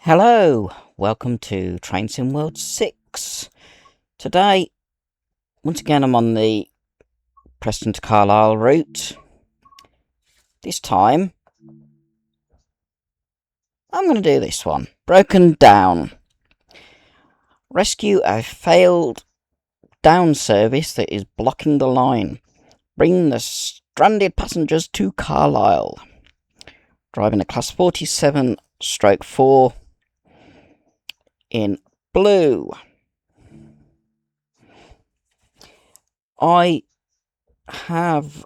Hello, welcome to Train Sim World 6. Today, once again I'm on the Preston to Carlisle route. This time, I'm going to do this one. Broken down. Rescue a failed down service that is blocking the line. Bring the stranded passengers to Carlisle. Driving a Class 47/4 in blue. I have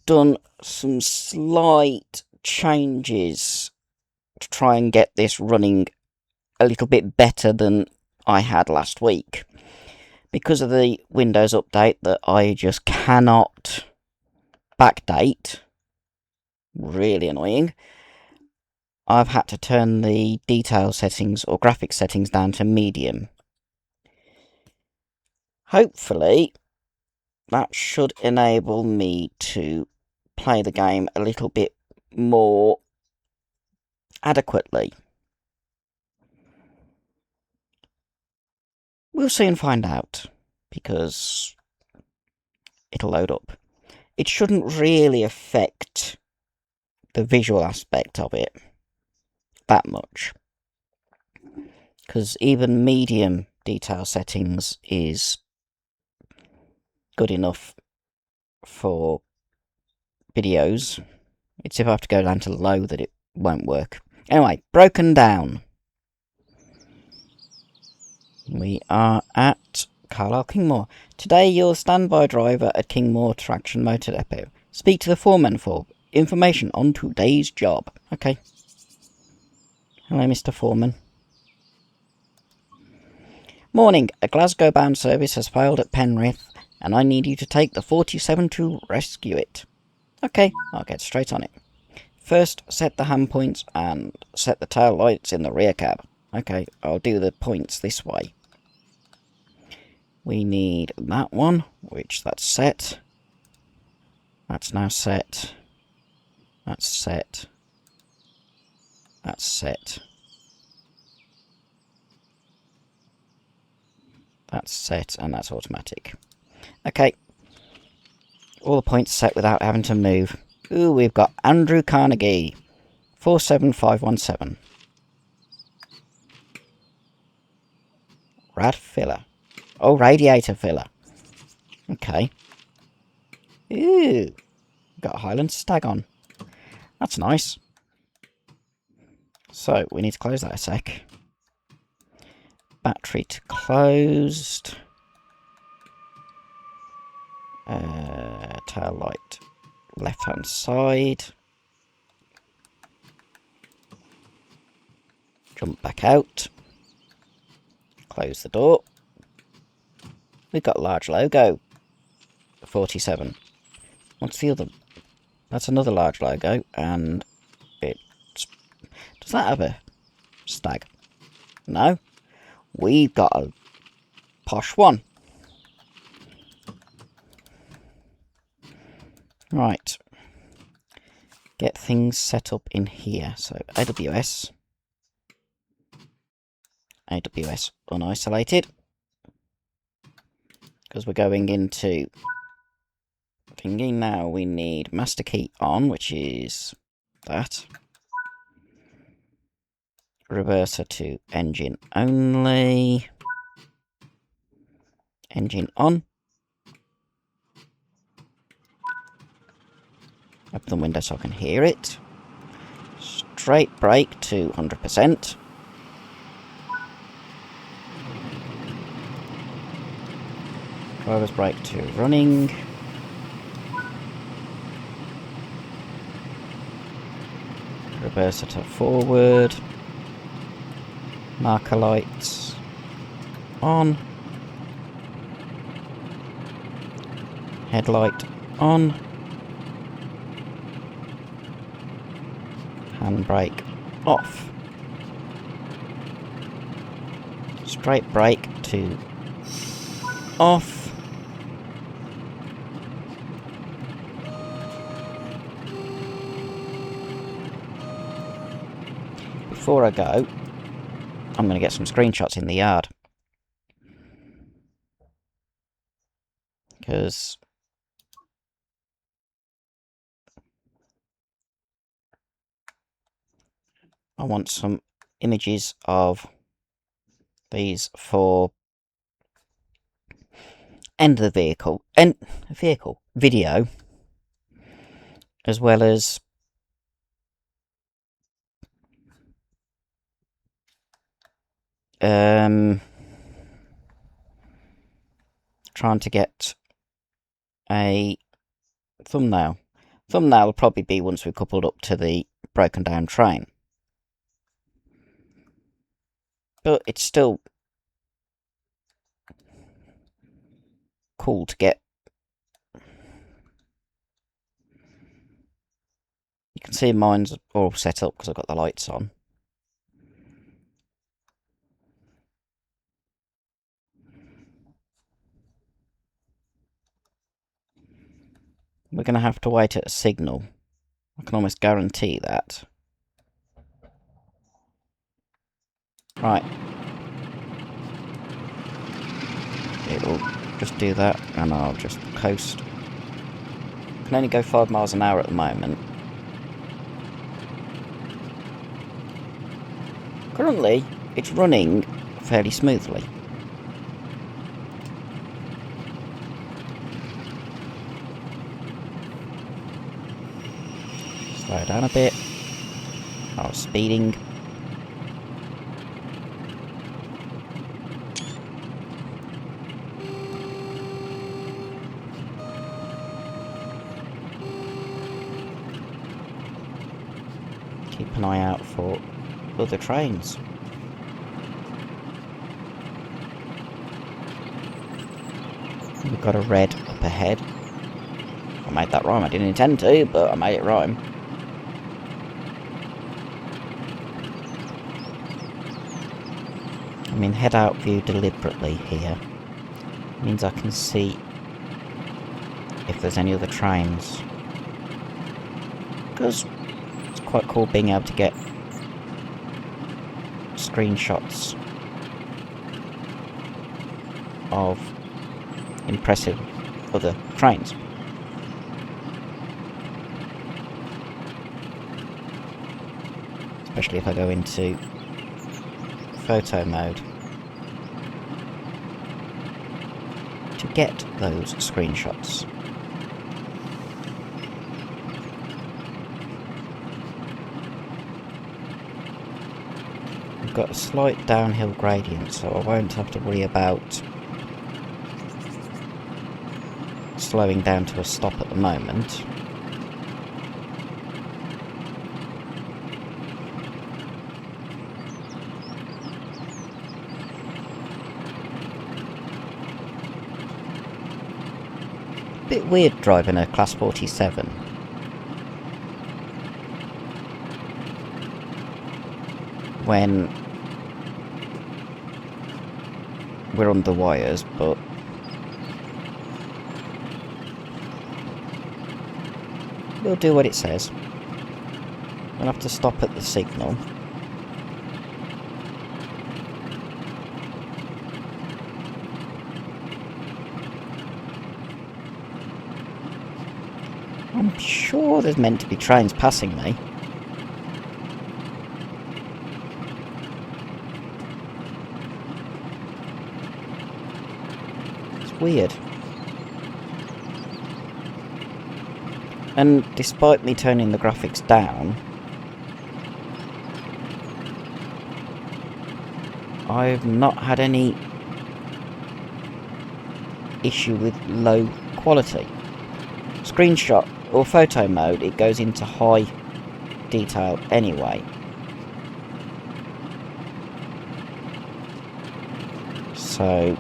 done some slight changes to try and get this running a little bit better than I had last week. Because of the Windows update that I just cannot backdate, really annoying, I've had to turn the detail settings or graphics settings down to medium. Hopefully, that should enable me to play the game a little bit more adequately. We'll soon find out, because it'll load up. It shouldn't really affect the visual aspect of it that much, because even medium detail settings is good enough for videos. It's if I have to go down to low that it won't work. Anyway, broken down. We are at Carlisle Kingmoor. Today, your standby driver at Kingmoor Traction Motor Depot. Speak to the foreman for information on today's job. Okay. Hello, Mr. Foreman. Morning. A Glasgow-bound service has failed at Penrith, and I need you to take the 47 to rescue it. Okay, I'll get straight on it. First, set the hand points and set the tail lights in the rear cab. Okay, I'll do the points this way. We need that one, which that's set. That's now set. That's set. That's set. That's set, and that's automatic. Okay. All the points set without having to move. Ooh, we've got Andrew Carnegie. 47517. Rad filler. Oh, radiator filler. Okay. Ooh. Got a Highland stag on. That's nice. So, we need to close that a sec. Battery to closed. Tail light left hand side. Jump back out. Close the door. We've got a large logo. 47. What's the other? That's another large logo, and it's... Does that have a stag? No. We've got a posh one. Right. Get things set up in here. So AWS. AWS unisolated. Because we're going into thingy now. We need master key on, which is that. Reverser to engine only. Engine on. Open the window so I can hear it. Straight brake to 100%. Driver's brake to running. Reverser to forward. Marker lights on. Headlight on. Handbrake off. Straight brake to off. Before I go, I'm going to get some screenshots in the yard. Because I want some images of these for end of the vehicle video, as well as trying to get a thumbnail. Thumbnail will probably be once we're coupled up to the broken down train. But it's still cool to get. You can see mine's all set up because I've got the lights on. We're going to have to wait at a signal. I can almost guarantee that. Right. It'll just do that, and I'll just coast. I can only go 5 miles an hour at the moment. Currently, it's running fairly smoothly. Slow down a bit. I was speeding. Keep an eye out for other trains. We've got a red up ahead. I made that rhyme. I didn't intend to, but I made it rhyme. I'm in head-out view deliberately here. Means I can see if there's any other trains. Because it's quite cool being able to get screenshots of impressive other trains. Especially if I go into photo mode to get those screenshots. We've got a slight downhill gradient, so I won't have to worry about slowing down to a stop at the moment. Bit weird driving a Class 47. When we're on the wires, but we'll do what it says. We'll have to stop at the signal. I'm sure there's meant to be trains passing me. It's weird. And despite me turning the graphics down, I've not had any issue with low quality. Screenshot or photo mode, it goes into high detail anyway. So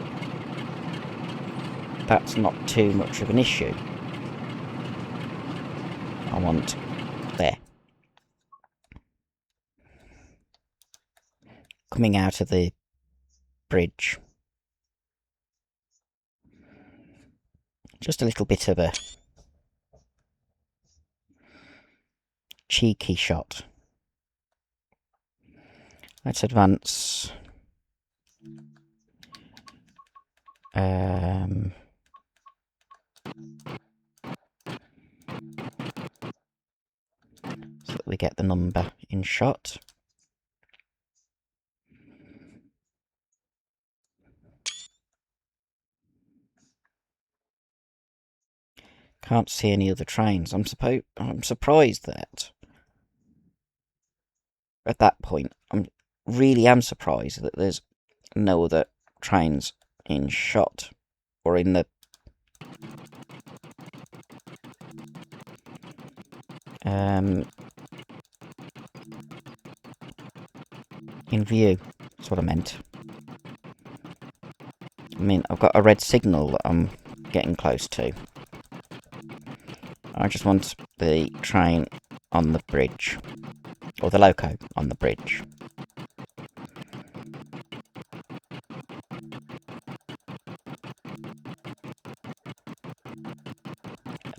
that's not too much of an issue. I want there. Coming out of the bridge. Just a little bit of a cheeky shot. Let's advance So that we get the number in shot. Can't see any other trains. I'm surprised that at that point, really am surprised that there's no other trains in shot or in the in view. That's what I meant. I mean, I've got a red signal that I'm getting close to. I just want the train on the bridge, or the loco on the bridge.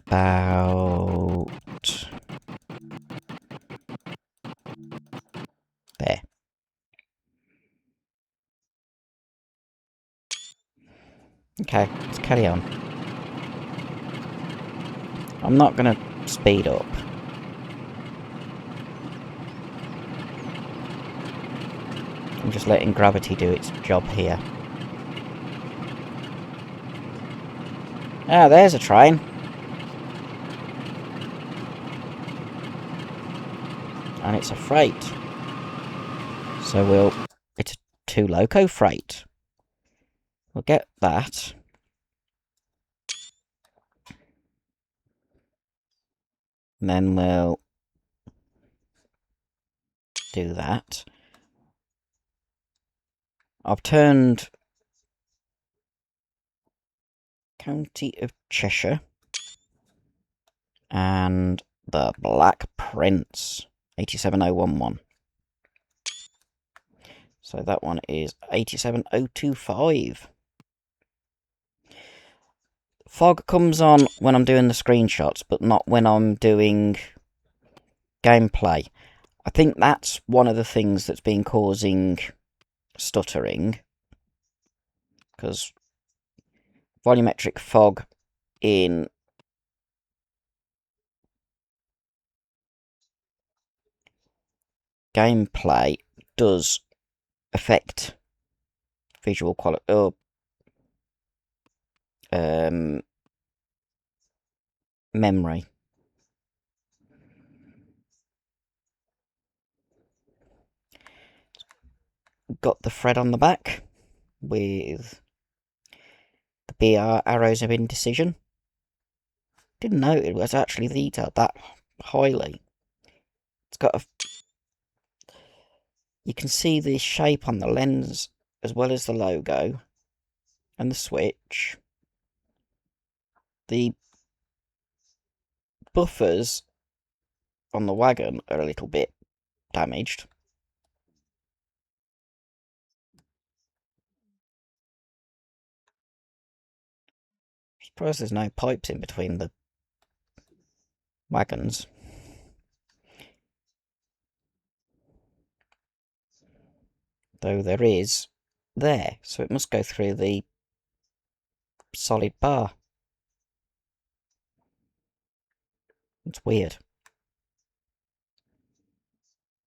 About there. Okay, let's carry on. I'm not going to speed up. I'm just letting gravity do its job here. Ah, there's a train. And it's a freight. So it's a 2 loco freight. We'll get that. And then we'll do that. I've turned County of Cheshire and the Black Prince 87011. So that one is 87025. Fog comes on when I'm doing the screenshots, but not when I'm doing gameplay. I think that's one of the things that's been causing stuttering, because volumetric fog in gameplay does affect visual quality, or memory. Got the thread on the back with the BR arrows of indecision. Didn't know it was actually detailed that highly. It's got a... You can see the shape on the lens as well as the logo and the switch. The buffers on the wagon are a little bit damaged. I'm surprised there's no pipes in between the wagons. Though there is there, so it must go through the solid bar. It's weird.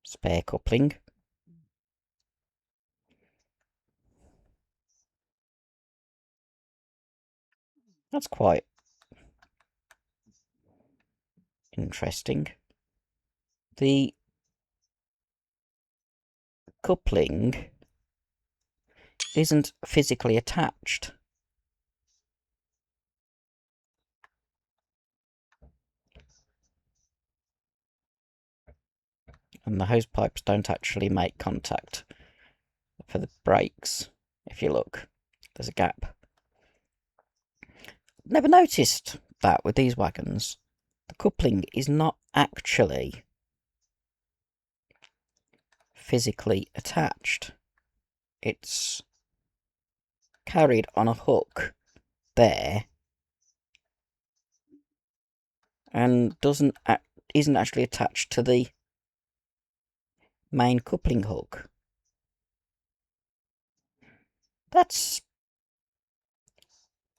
Spare coupling. That's quite interesting. The coupling isn't physically attached. And the hose pipes don't actually make contact for the brakes. If you look, there's a gap. Never noticed that with these wagons. The coupling is not actually physically attached. It's carried on a hook there and isn't actually attached to the main coupling hook. That's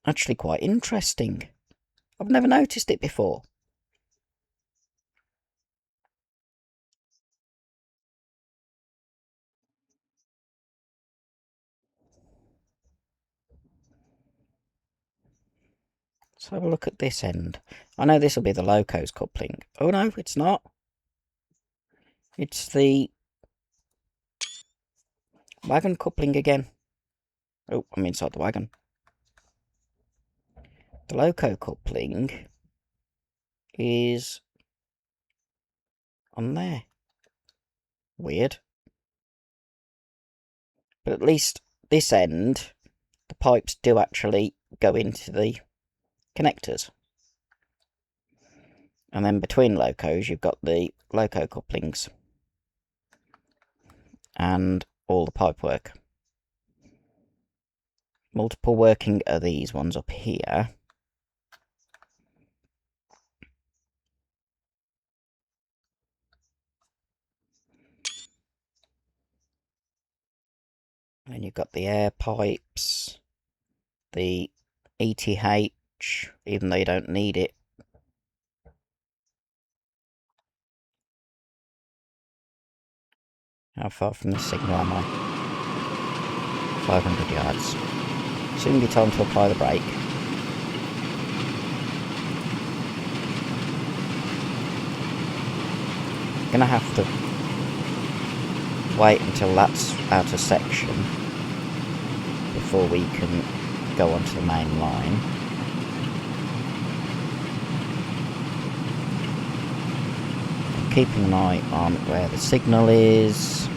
Actually quite interesting. I've never noticed it before. Let's have a look at this end. I know this will be the locos coupling. Oh no, it's not. It's the wagon coupling again. Oh, I'm inside the wagon. The loco coupling is on there. Weird. But at least this end, the pipes do actually go into the connectors. And then between locos, you've got the loco couplings and all the pipe work. Multiple working are these ones up here. And you've got the air pipes, the ETH, even though you don't need it. How far from the signal am I? 500 yards. Soon be time to apply the brake. Gonna have to wait until that's out of section before we can go onto the main line. I'm keeping an eye on where the signal is.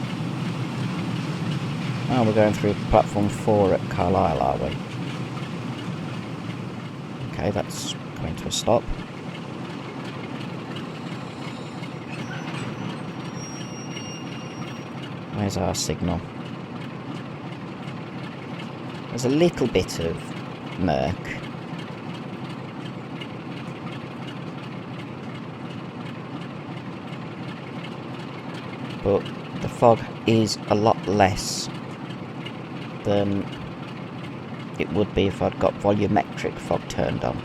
Oh, we're going through platform 4 at Carlisle, are we? Okay, that's coming to a stop. Where's our signal? There's a little bit of murk. But the fog is a lot less than it would be if I'd got volumetric fog turned on.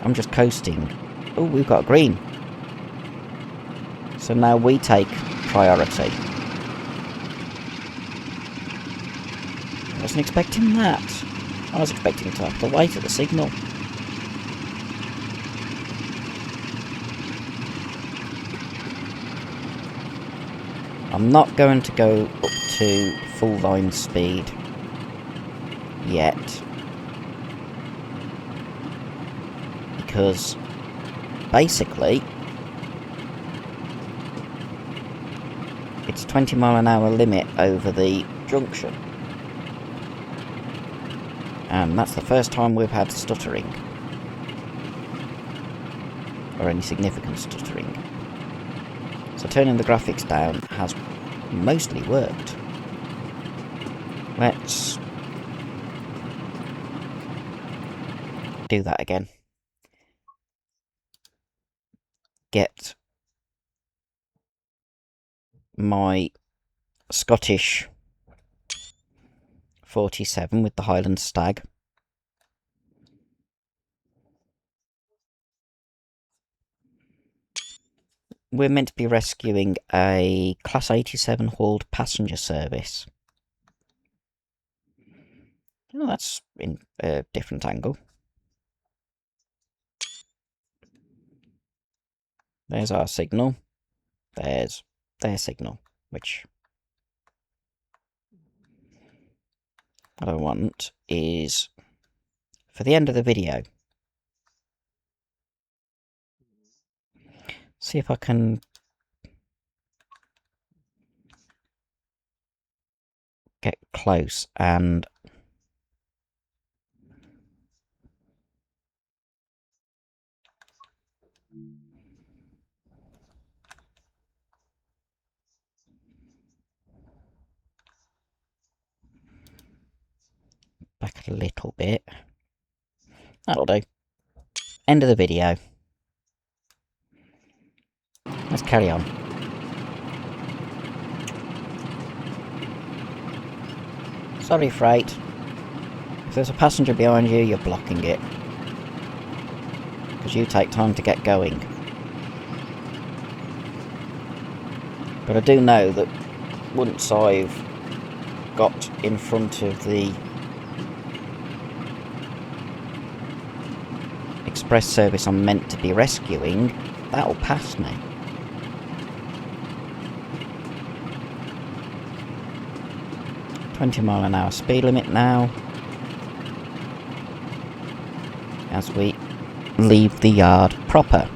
I'm just coasting. Oh, we've got green. So now we take priority. I wasn't expecting that. I was expecting to have to wait at the signal. I'm not going to go up to full line speed yet, because basically it's 20-mile-an-hour limit over the junction, and that's the first time we've had stuttering, or any significant stuttering. So turning the graphics down has mostly worked. Let's do that again. Get my Scottish 47 with the Highland Stag. We're meant to be rescuing a Class 87 hauled passenger service. Oh, that's in a different angle. There's our signal. There's their signal, which what I want is for the end of the video. See if I can get close and back a little bit. That'll do. End of the video. Let's carry on. Sorry, freight. If there's a passenger behind you, you're blocking it. Because you take time to get going. But I do know that once I've got in front of the express service I'm meant to be rescuing, that'll pass me. £20mph speed limit now. As we leave the yard proper.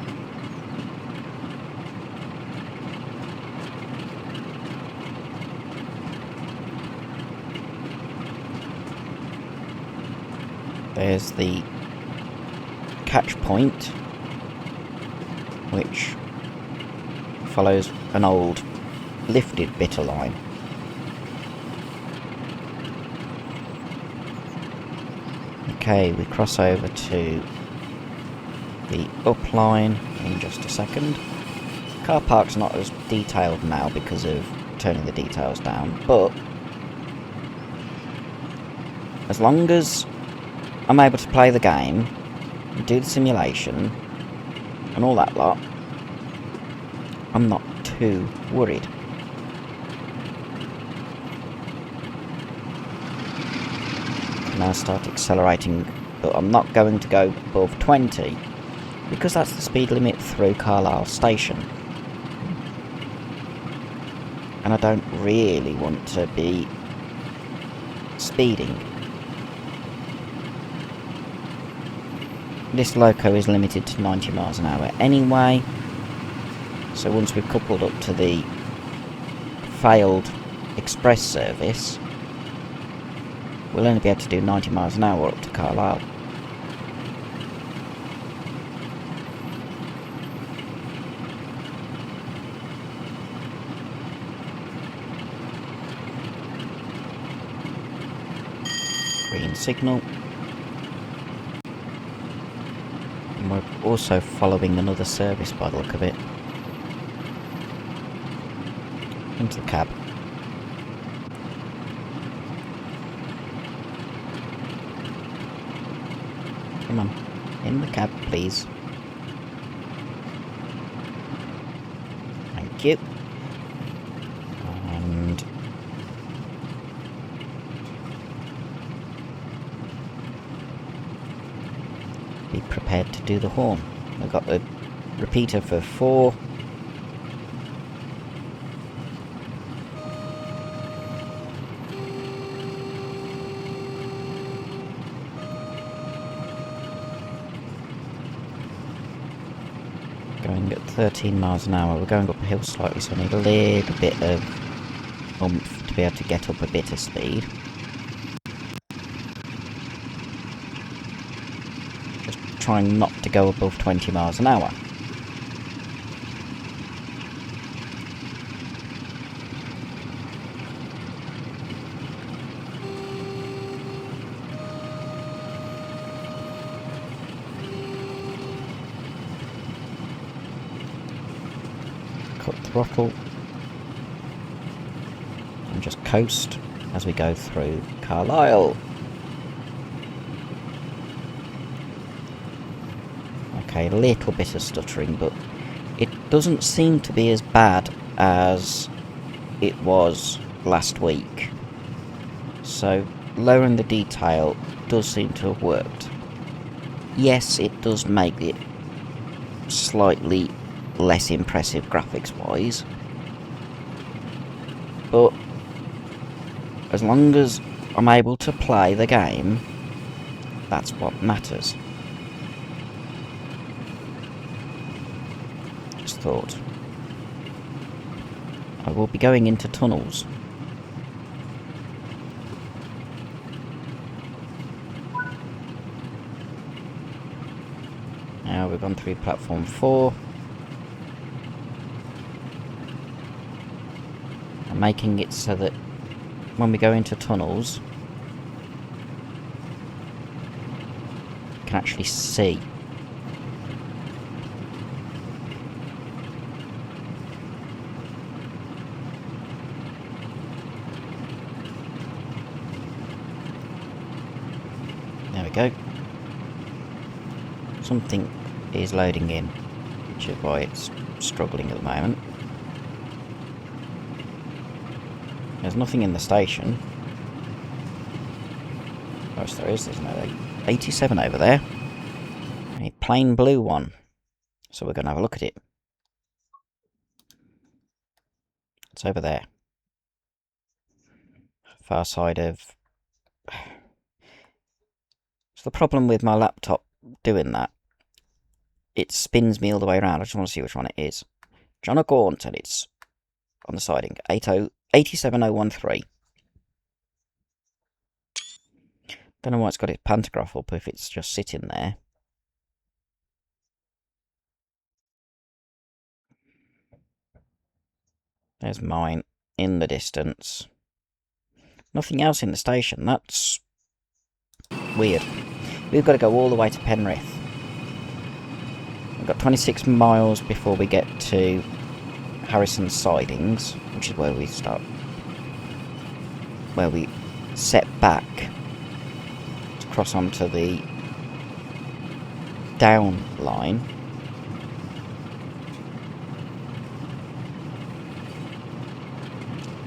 There's the catch point, which follows an old lifted bit of line. Okay, we cross over to the up line in just a second. Car park's not as detailed now because of turning the details down, but as long as I'm able to play the game, do the simulation, and all that lot, I'm not too worried. Now start accelerating, but I'm not going to go above 20 because that's the speed limit through Carlisle Station, and I don't really want to be speeding. This loco is limited to 90 miles an hour anyway, so once we've coupled up to the failed express service, we'll only be able to do 90 miles an hour up to Carlisle. Green signal. And we're also following another service by the look of it. Into the cab. Come on, in the cab, please. Thank you. And be prepared to do the horn. We've got the repeater for 4. Going at 13 miles an hour. We're going up a hill slightly, so I need a little bit of oomph to be able to get up a bit of speed. Just trying not to go above 20 miles an hour. Cut throttle and just coast as we go through Carlisle. Okay, a little bit of stuttering, but it doesn't seem to be as bad as it was last week. So lowering the detail does seem to have worked. Yes, it does make it slightly less impressive graphics wise, but as long as I'm able to play the game, that's what matters. Just thought I will be going into tunnels. Now we've gone through platform 4. I'm making it so that when we go into tunnels, you can actually see. go. Something is loading in, which is why it's struggling at the moment. There's nothing in the station. Oh, yes, there is. There's no 87 over there. A plain blue one. So we're going to have a look at it. It's over there. Far side of... So the problem with my laptop doing that, it spins me all the way around. I just want to see which one it is. John O'Gaunt, and it's on the siding. 87013. Don't know why it's got its pantograph up if it's just sitting there. There's mine in the distance. Nothing else in the station. That's weird. We've got to go all the way to Penrith. We've got 26 miles before we get to Harrison Sidings, which is where we start. Where we set back to cross onto the down line.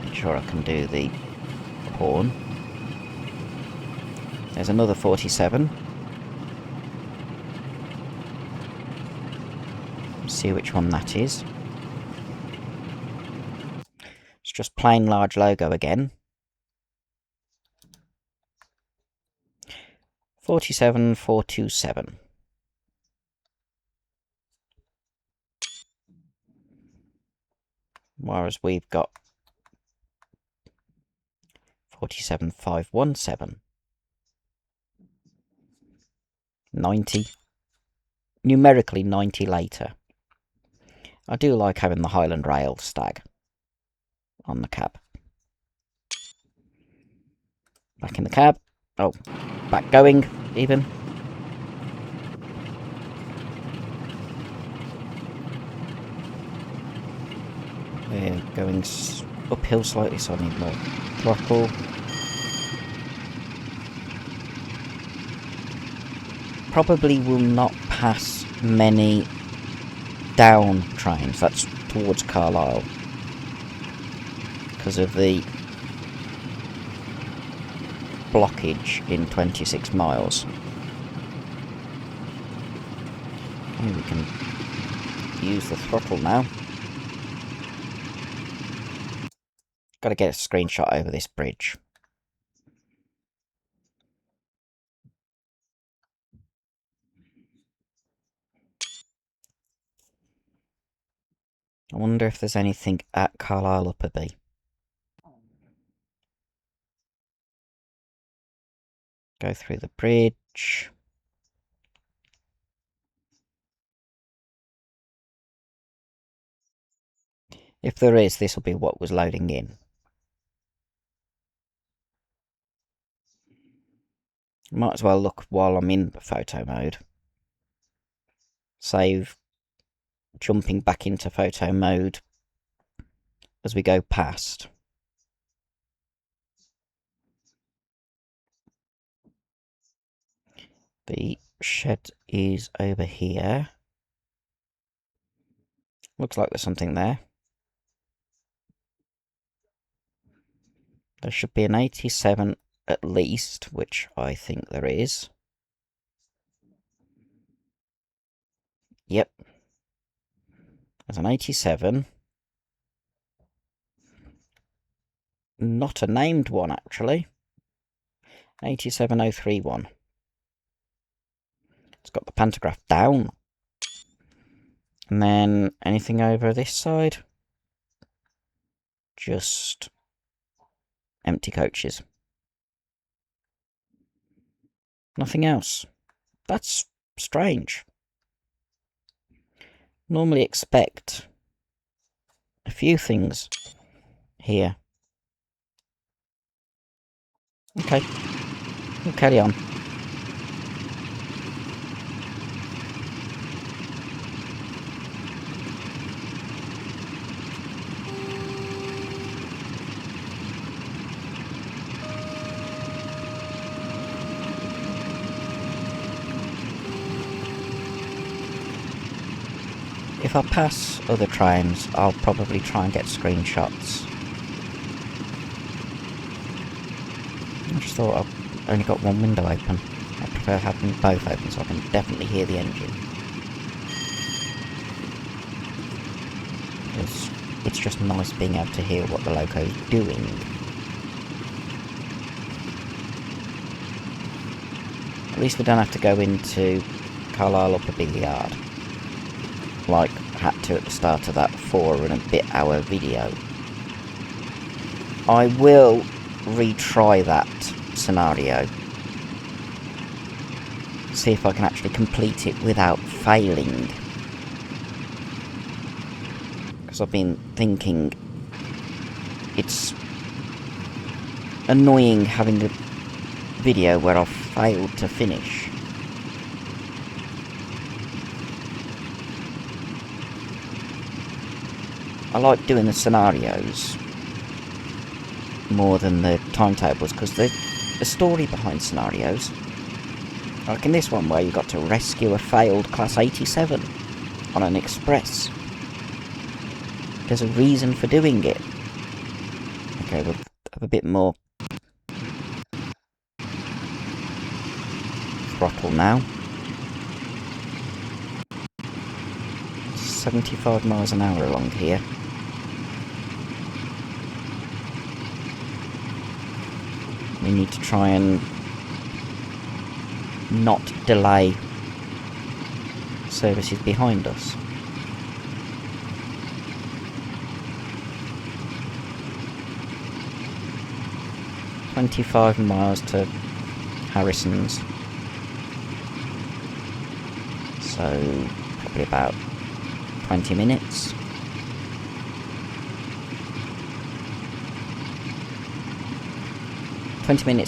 Make sure I can do the horn. There's another 47. See which one that is. It's just plain large logo again. 47427. Whereas we've got 47517. 90. Numerically 90 later. I do like having the Highland Rail stag on the cab. Back in the cab. Oh, back going, even. We're going uphill slightly, so I need more throttle. Probably will not pass many down trains. That's towards Carlisle. Because of the blockage in 26 miles. Okay, we can use the throttle now. Got to get a screenshot over this bridge. I wonder if there's anything at Carlisle Upperby. Go through the bridge. If there is, this will be what was loading in. Might as well look while I'm in photo mode. Save jumping back into photo mode as we go past. The shed is over here. Looks like there's something there. There should be an 87 at least, which I think there is. Yep. There's an 87. Not a named one, actually. 87031. It's got the pantograph down. And then anything over this side? Just empty coaches. Nothing else. That's strange. Normally expect a few things here. Okay, we'll carry on. If I pass other trains, I'll probably try and get screenshots. I just thought I've only got one window open. I prefer having both open so I can definitely hear the engine. Because it's just nice being able to hear what the loco's doing. At least we don't have to go into Carlisle Upper Billiard, like I had to at the start of that 4 and a bit hour video. I will retry that scenario. See if I can actually complete it without failing. Because I've been thinking it's annoying having a video where I've failed to finish. I like doing the scenarios more than the timetables because there's a story behind scenarios. Like in this one where you got to rescue a failed Class 87 on an express. There's a reason for doing it. Okay, we'll have a bit more throttle now. 75 miles an hour along here. We need to try and not delay services behind us. "25 miles to Harrison's." So, probably about 20 minutes.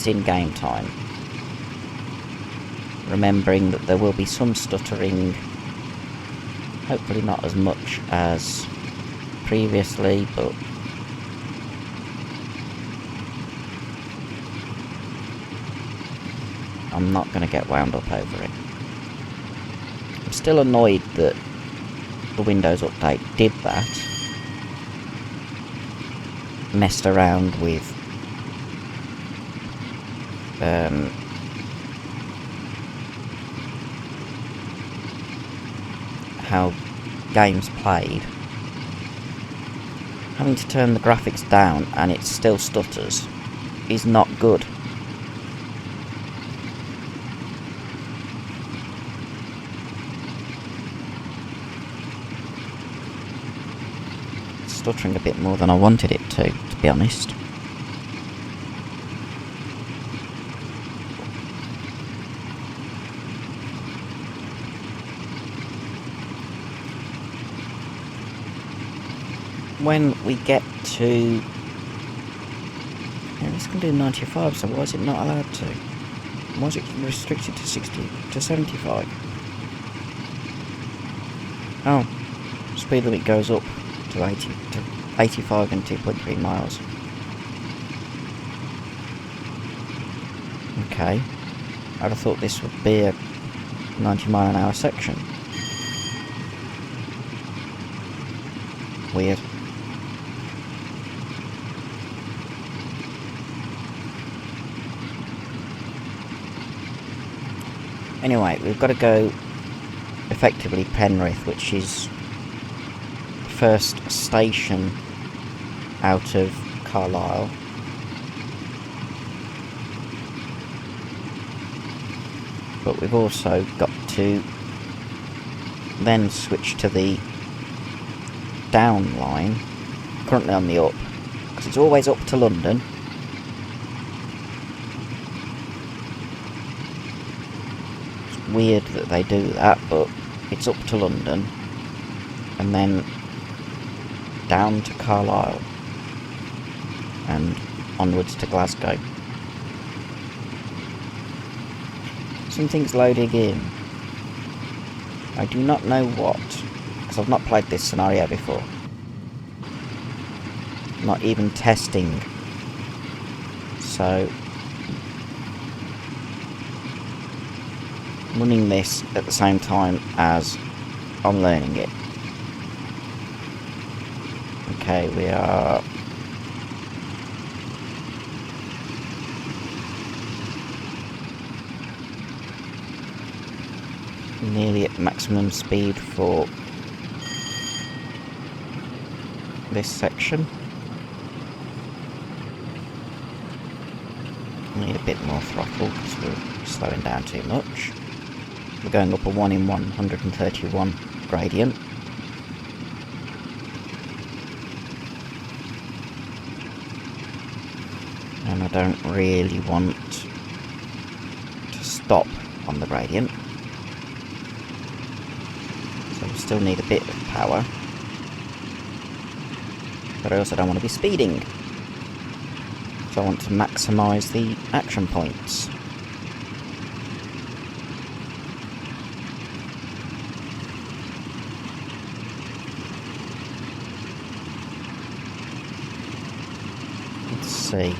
In game time. Remembering that there will be some stuttering, hopefully not as much as previously, but I'm not going to get wound up over it. I'm still annoyed that the Windows update did that. Messed around with how games played. Having to turn the graphics down and it still stutters is not good. It's stuttering a bit more than I wanted it to be honest. When we get to... Yeah, this can do 95, so why is it not allowed to? Why is it restricted to 60 to 75? Oh, speed limit goes up to 85 and 2.3 miles. Okay, I'd have thought this would be a 90 mile an hour section. Weird. Anyway, we've got to go effectively Penrith, which is the first station out of Carlisle. But we've also got to then switch to the down line, currently on the up, because it's always up to London. Weird that they do that, but it's up to London and then down to Carlisle and onwards to Glasgow. Something's loading in. I do not know what, because I've not played this scenario before. Not even testing. So running this at the same time as I'm learning it. Okay, we are nearly at maximum speed for this section. Need a bit more throttle because we're slowing down too much. We're going up a 1 in 131 gradient. And I don't really want to stop on the gradient. So we still need a bit of power. But I also don't want to be speeding. So I want to maximise the action points. Let's see.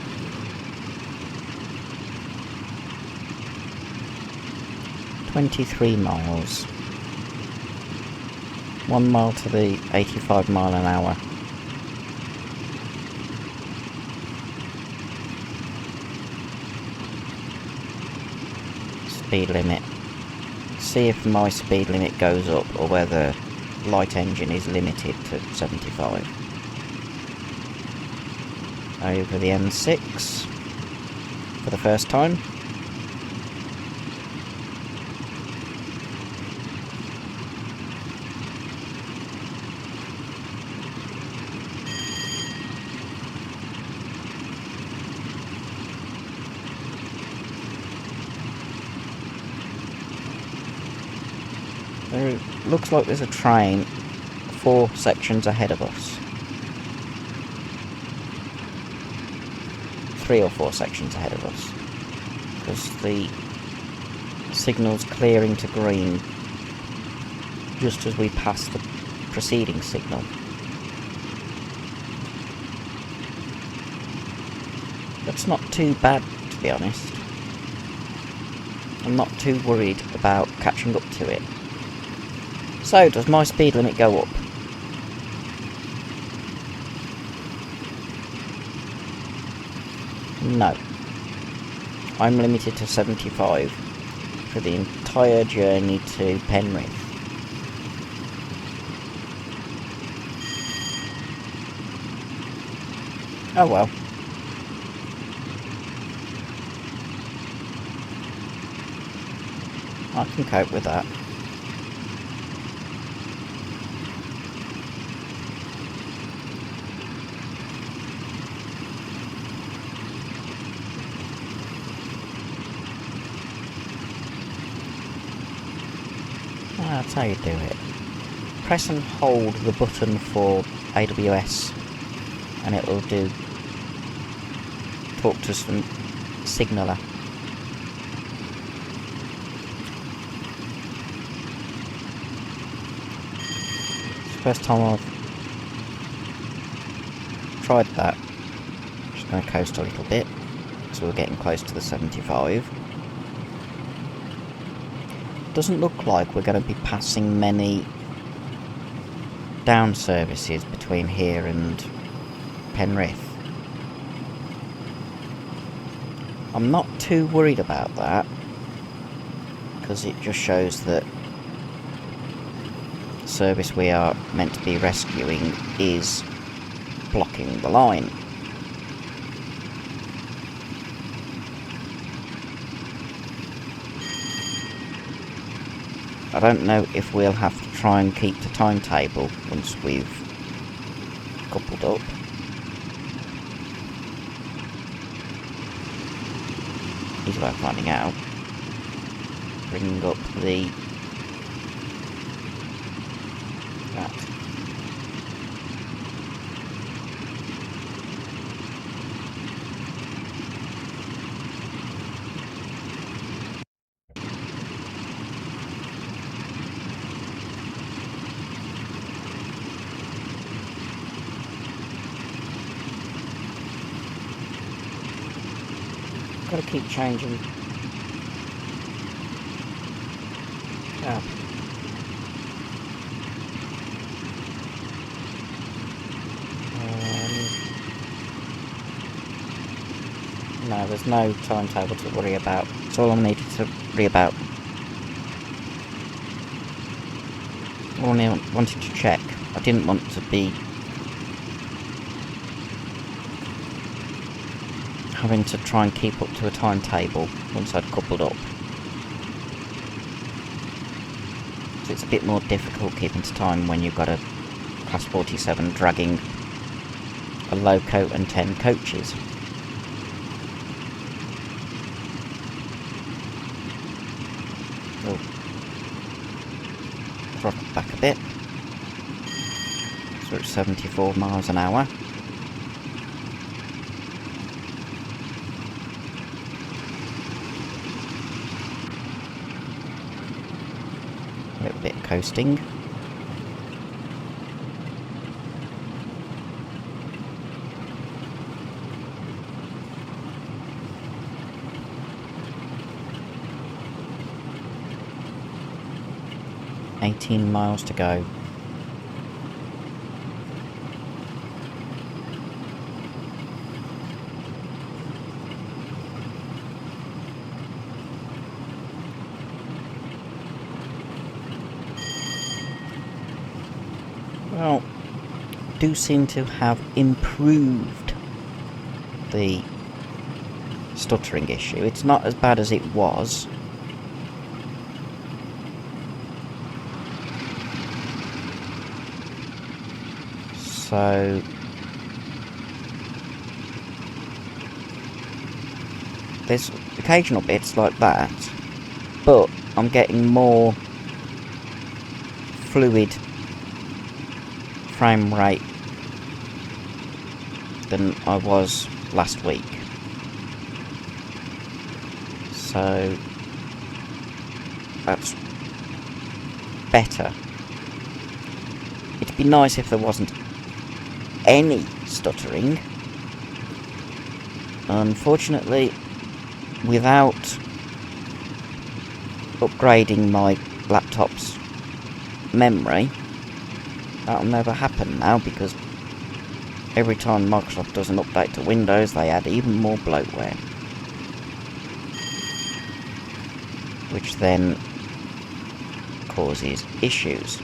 23 miles. 1 mile to the 85 mile an hour. Speed limit. See if my speed limit goes up or whether light engine is limited to 75. Over the M6 for the first time. There looks like there's a train 4 sections ahead of us. 3 or 4 sections ahead of us. Because the signal's clearing to green just as we pass the preceding signal. That's not too bad, to be honest. I'm not too worried about catching up to it. So, does my speed limit go up? No. I'm limited to 75 for the entire journey to Penrith. Oh well. I can cope with that. That's how you do it. Press and hold the button for AWS and it will do talk to some signaller. It's the first time I've tried that. Just going to coast a little bit, so we're getting close to the 75. Doesn't look like we're going to be passing many down services between here and Penrith. I'm not too worried about that, because it just shows that the service we are meant to be rescuing is blocking the line. I don't know if we'll have to try and keep the timetable once we've coupled up. Easy way of finding out. Bring up the... that. Gotta keep changing. Cab. there's no timetable to worry about. It's all I needed to worry about. All I wanted to check. I didn't want to be having to try and keep up to a timetable once I'd coupled up. So it's a bit more difficult keeping to time when you've got a Class 47 dragging a loco and 10 coaches. Oh. Drop it back a bit. So it's 74 miles an hour. A little bit of coasting. $18 miles to go. Well, do seem to have improved the stuttering issue. It's not as bad as it was. So there's occasional bits like that, but I'm getting more fluid frame rate than I was last week. So that's better. It'd be nice if there wasn't any stuttering. Unfortunately, without upgrading my laptop's memory, that'll never happen now, because every time Microsoft does an update to Windows, they add even more bloatware, which then causes issues.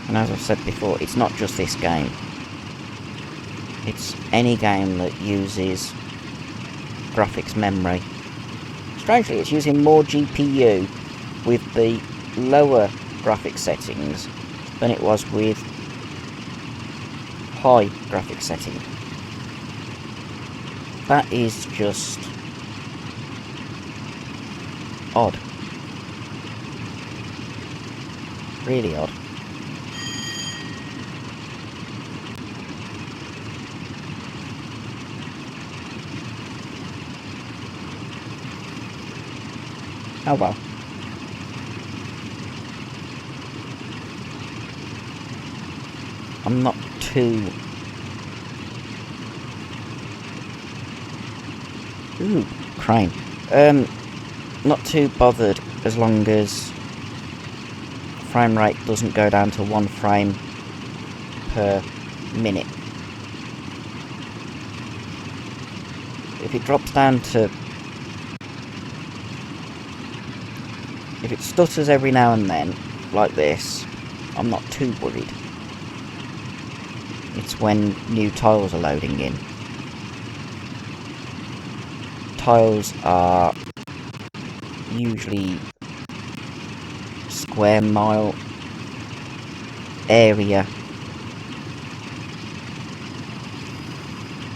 And as I've said before, it's not just this game. It's any game that uses graphics memory. Strangely, it's using more GPU with the lower graphics settings than it was with high graphics setting. That is just odd. Really odd. Oh well. I'm not too... Ooh, crane. Not too bothered as long as frame rate doesn't go down to 1 frame per minute. If it drops down to... If it stutters every now and then, like this, I'm not too worried. It's when new tiles are loading in. Tiles are usually square mile area,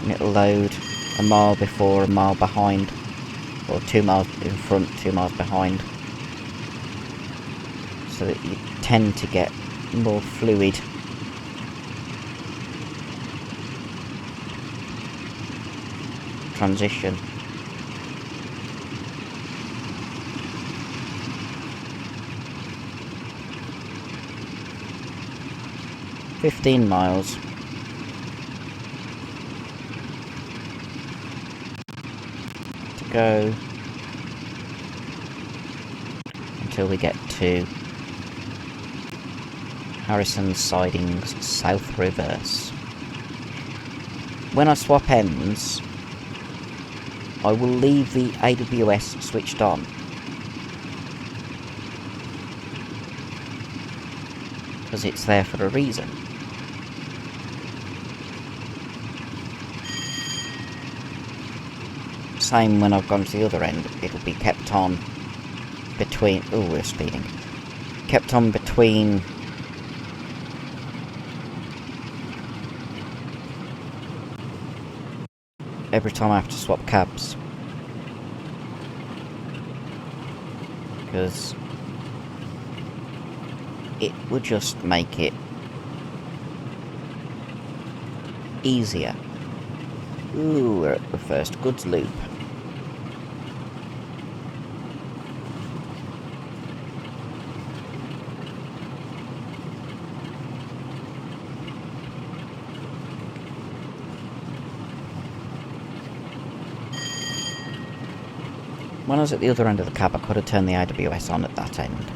and it'll load a mile before, a mile behind, or 2 miles in front, 2 miles behind, so that you tend to get more fluid transition. $15 miles. To go until we get to Harrison sidings south reverse. When I swap ends, I will leave the AWS switched on. Because it's there for a reason. Same when I've gone to the other end, it'll be kept on between... Oh, we're speeding. Kept on between... every time I have to swap cabs. Because it would just make it easier. Ooh, we're at the first goods loop. When I was at the other end of the cab, I could have turned the AWS on at that end.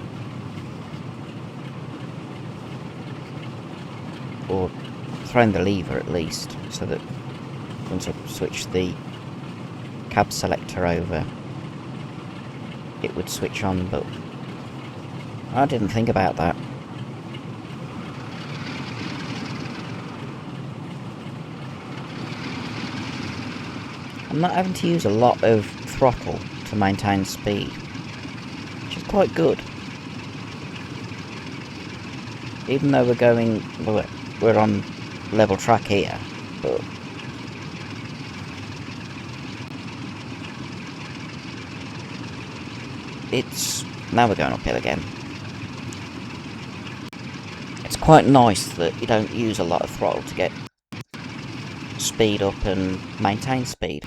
Or thrown the lever at least, so that once I switched the cab selector over, it would switch on, but I didn't think about that. I'm not having to use a lot of throttle to maintain speed, which is quite good. Even though we're on level track here, but now we're going uphill again. It's quite nice that you don't use a lot of throttle to get speed up and maintain speed.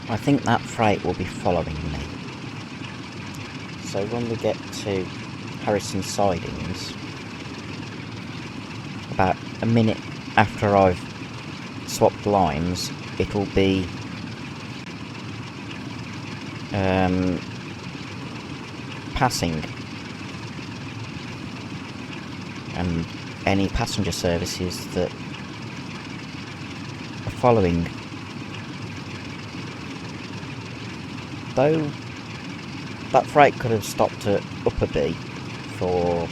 I think that freight will be following me. So when we get to Harrison sidings, about a minute after I've swapped lines, it'll be passing, and any passenger services that are following. Though that freight could have stopped at Upperby for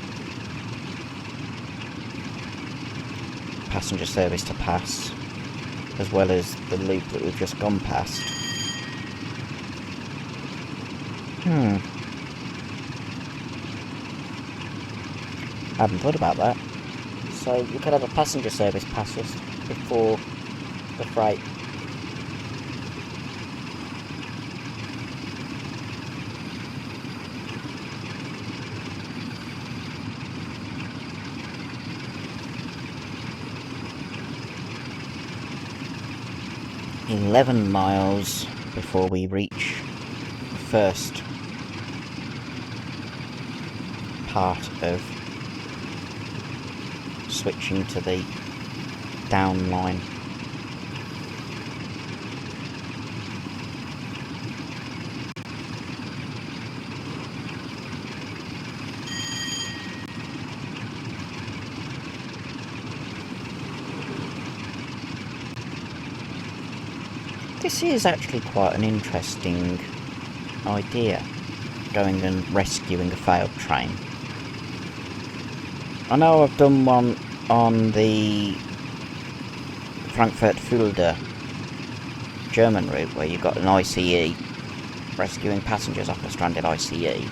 passenger service to pass, as well as the loop that we've just gone past. I hadn't thought about that. So we could have a passenger service pass us before the freight. "11 miles before we reach the first part of switching to the down line." This is actually quite an interesting idea, going and rescuing a failed train. I know I've done one on the Frankfurt-Fulda German route, where you've got an ICE rescuing passengers off a stranded ICE,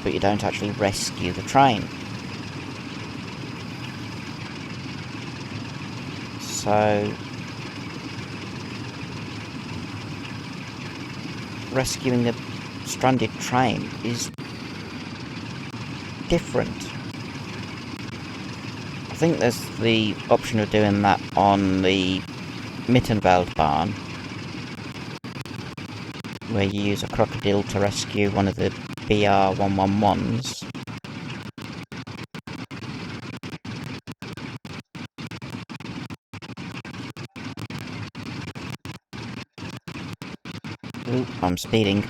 but you don't actually rescue the train. So rescuing a stranded train is different. I think there's the option of doing that on the Mittenwaldbahn, where you use a crocodile to rescue one of the BR111s. Ooh, I'm speeding.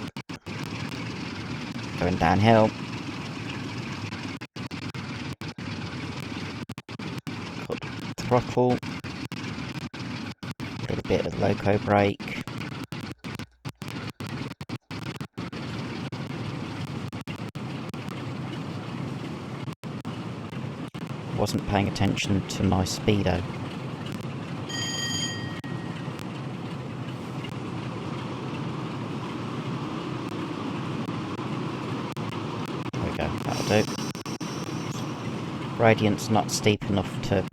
Going downhill. Cut throttle. A little bit of loco brake. Wasn't paying attention to my speedo. There we go, that'll do. Gradient's not steep enough to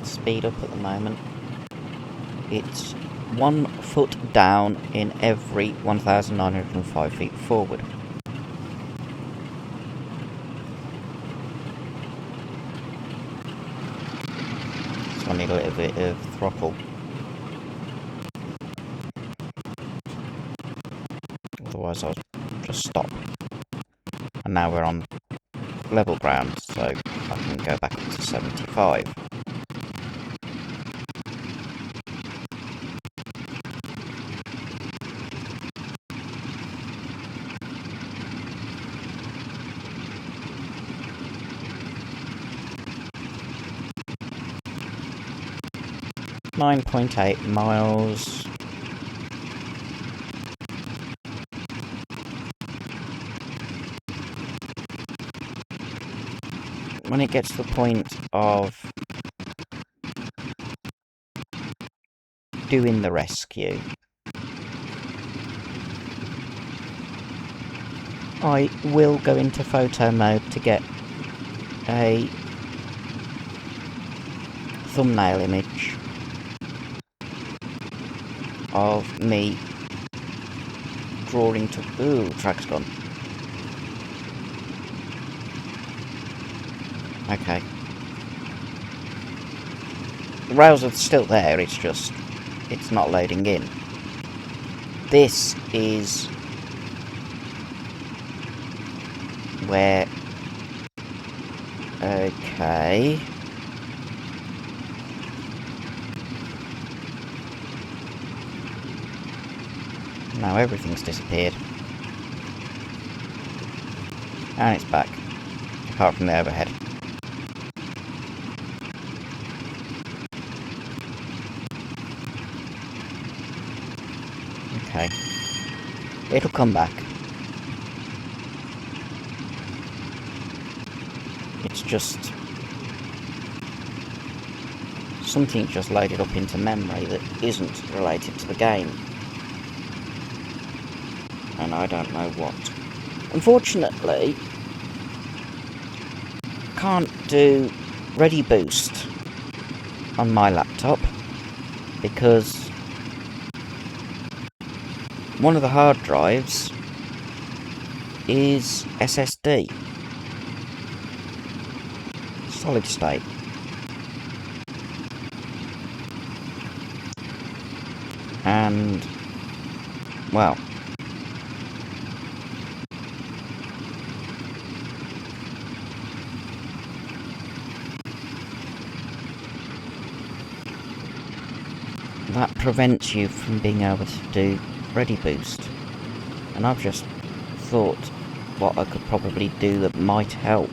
speed up at the moment. It's 1 foot down in every 1,905 feet forward. So I need a little bit of throttle. Otherwise I'll just stop. And now we're on level ground, so I can go back up to 75. .8 miles. When it gets to the point of doing the rescue, I will go into photo mode to get a thumbnail image of me drawing to... Ooh, track's gone. Okay. The rails are still there, it's just... it's not loading in. This is... where... Okay... Now everything's disappeared. And it's back. Apart from the overhead. Okay. It'll come back. It's just... something just loaded up into memory that isn't related to the game. And I don't know what. Unfortunately, can't do Ready Boost on my laptop because one of the hard drives is SSD, solid state. And, well, that prevents you from being able to do Ready Boost. And I've just thought what I could probably do that might help.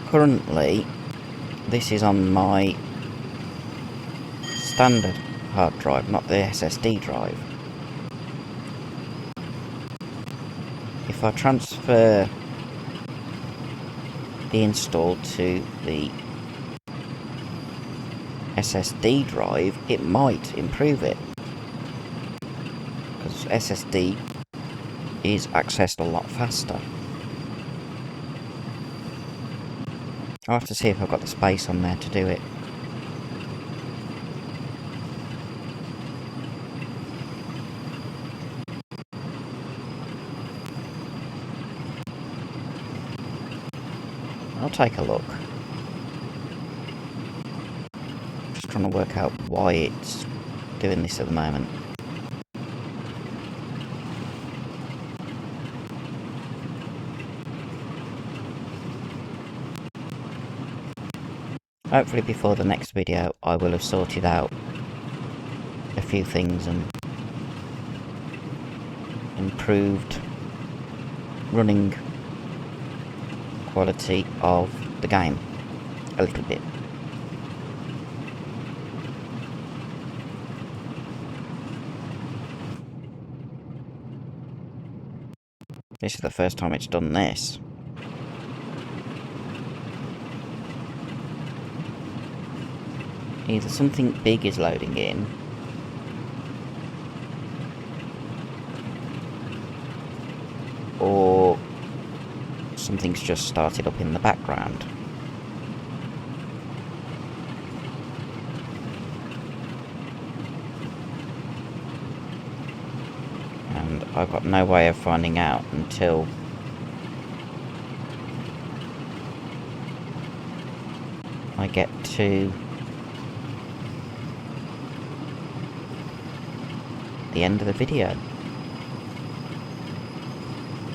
Currently, this is on my standard hard drive, not the SSD drive. If I transfer the install to the SSD drive, it might improve it, because SSD is accessed a lot faster. I'll have to see if I've got the space on there to do it. I'll take a look. trying to work out why it's doing this at the moment. Hopefully before the next video I will have sorted out a few things and improved running quality of the game a little bit. This is the first time it's done this. Either something big is loading in, or something's just started up in the background. And I've got no way of finding out until I get to the end of the video.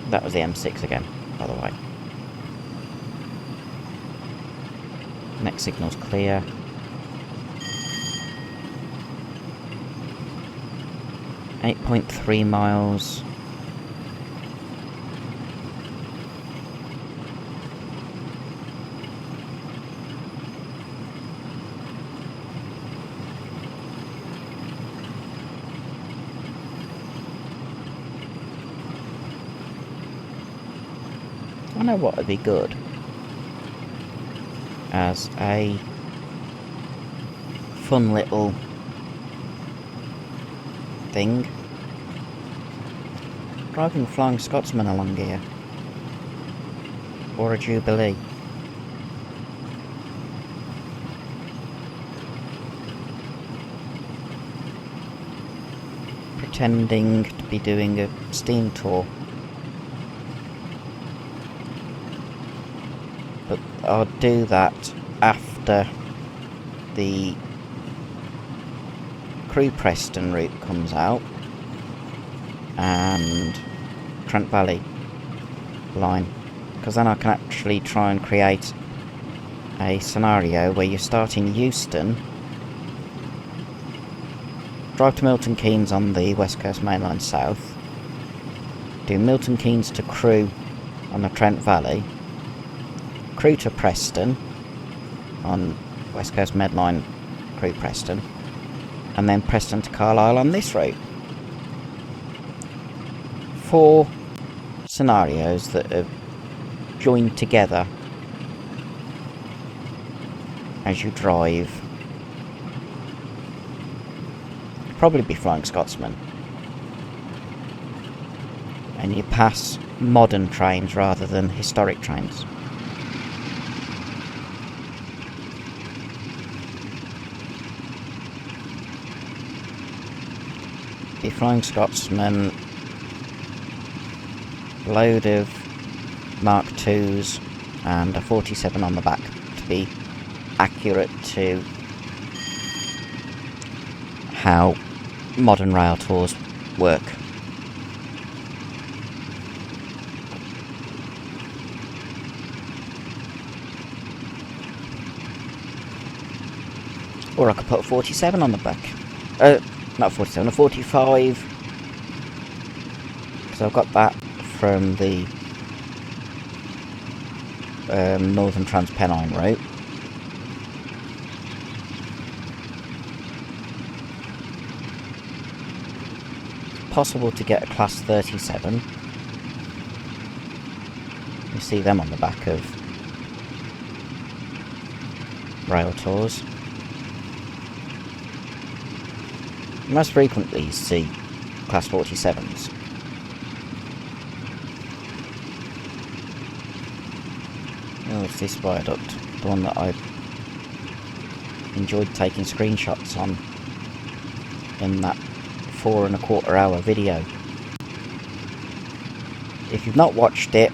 That was the M6 again, by the way. Next signal's clear. .3 miles. I know what would be good as a fun little thing. Driving Flying Scotsman along here. Or a Jubilee. Pretending to be doing a steam tour. But I'll do that after the Crewe Preston route comes out and Trent Valley line, because then I can actually try and create a scenario where you start in Euston, drive to Milton Keynes on the West Coast Main Line South, do Milton Keynes to Crewe on the Trent Valley, Crewe to Preston on West Coast Medline, Crewe Preston, and then Preston to Carlisle on this route. 4 scenarios that are joined together as you drive. Probably be Flying Scotsman. And you pass modern trains rather than historic trains. Be Flying Scotsman, load of Mark IIs and a 47 on the back to be accurate to how modern rail tours work. Or I could put a 47 on the back. Not 47, a 45. Because I've got that from the Northern Trans-Pennine route. It's possible to get a Class 37. You see them on the back of rail tours. Most frequently you see Class 47s. Oh, it's this viaduct, the one that I enjoyed taking screenshots on in that 4.25 hour video. If you've not watched it,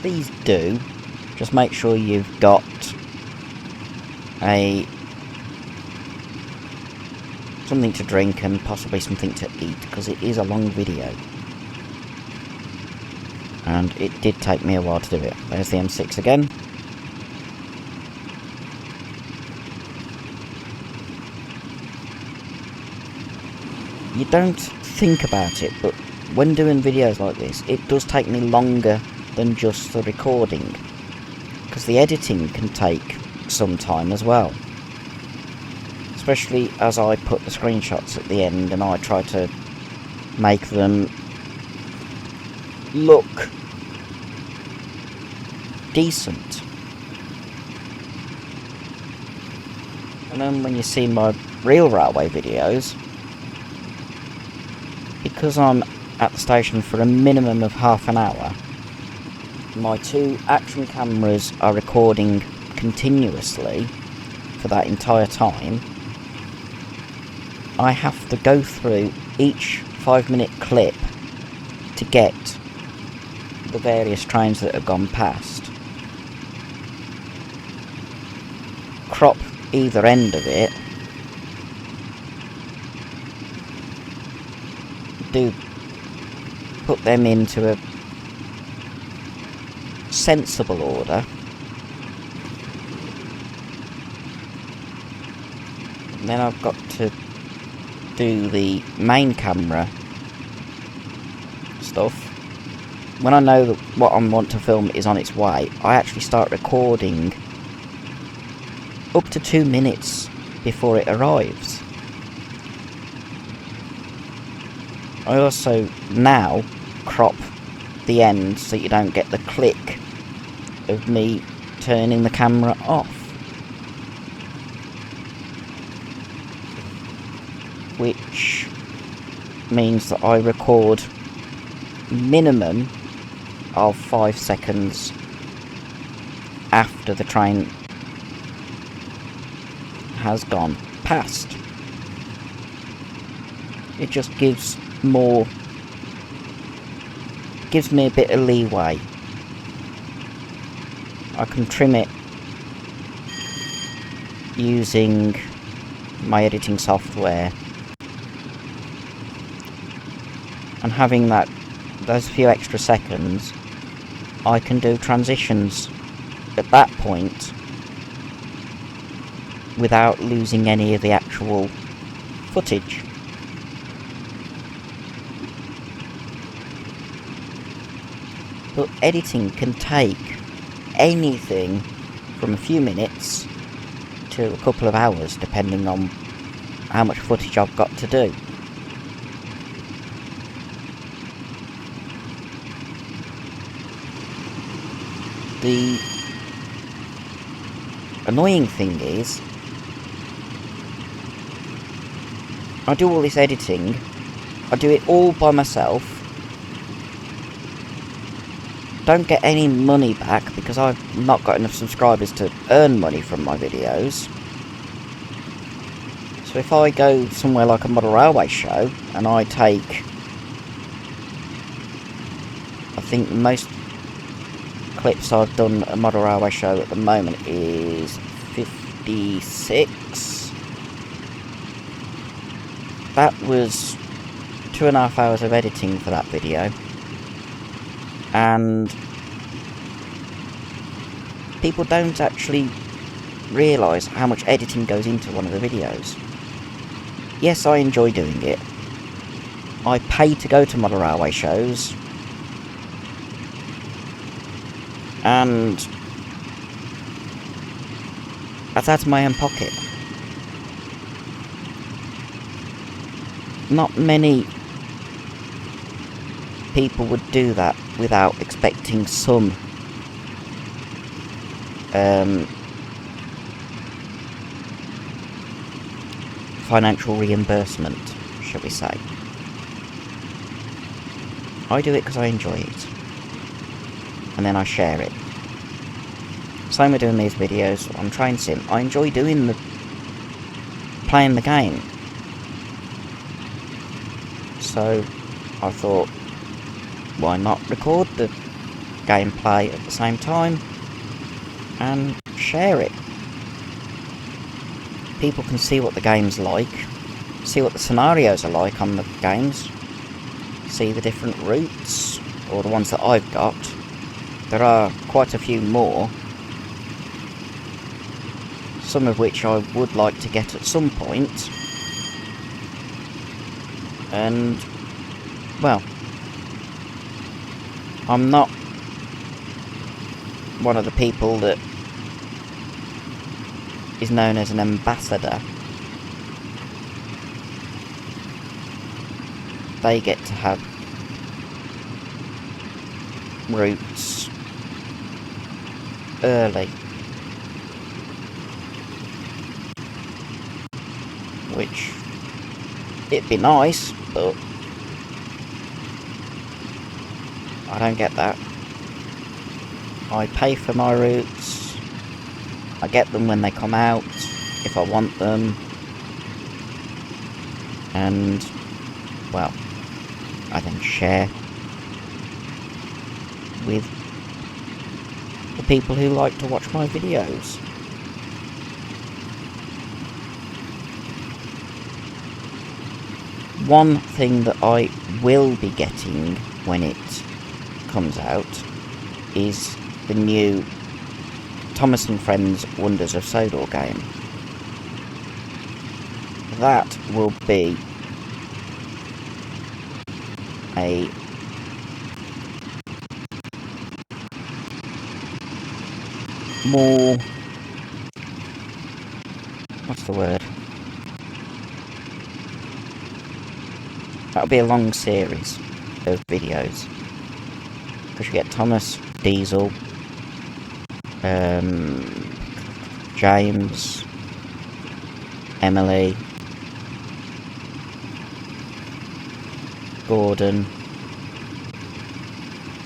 please do. Just make sure you've got a something to drink and possibly something to eat, because it is a long video. And it did take me a while to do it. There's the M6 again. You don't think about it, but when doing videos like this, it does take me longer than just the recording, because the editing can take some time as well. Especially as I put the screenshots at the end and I try to make them look decent. And then when you see my real railway videos, because I'm at the station for a minimum of half an hour, my two action cameras are recording continuously for that entire time. I have to go through each 5-minute clip to get the various trains that have gone past, crop either end of it, do put them into a sensible order, and then I've got to do the main camera stuff. When I know that what I want to film is on its way, I actually start recording up to 2 minutes before it arrives. I also now crop the end so you don't get the click of me turning the camera off, which means that I record minimum of 5 seconds after the train has gone past. It just gives me a bit of leeway. I can trim it using my editing software, and having those few extra seconds, I can do transitions at that point without losing any of the actual footage. But editing can take anything from a few minutes to a couple of hours, depending on how much footage I've got to do. The annoying thing is, I do all this editing, I do it all by myself, don't get any money back because I've not got enough subscribers to earn money from my videos. So if I go somewhere like a model railway show and I take, I think most clips I've done at a model railway show at the moment is 56. That was 2.5 hours of editing for that video, and people don't actually realise how much editing goes into one of the videos. Yes, I enjoy doing it. I pay to go to model railway shows, and that's out of my own pocket. Not many people would do that without expecting some financial reimbursement, shall we say. I do it because I enjoy it, and then I share it. Same with doing these videos on Train Sim. I enjoy doing playing the game. So I thought, why not record the gameplay at the same time and share it? People can see what the game's like, see what the scenarios are like on the games, see the different routes, or the ones that I've got. There are quite a few more, some of which I would like to get at some point, and, well, I'm not one of the people that is known as an ambassador. They get to have routes early, which it'd be nice, but I don't get that. I pay for my routes, I get them when they come out, if I want them, and, well, I then share with the people who like to watch my videos. One thing that I will be getting when it comes out is the new Thomas and Friends Wonders of Sodor game. That will be a more, what's the word? That'll be a long series of videos, because you get Thomas, Diesel, James, Emily, Gordon,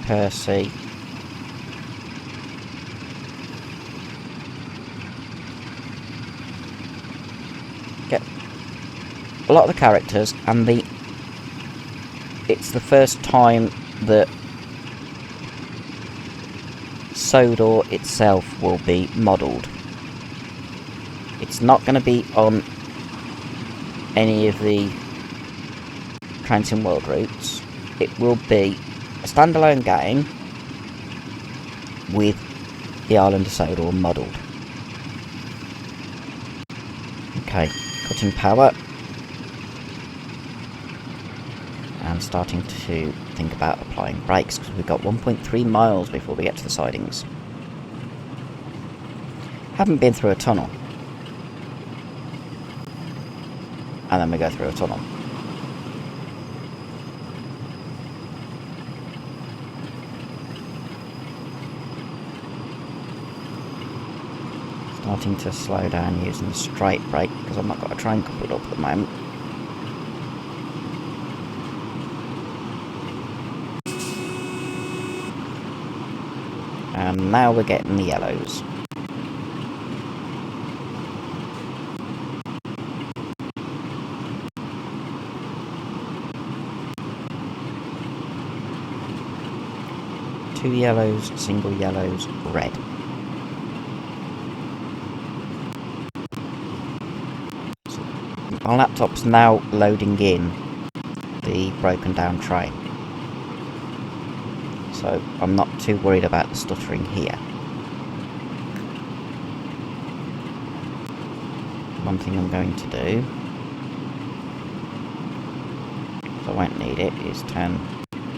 Percy, get a lot of the characters, and it's the first time that Sodor itself will be modelled. It's not going to be on any of the Transient World routes. It will be a standalone game with the island of Sodor modelled. Okay, cutting power. And starting to think about applying brakes, because we've got 1.3 miles before we get to the sidings. Haven't been through a tunnel. And then we go through a tunnel. Starting to slow down using the straight brake, because I've not got a train coupled up at the moment. And now we're getting the yellows. Two yellows, single yellows, red. So our laptop's now loading in the broken down train. So I'm not too worried about the stuttering here. One thing I'm going to do, because I won't need it, is turn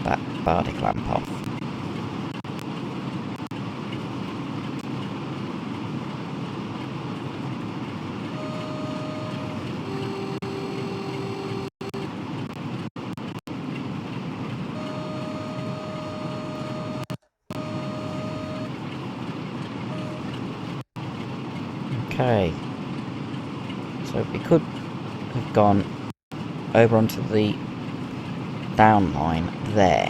that Bardic lamp off. Okay, so we could have gone over onto the down line there.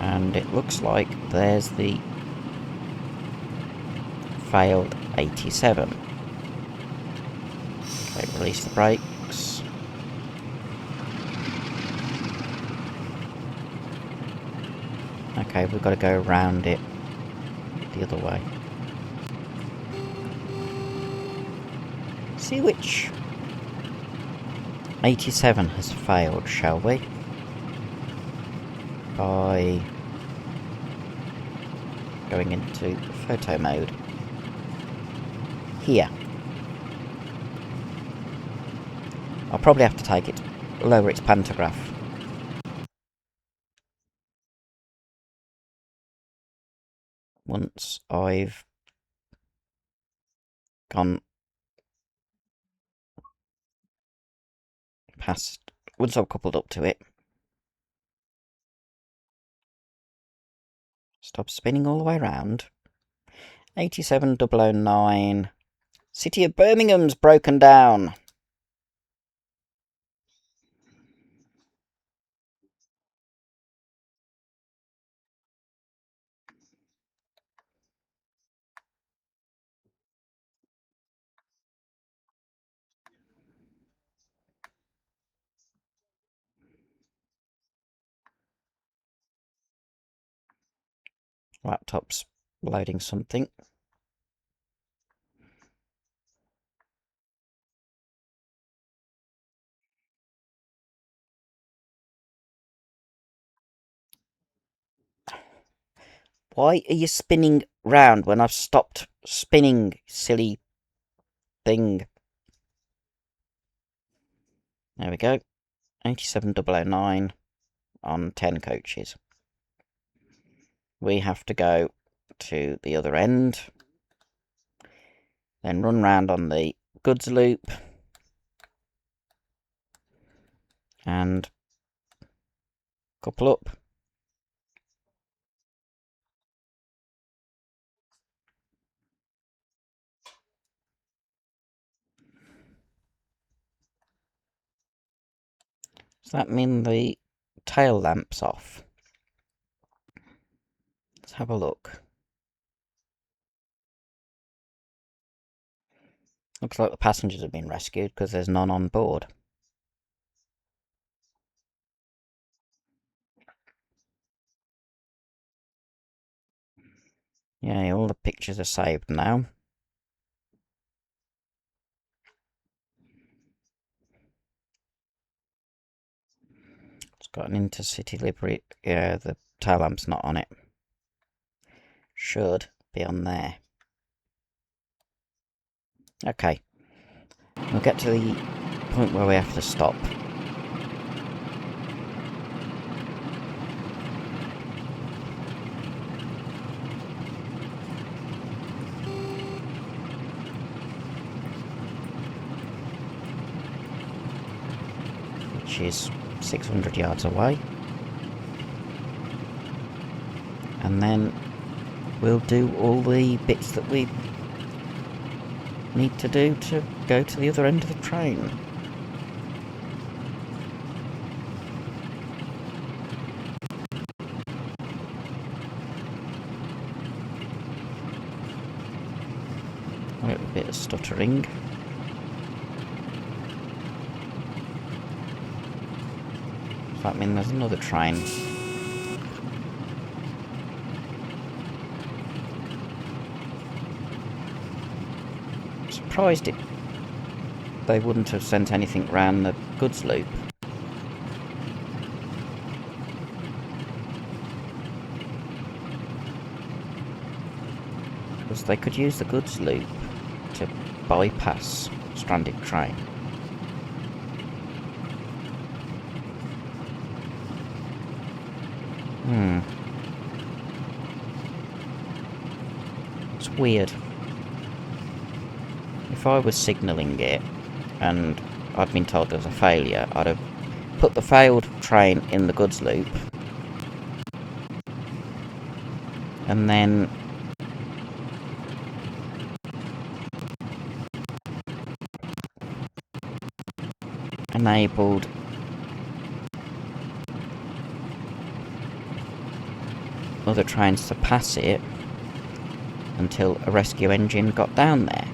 And it looks like there's the failed 87. Okay, release the brakes. Okay, we've got to go around it the other way. See which 87 has failed, shall we? By going into photo mode. Here. I'll probably have to take it, lower its pantograph. Once I've gone past, once I've coupled up to it. Stop spinning all the way around. 87009. City of Birmingham's broken down. Laptop's loading something. Why are you spinning round when I've stopped spinning, silly thing? There we go. 87009 on 10 coaches. We have to go to the other end, then run round on the goods loop, and couple up. Does that mean the tail lamp's off? Let's have a look. Looks like the passengers have been rescued because there's none on board. Yeah, all the pictures are saved now. It's got an intercity livery. Yeah, the tail lamp's not on it. Should be on there. Okay. We'll get to the point where we have to stop. Which is 600 yards away. And then we'll do all the bits that we need to do to go to the other end of the train. A little bit of stuttering. Does that mean there's another train? Surprised they wouldn't have sent anything round the goods loop. Because they could use the goods loop to bypass stranded train. It's weird. If I was signalling it and I'd been told there was a failure, I'd have put the failed train in the goods loop and then enabled other trains to pass it until a rescue engine got down there.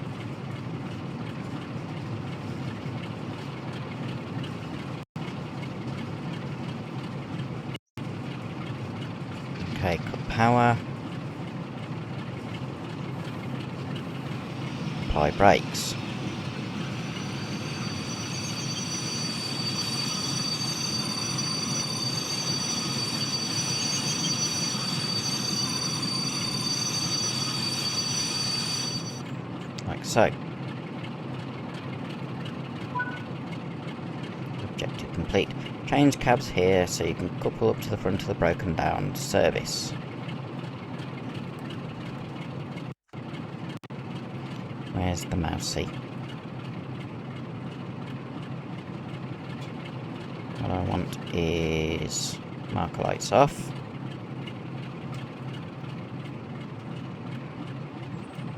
Okay, cut power. Apply brakes. Like so. Objective complete. Change cabs here so you can couple up to the front of the broken down service. Where's the mousey? What I want is marker lights off.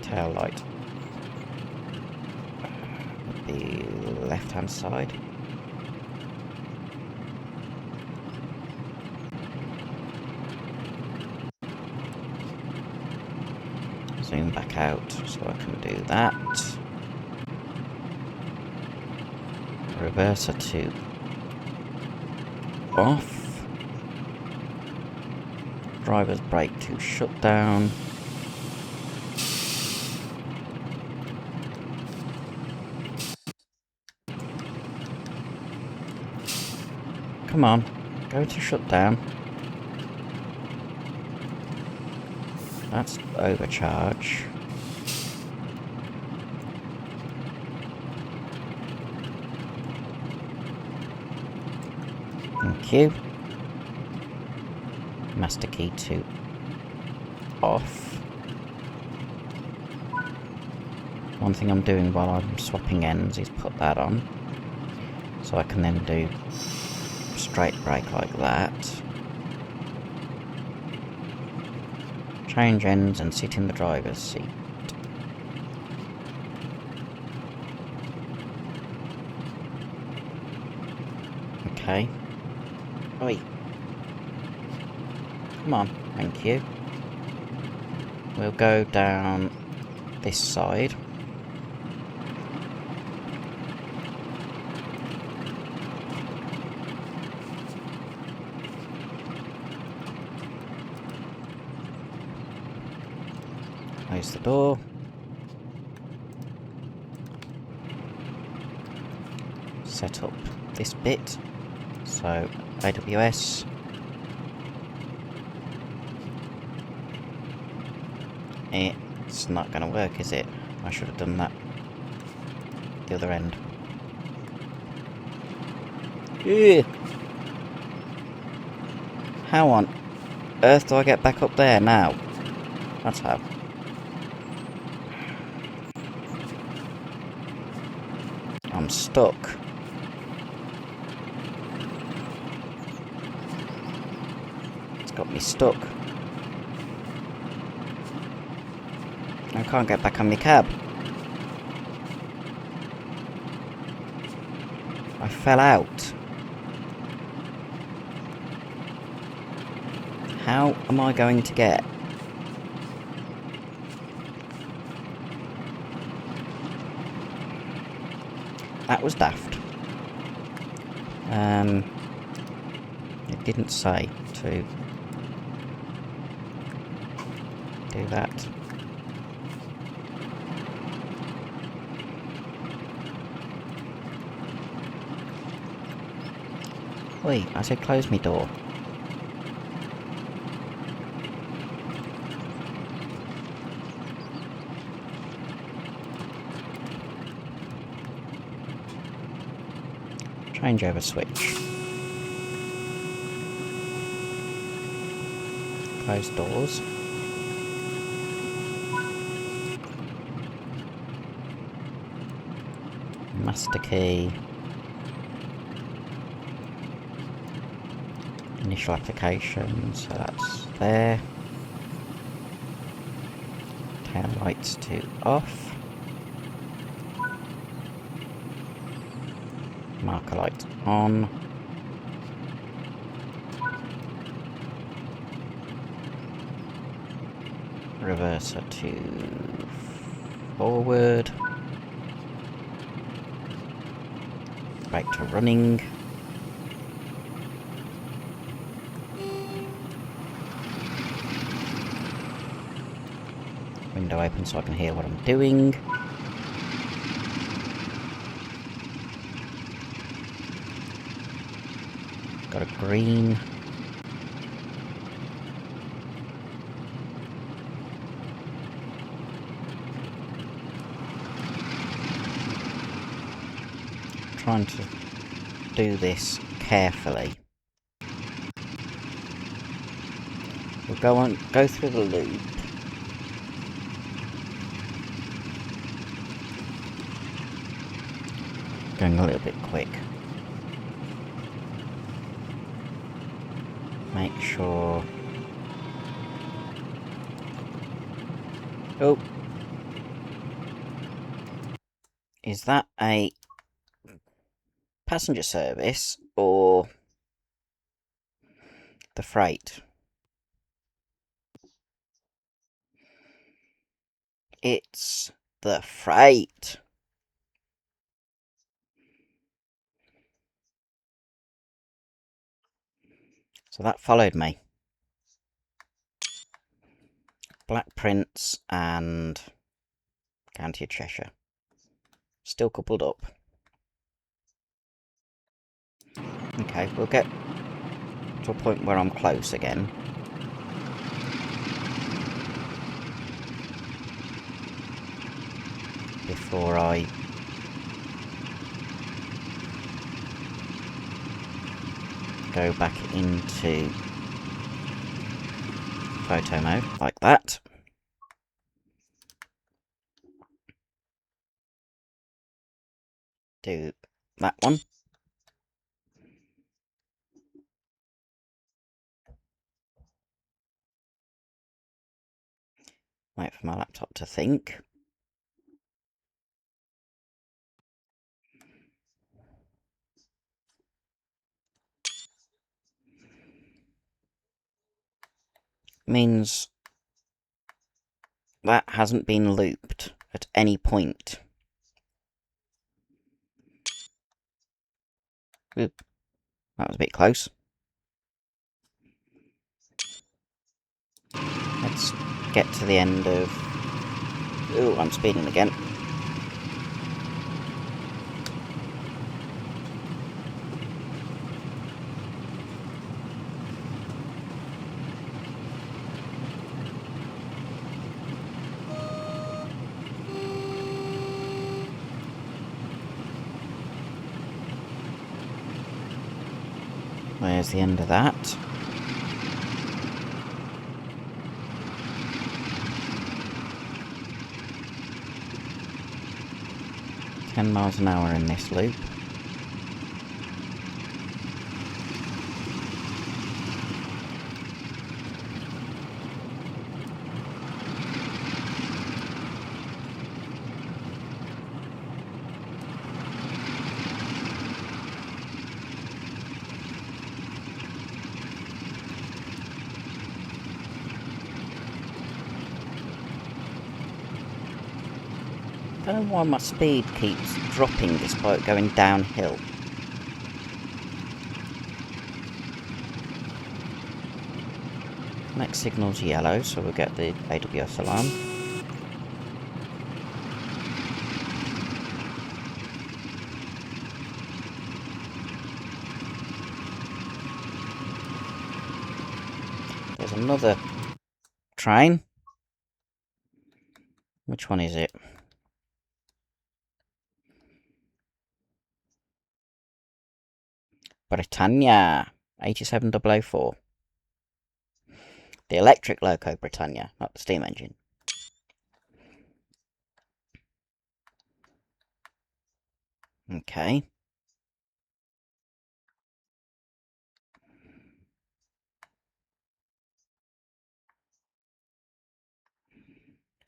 Tail light. Would be left hand side. Zoom back out so I can do that. Reverser to off. Driver's brake to shut down. Come on, go to shut down. That's overcharge. Thank you. Master key to off. One thing I'm doing while I'm swapping ends is put that on. So I can then do straight brake like that. Change ends and sit in the driver's seat. Okay. Oi. Come on, thank you. We'll go down this side. Close the door. Set up this bit. So, AWS. It's not going to work, is it? I should have done that. The other end. Ugh. How on earth do I get back up there now? That's how. I'm stuck. It's got me stuck. I can't get back on my cab. I fell out. How am I going to get? That was daft. It didn't say to do that. Wait, I said close me door. Changeover switch. Close doors. Master key. Initial application, so that's there. Tail lights to off. Marker lights on. Reverser to forward. Back to running. Window open so I can hear what I'm doing. Got a green. Trying to do this carefully. We'll go through the loop. Going a little bit quick. Make sure... Oh! Is that a passenger service or the freight? It's the freight. So that followed me. Black Prince and County of Cheshire. Still coupled up. Okay, we'll get to a point where I'm close again. Before I go back into photo mode, like that. Do that one. Wait for my laptop to think. Means that hasn't been looped at any point. Oop. That was a bit close. Let's get to the end of... Ooh, I'm speeding again. There's the end of that. £10 an hour in this loop. I don't know why my speed keeps dropping despite going downhill. Next signal's yellow, so we'll get the AWS alarm. There's another train. Which one is it? Britannia 87004. The electric loco Britannia, not the steam engine. Okay.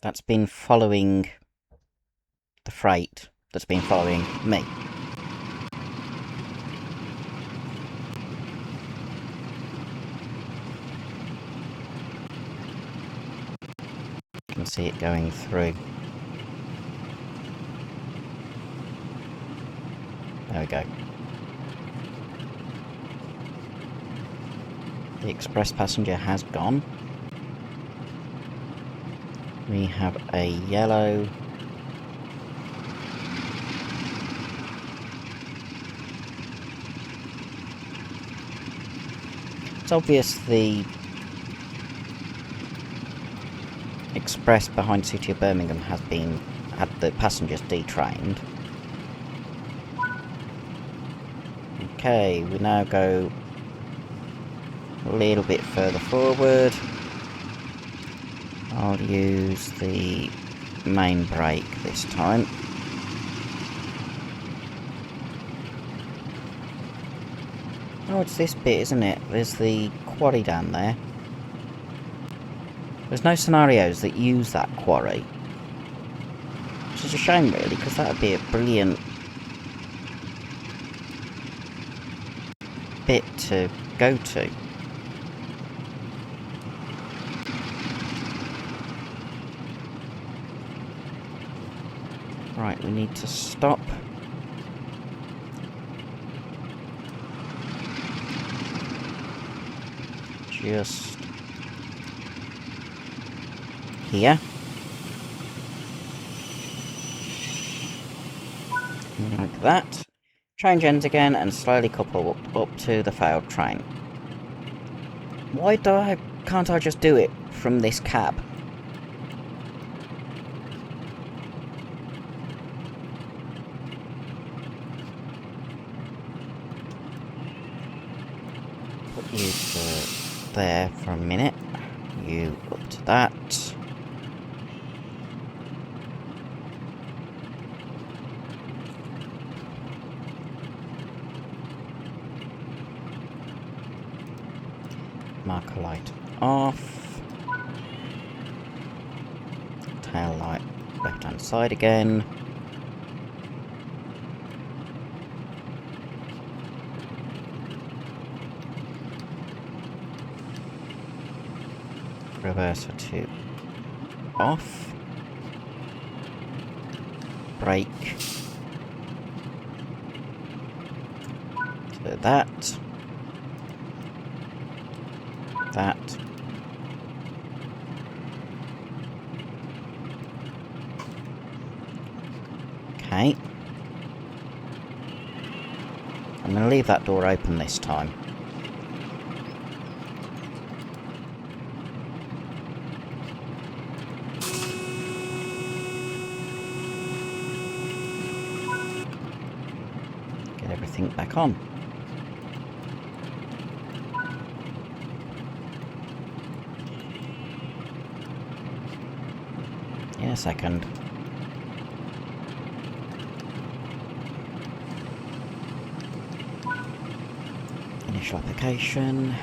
That's been following the freight that's been following me. You can see it going through. There we go. The express passenger has gone. We have a yellow. It's obvious the express behind City of Birmingham had the passengers detrained. Okay, we now go a little bit further forward. I'll use the main brake this time. Oh, it's this bit, isn't it? There's the quarry down there. There's no scenarios that use that quarry. Which is a shame, really, because that would be a brilliant bit to go to. Right, we need to stop. Just here. Like that. Change ends again and slowly couple up to the failed train. Why can't I just do it from this cab? Put you to there for a minute. You up to that. Marker light off. Tail light left hand side again. Reverser to off. Brake. To that. That. Okay. I'm going to leave that door open this time. Get everything back on. In a second. Initial application.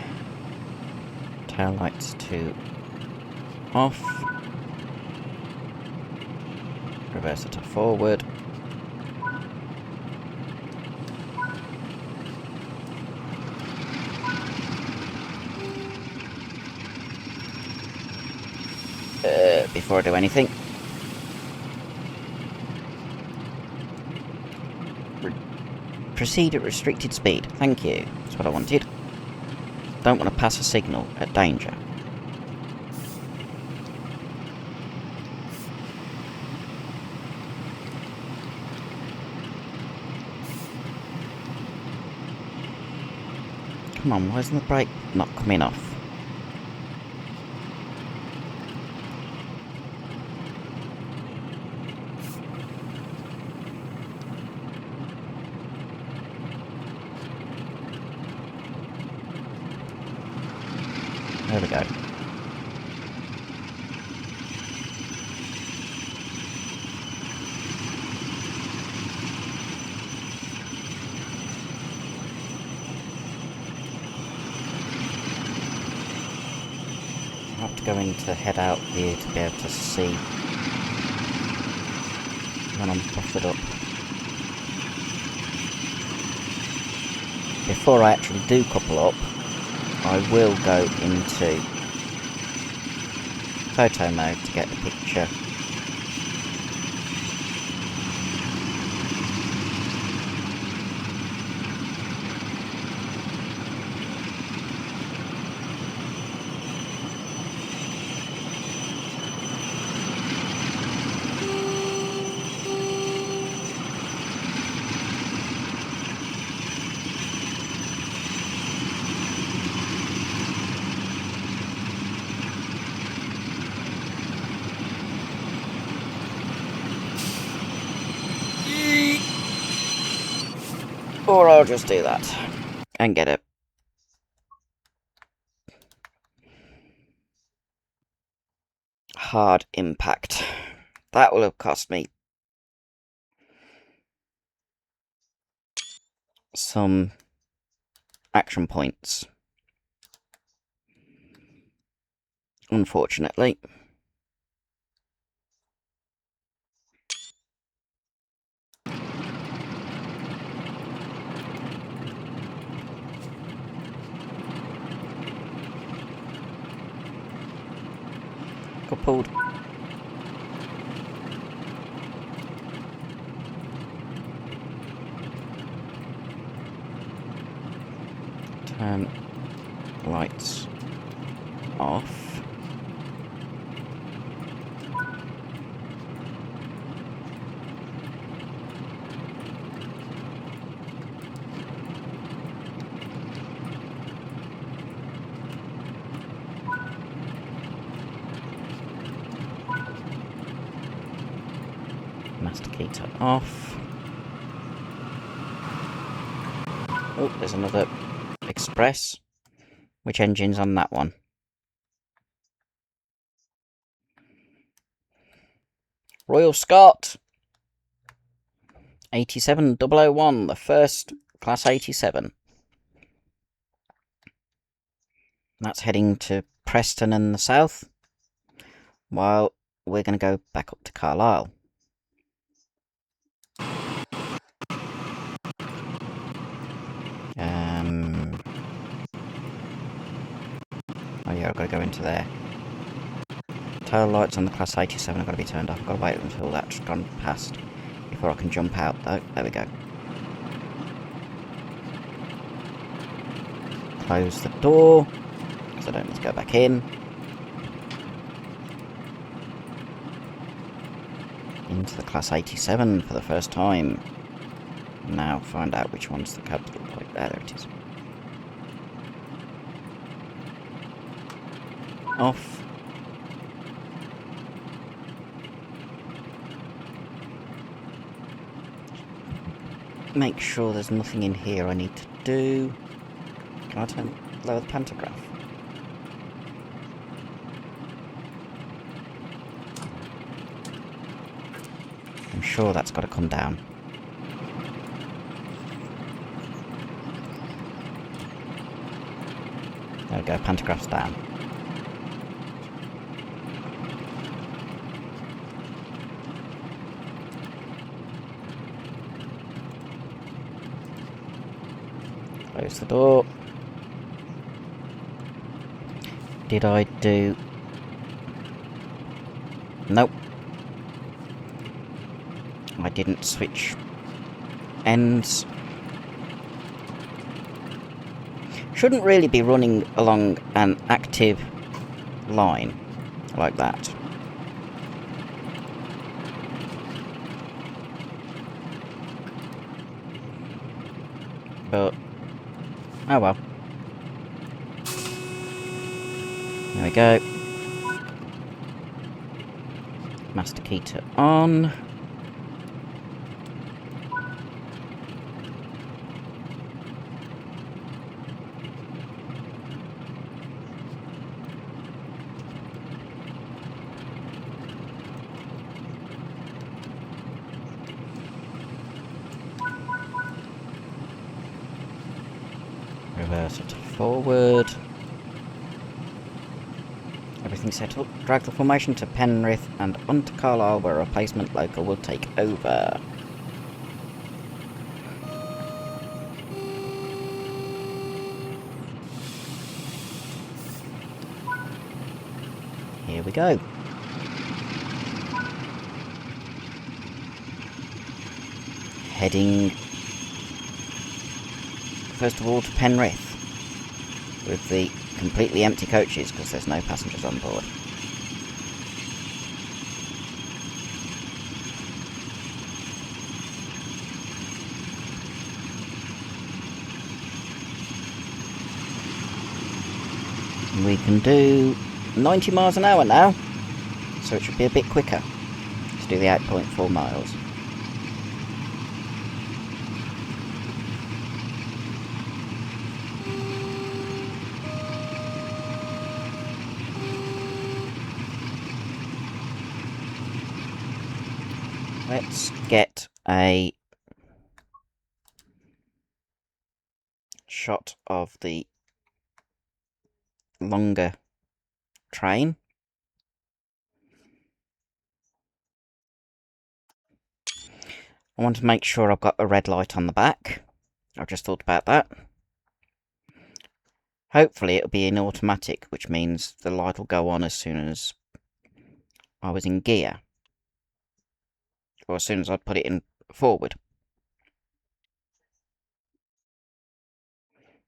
Tail lights to off. Reverser to forward. Before I do anything. Proceed at restricted speed. Thank you. That's what I wanted. Don't want to pass a signal at danger. Come on, why isn't the brake not coming off? There we go. I have to go in to head out here to be able to see when I'm buffered up. Before I actually do couple up, I will go into photo mode to get the picture. Or I'll just do that and get a hard impact. That will have cost me some action points, unfortunately. Coupled. Turn lights off. Masticator off. Oh, there's another express. Which engine's on that one? Royal Scot 87001, the first Class 87. That's heading to Preston and the south, while we're going to go back up to Carlisle. Oh yeah, I've got to go into there. Tail lights on the Class 87 have got to be turned off. I've got to wait until that's gone past before I can jump out though. There we go. Close the door, because I don't need to go back in. Into the Class 87 for the first time. Now find out which one's the capital point. There it is. Off. Make sure there's nothing in here I need to do. Can I lower the pantograph? I'm sure that's got to come down. There we go, pantograph's down. Close the door. Did I do... Nope. I didn't switch ends. Shouldn't really be running along an active line like that. But, oh well. There we go. Masticator on. Reverse it forward. Everything set up. Drag the formation to Penrith and onto Carlisle, where a replacement local will take over. Here we go. Heading first of all to Penrith with the completely empty coaches because there's no passengers on board. We can do 90 miles an hour now, so it should be a bit quicker to do the 8.4 miles. Let's get a shot of the longer train. I want to make sure I've got the red light on the back. I've just thought about that. Hopefully it'll be in automatic, which means the light will go on as soon as I was in gear. Or as soon as I put it in forward.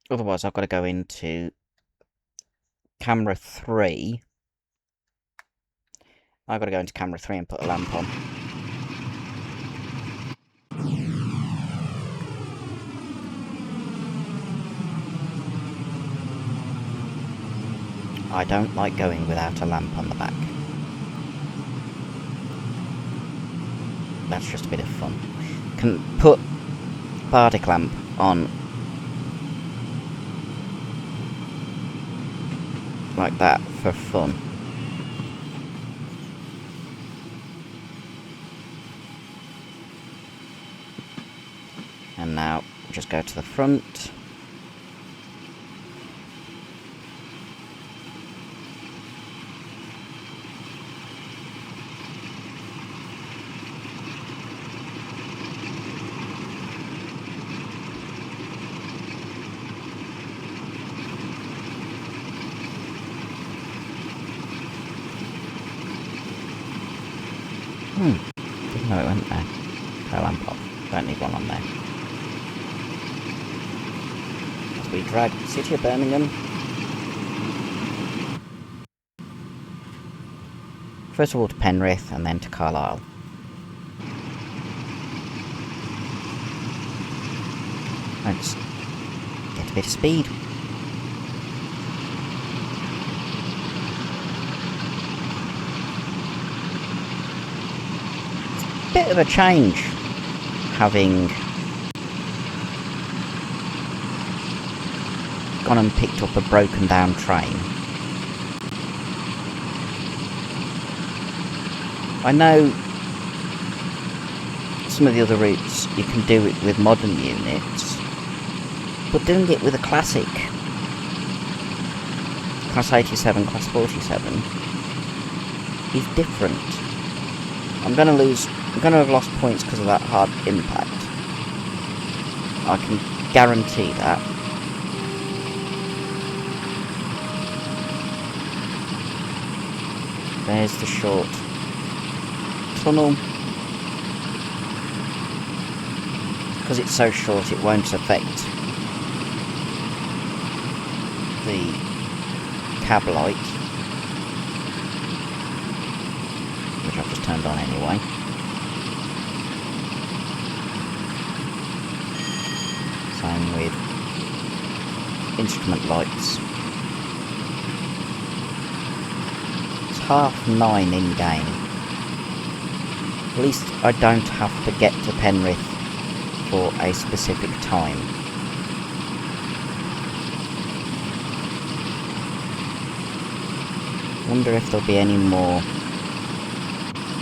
Otherwise I've got to go into camera 3. I've got to go into camera 3 and put a lamp on. I don't like going without a lamp on the back. That's just a bit of fun. Can put Bardic lamp on like that for fun. And now just go to the front. Didn't know it went there. Tail lamp off. Don't need one on there. As we drag City of Birmingham. First of all to Penrith and then to Carlisle. Let's get a bit of speed. Bit of a change having gone and picked up a broken down train. I know some of the other routes you can do it with modern units, but doing it with a classic Class 87, Class 47 is different. I'm going to have lost points because of that hard impact. I can guarantee that. There's the short tunnel. Because it's so short, it won't affect the cab light, which I've just turned on anyway. Same with instrument lights. It's 9:30 in game. At least I don't have to get to Penrith for a specific time. Wonder if there'll be any more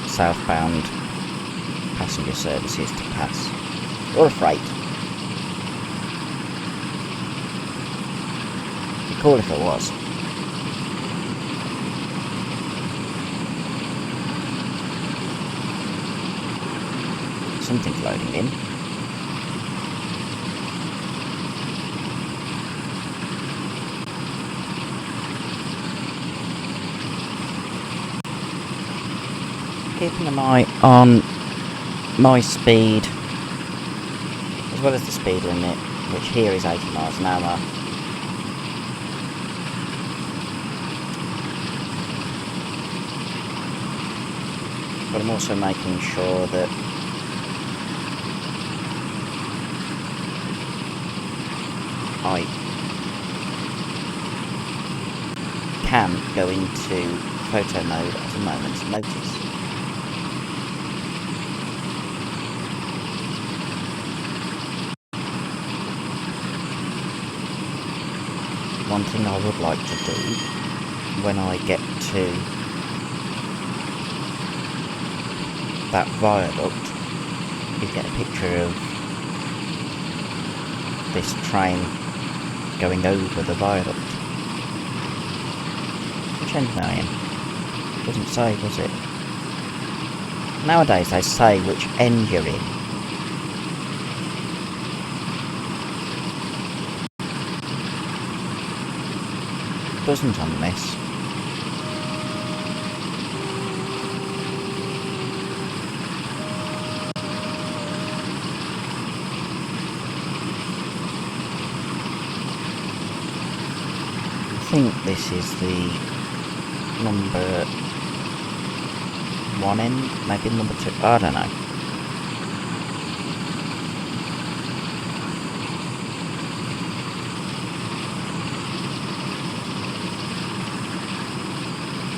southbound passenger services to pass. Or a freight. It'd be cool if there was. Something's loading in. Keeping an eye on my speed, as well as the speed limit, which here is 80 miles an hour. But I'm also making sure that I can go into photo mode at a moment's notice. One thing I would like to do when I get to that viaduct is get a picture of this train going over the viaduct. Which engine are you in? Doesn't say, does it? Nowadays they say which end you're in. Doesn't on this. I think this is the number 1 end, maybe number 2, I don't know.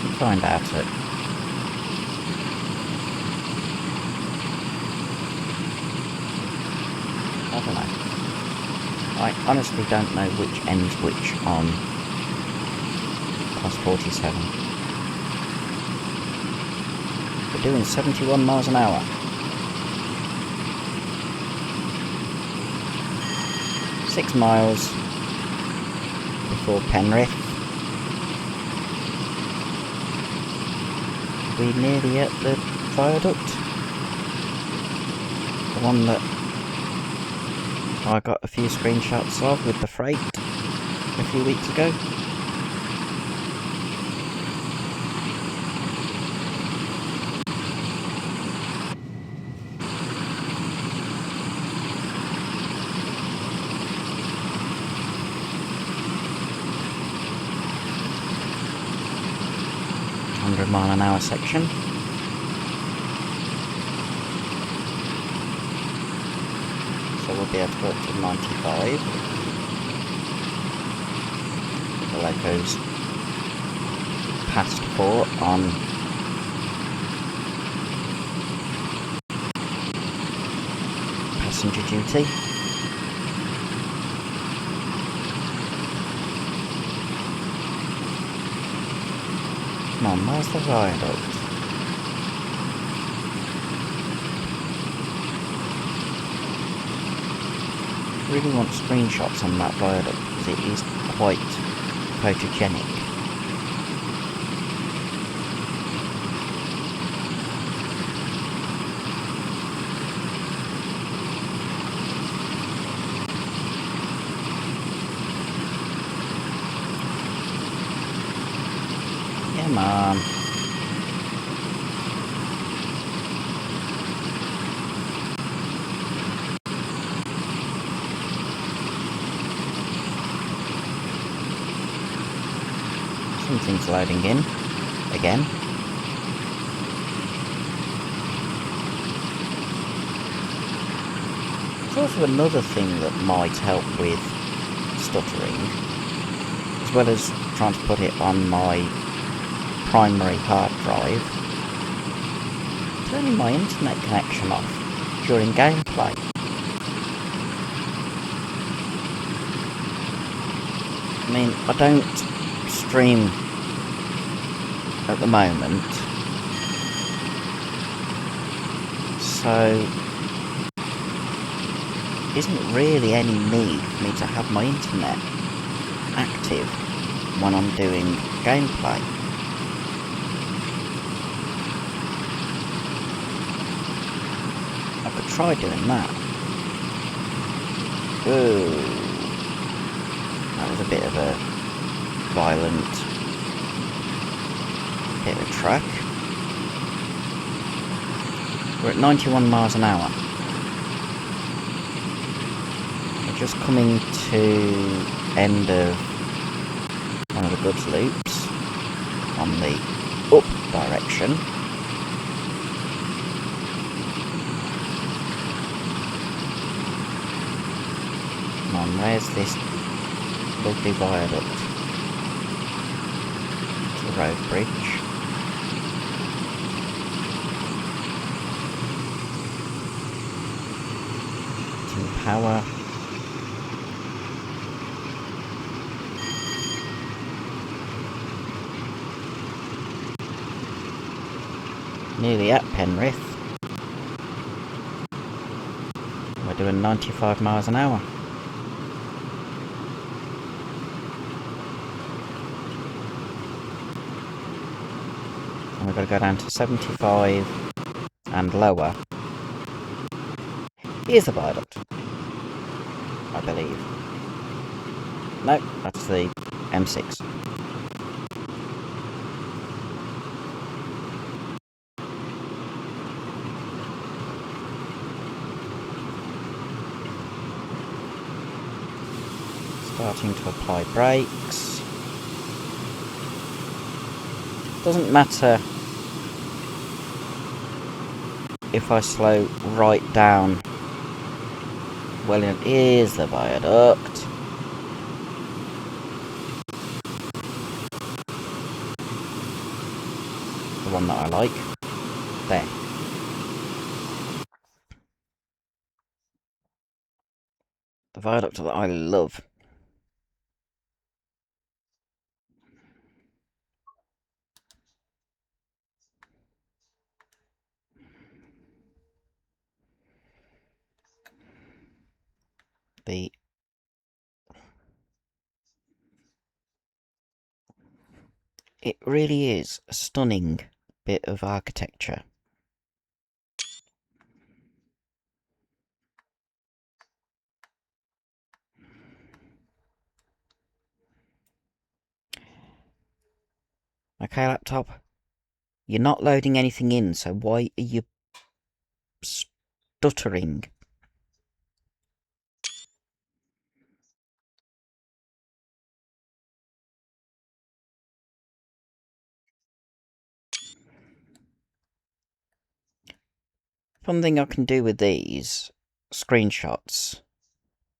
We'll find out it. I don't know. I honestly don't know which ends which on past 47. We're doing 71 miles an hour. 6 miles before Penrith. We're nearly at the viaduct. The one that I got a few screenshots of with the freight a few weeks ago. Mile-an-hour section. So we'll be able to go up to 95. The loco's past 4 on passenger duty. Come on, where's the viaduct? I really want screenshots on that viaduct because it is quite photogenic. Come on. Something's loading in again. There's also another thing that might help with stuttering, as well as trying to put it on my primary hard drive. Turning my internet connection off during gameplay. I mean, I don't stream at the moment, so isn't really any need for me to have my internet active when I'm doing gameplay. I could try doing that. Ooh, that was a bit of a violent bit of a track. We're at 91 miles an hour. We're just coming to end of one of the goods loops on the up direction. Come on, where's this lovely viaduct? It's a road bridge. Some power. Nearly at Penrith. we're doing 95 miles an hour. And we've got to go down to 75 and lower. Here's the viaduct, I believe. No, that's the M6. Starting to apply brakes. Doesn't matter if I slow right down. Well, it is the viaduct. The one that I like. There. The viaduct that I love. It really is a stunning bit of architecture. Okay, laptop. You're not loading anything in, so why are you stuttering? One thing I can do with these screenshots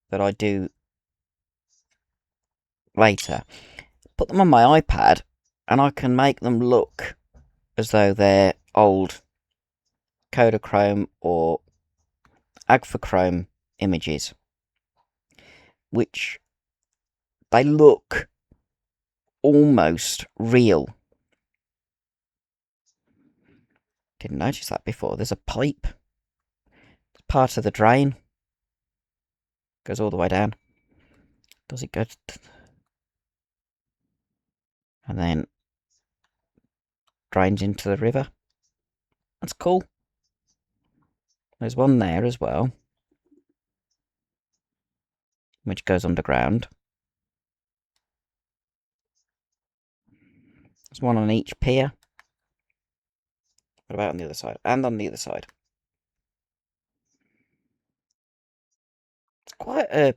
that I do later, put them on my iPad and I can make them look as though they're old Kodachrome or Agfachrome images, which they look almost real. Didn't notice that before. There's a pipe. It's part of the drain. Goes all the way down. Does it go? And then drains into the river. That's cool. There's one there as well, which goes underground. There's one on each pier. What about on the other side? And on the other side. It's quite a...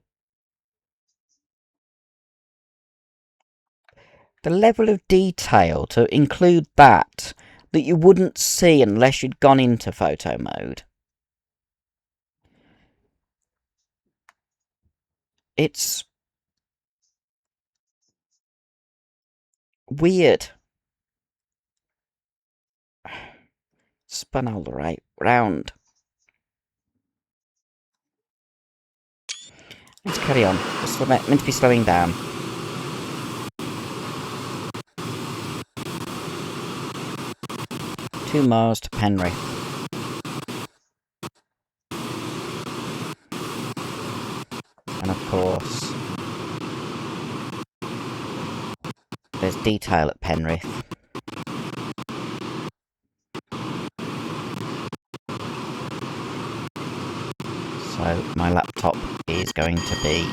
The level of detail to include that you wouldn't see unless you'd gone into photo mode. It's weird. Spun all the right round. Let's carry on. It's meant to be slowing down. Two miles to Penrith. And of course, there's detail at Penrith. So my laptop is going to be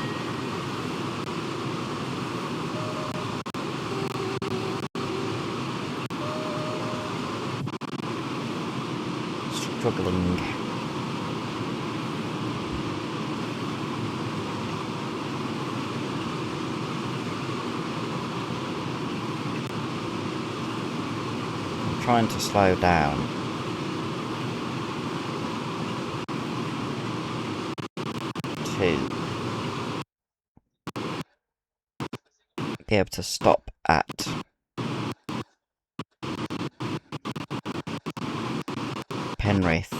struggling. I'm trying to slow down. To be able to stop at Penrith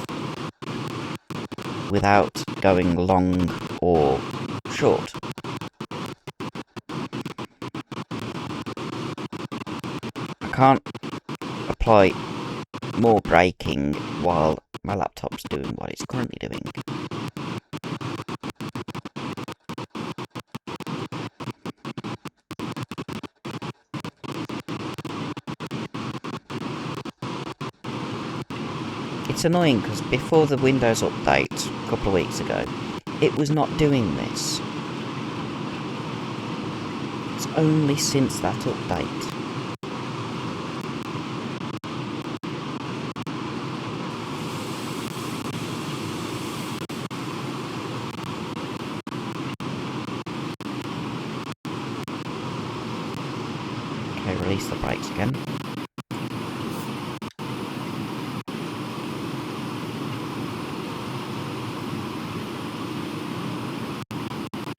without going long or short. I can't apply more braking while my laptop's doing what it's currently doing. It's annoying because before the Windows update a couple of weeks ago, it was not doing this. It's only since that update. Okay, release the brakes again.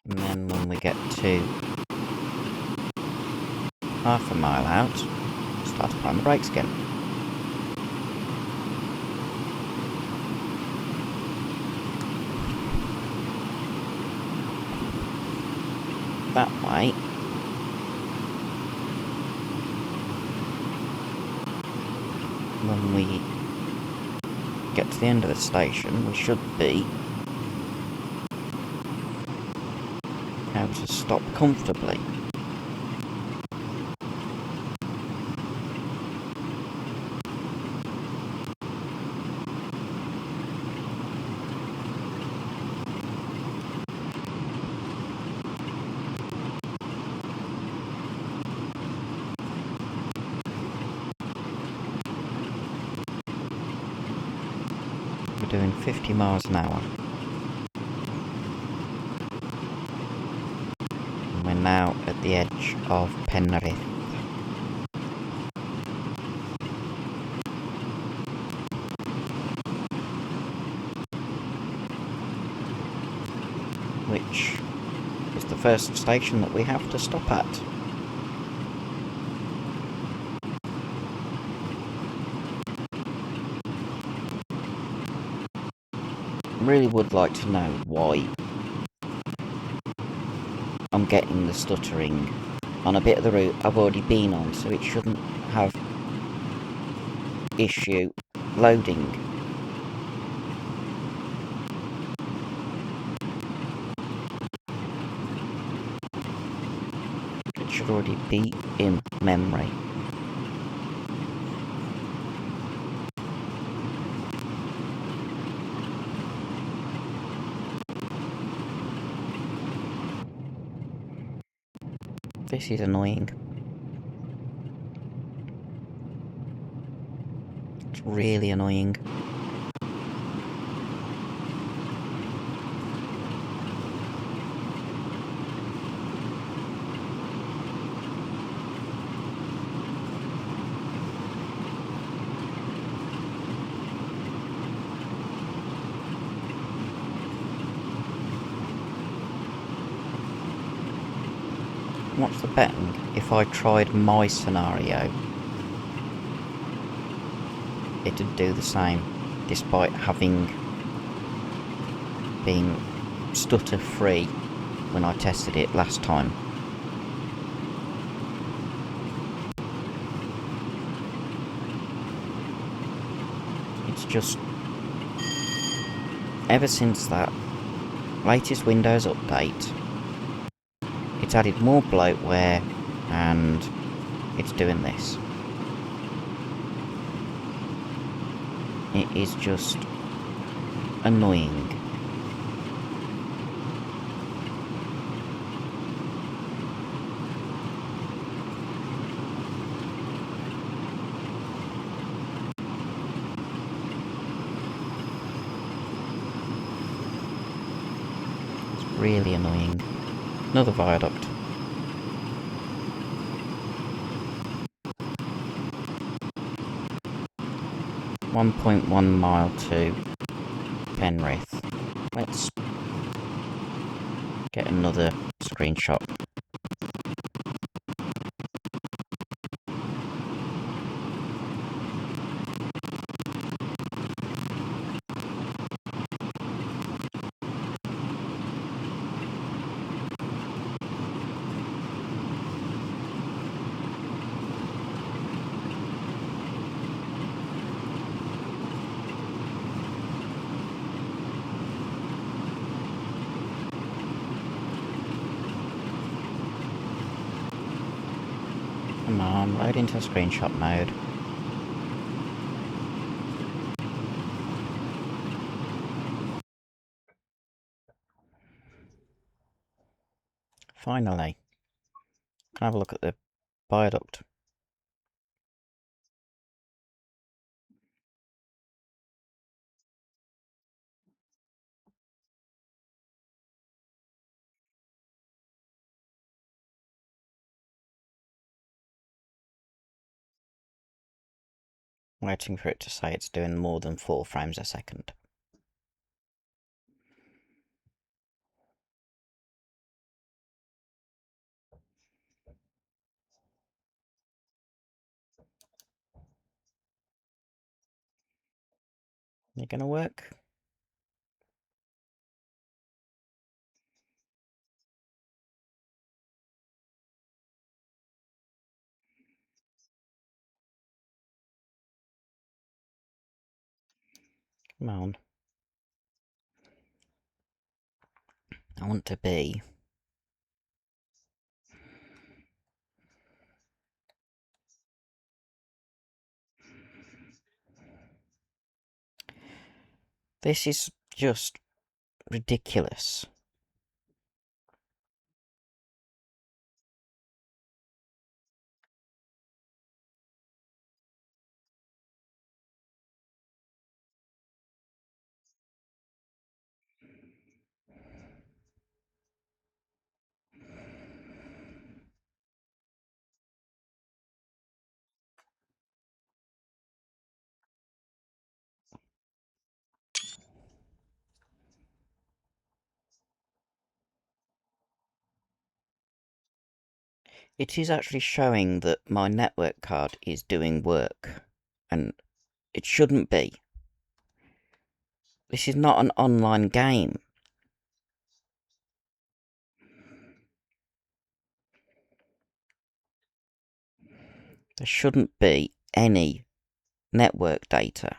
And then when we get to half a mile out, start applying the brakes again. That way. When we get to the end of the station, we should be able to stop comfortably. We're doing 50 miles an hour. And we're now at the edge of Penrith. Which is the first station that we have to stop at. Really would like to know why I'm getting the stuttering on a bit of the route I've already been on, so it shouldn't have issue loading. It should already be in memory. This is annoying. It's really annoying. What's the betting if I tried my scenario? It'd do the same, despite having been stutter free when I tested it last time. It's just, ever since that latest Windows update, it's added more bloatware and it's doing this. It is just annoying. It's really annoying. Another viaduct. .1 mile to Penrith. Let's get another screenshot. Come on, load into screenshot mode. Finally. Can I have a look at the viaduct? Waiting for it to say it's doing more than 4 frames a second. You gonna work? Come on. I want to be... This is just ridiculous. It is actually showing that my network card is doing work, and it shouldn't be. This is not an online game. There shouldn't be any network data.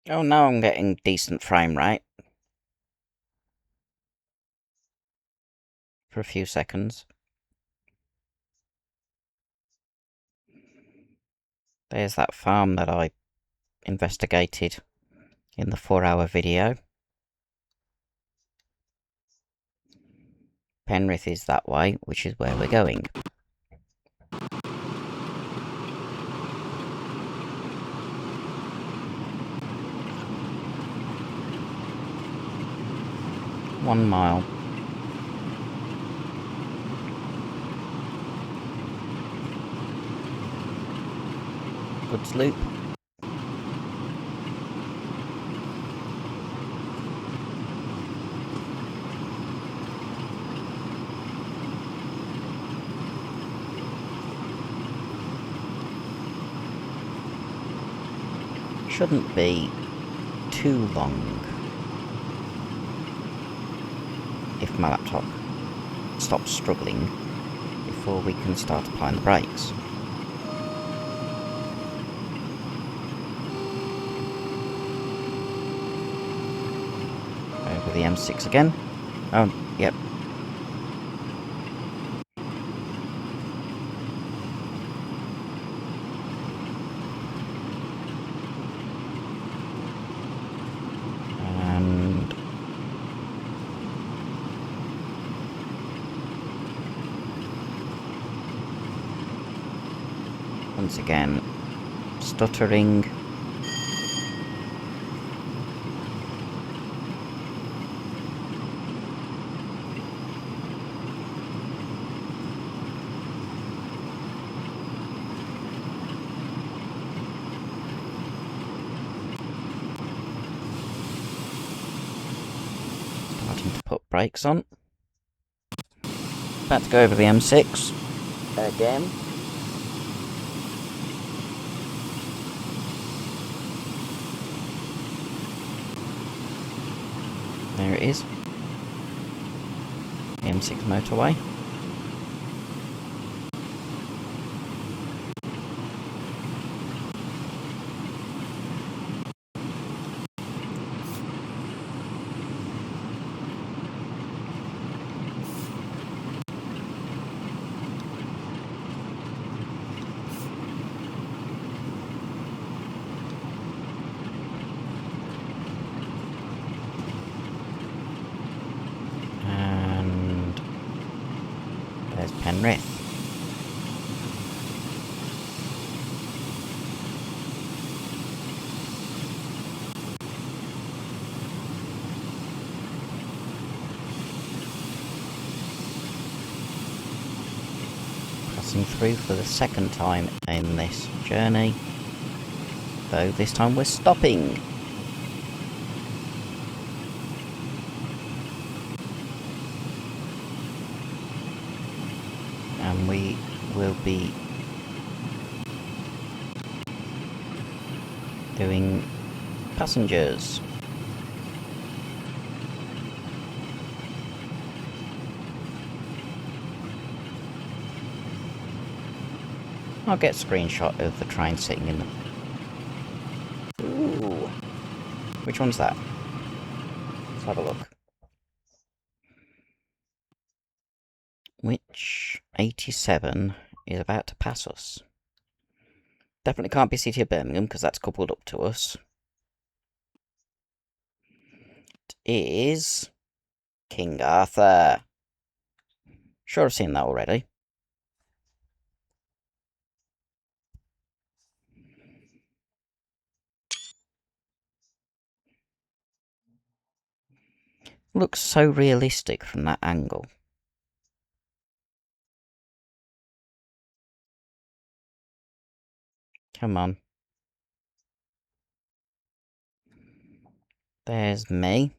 Oh, now I'm getting decent frame rate. For a few seconds. There's that farm that I investigated in the 4-hour video. Penrith is that way, which is where we're going. One mile. Goods loop. Shouldn't be too long if my laptop stops struggling before we can start applying the brakes. Over the M6 again. Oh, yep. And once again, stuttering. brakes on. About to go over the M6 again. There it is. The M6 motorway. There's Penrith. Passing through for the second time in this journey, though this time we're stopping. And we will be doing passengers. I'll get a screenshot of the train sitting in them. Ooh. Which one's that? Let's have a look. Which 87 is about to pass us? Definitely can't be City of Birmingham because that's coupled up to us. It is King Arthur. Sure, I've seen that already. Looks so realistic from that angle. Come on. There's me.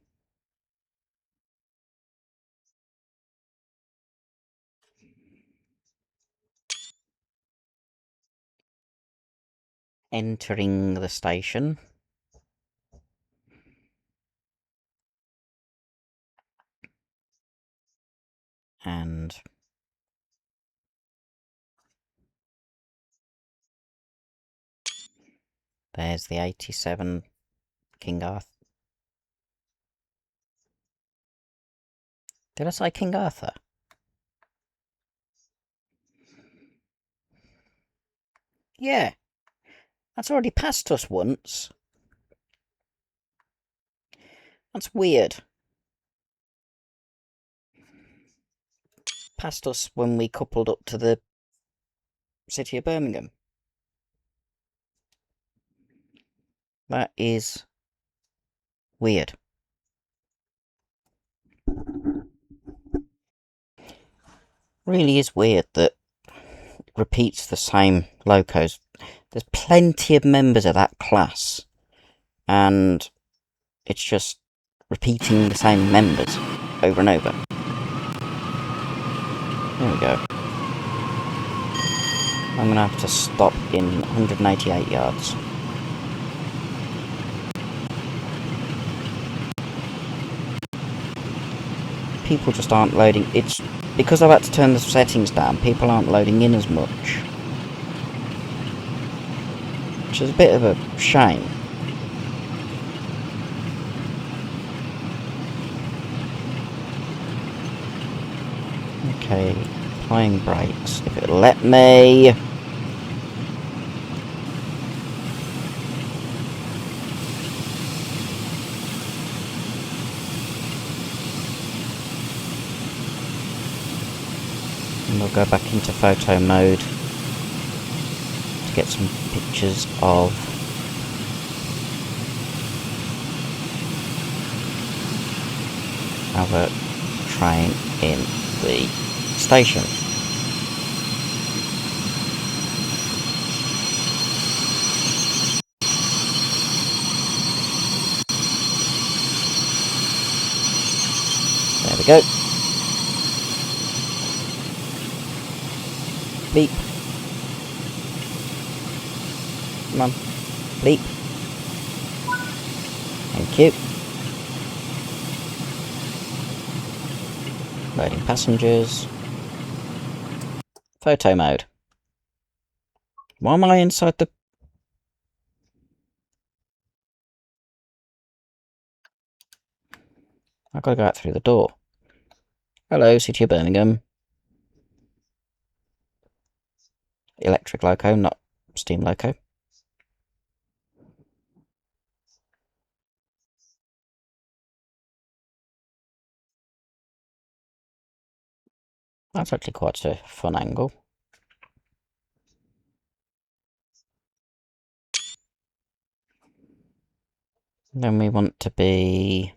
Entering the station. And there's the 87 King Arthur. Did I say King Arthur? Yeah. That's already passed us once. That's weird. Passed us when we coupled up to the City of Birmingham. That is weird. Really is weird that it repeats the same locos. There's plenty of members of that class, and it's just repeating the same members over and over. There we go. I'm gonna have to stop in 188 yards. People just aren't loading. It's because I've had to turn the settings down, people aren't loading in as much. Which is a bit of a shame. Okay, applying brakes, if it'll let me. And we'll go back into photo mode to get some pictures of our train in the station. There we go. Bleep. Come on. Bleep. Thank you. Loading passengers. Photo mode. Why am I inside the... I've got to go out through the door. Hello, City of Birmingham. Electric loco, not steam loco. That's actually quite a fun angle. Then we want to be...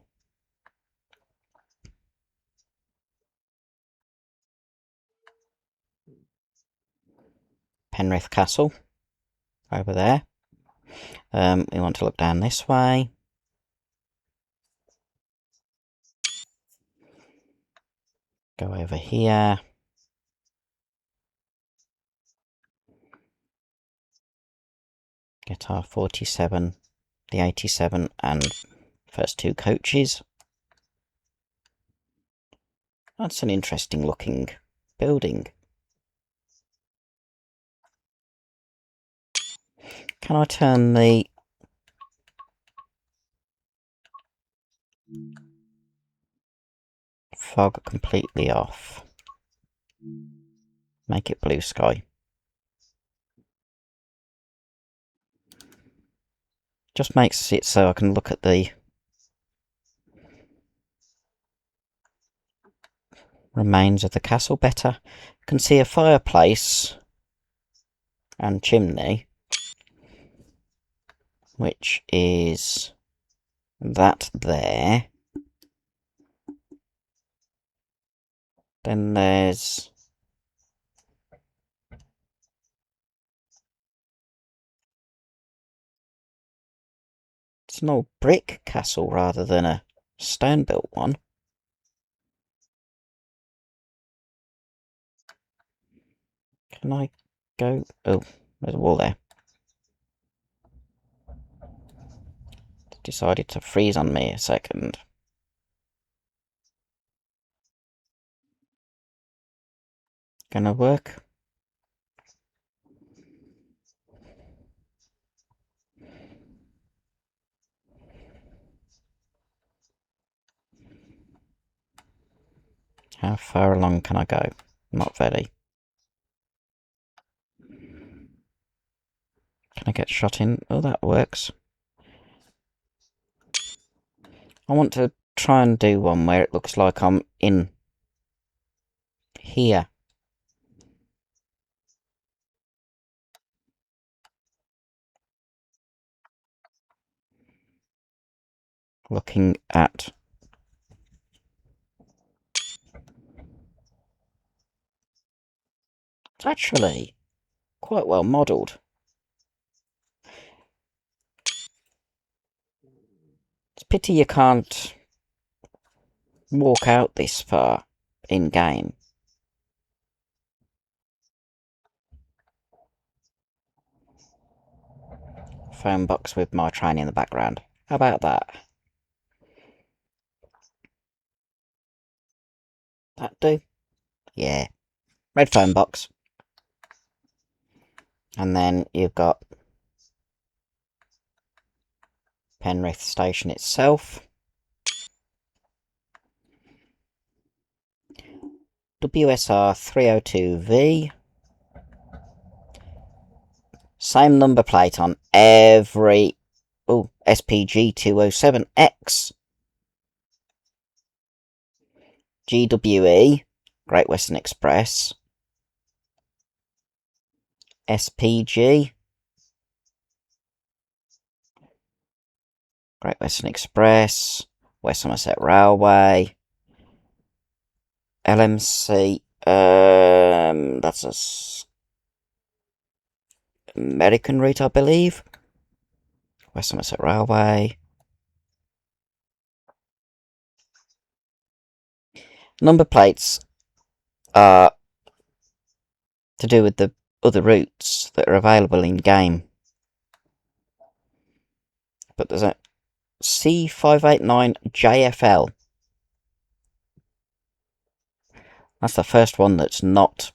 Penrith Castle. Over there. We want to look down this way. Go over here. Get our 47, the 87 and first two coaches. That's an interesting looking building. Can I turn the fog completely off? Make it blue sky. Just makes it so I can look at the remains of the castle better. I can see a fireplace and chimney, which is that there. Then there's it's an old brick castle rather than a stone built one. Can I go? Oh, there's a wall there. It decided to freeze on me a second. Gonna work? How far along can I go? Not very. Can I get shot in? Oh, that works. I want to try and do one where it looks like I'm in here. Looking at... It's actually quite well modelled. It's a pity you can't walk out this far in-game. Phone box with my train in the background. How about that? That do? Yeah. Red phone box. And then you've got Penrith Station itself. WSR 302V. Same number plate on every... Oh, SPG 207X. GWE, Great Western Express. SPG, Great Western Express. West Somerset Railway. LMC, that's a American route, I believe. West Somerset Railway. Number plates are to do with the other routes that are available in game. But there's a C589JFL. That's the first one that's not.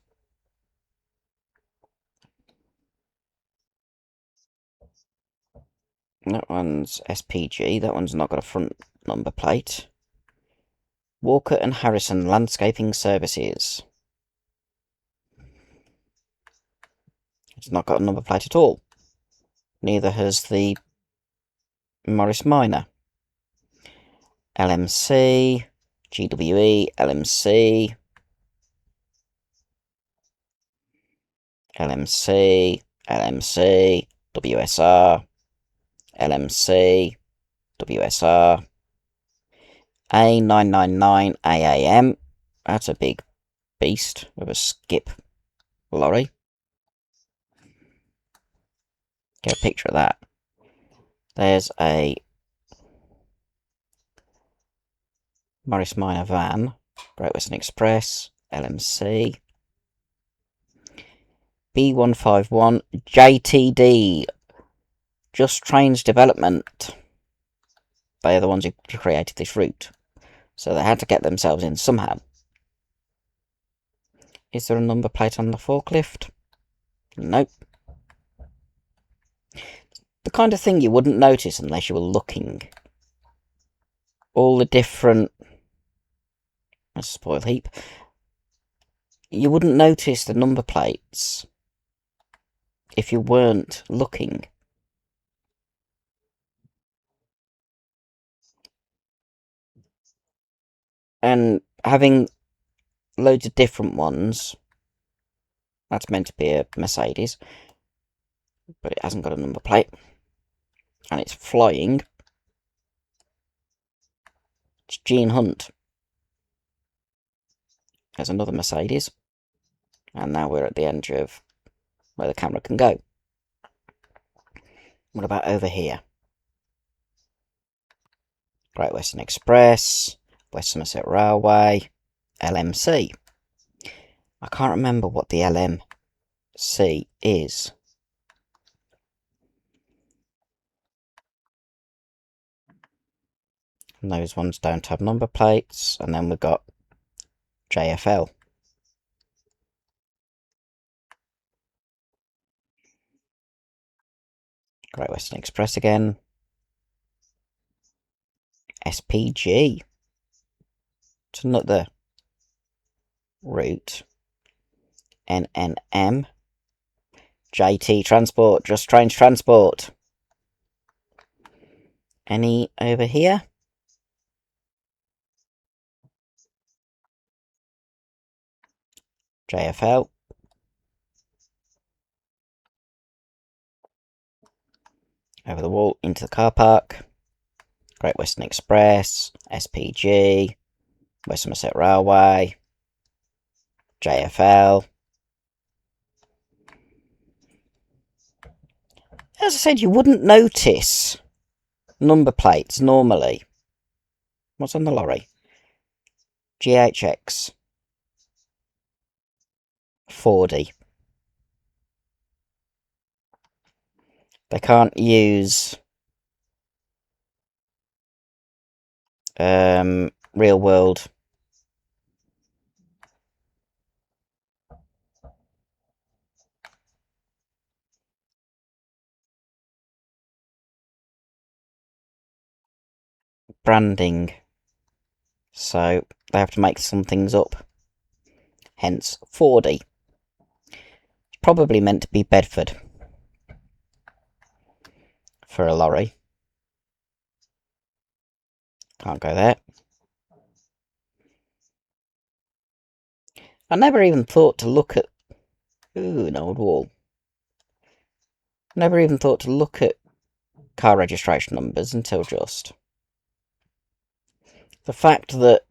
That one's SPG. That one's not got a front number plate. Walker and Harrison Landscaping Services. It's not got a number plate at all. Neither has the Morris Minor. LMC, GWE, LMC, LMC, LMC, WSR, LMC, WSR, A999AAM. That's a big beast with a skip lorry. Get a picture of that. There's a Morris Minor van, Great Western Express, LMC, B151 JTD, Just Trains Development. They are the ones who created this route, so they had to get themselves in somehow. Is there a number plate on the forklift? Nope. The kind of thing you wouldn't notice unless you were looking. All the different... That's a spoil heap. You wouldn't notice the number plates if you weren't looking. And having loads of different ones, that's meant to be a Mercedes, but it hasn't got a number plate, and it's flying. It's Gene Hunt. There's another Mercedes, and now we're at the edge of where the camera can go. What about over here? Great Western Express, West Somerset Railway, LMC. I can't remember what the LMC is. And those ones don't have number plates, and then we've got JFL. Great Western Express again. SPG. It's another route. NNM. JT Transport, Just Trains Transport. Any over here? JFL. Over the wall into the car park. Great Western Express, SPG, West Somerset Railway, JFL. As I said, you wouldn't notice number plates normally. What's on the lorry? GHX 40. They can't use real world branding, so they have to make some things up. Hence 40. It's probably meant to be Bedford for a lorry. Can't go there. I never even thought to look at... Ooh, an old wall. Never even thought to look at car registration numbers until just. The fact that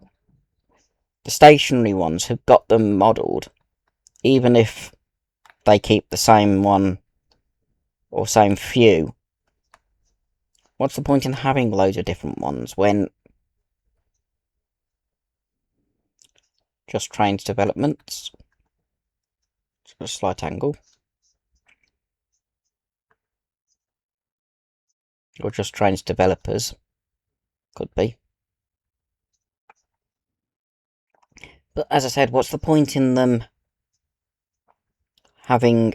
the stationary ones have got them modelled, even if they keep the same one or same few. What's the point in having loads of different ones when Just Trains Developments. It's got a slight angle. Or Just Trains Developers. Could be. But as I said, what's the point in them having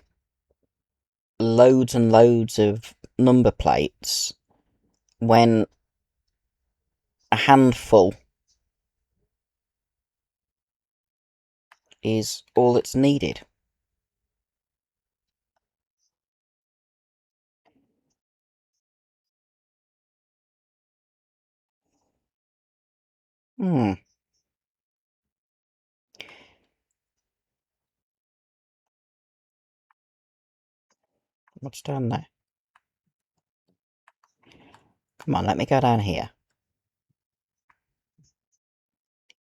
loads and loads of number plates when a handful is all that's needed? Hmm. What's down there? Come on, let me go down here.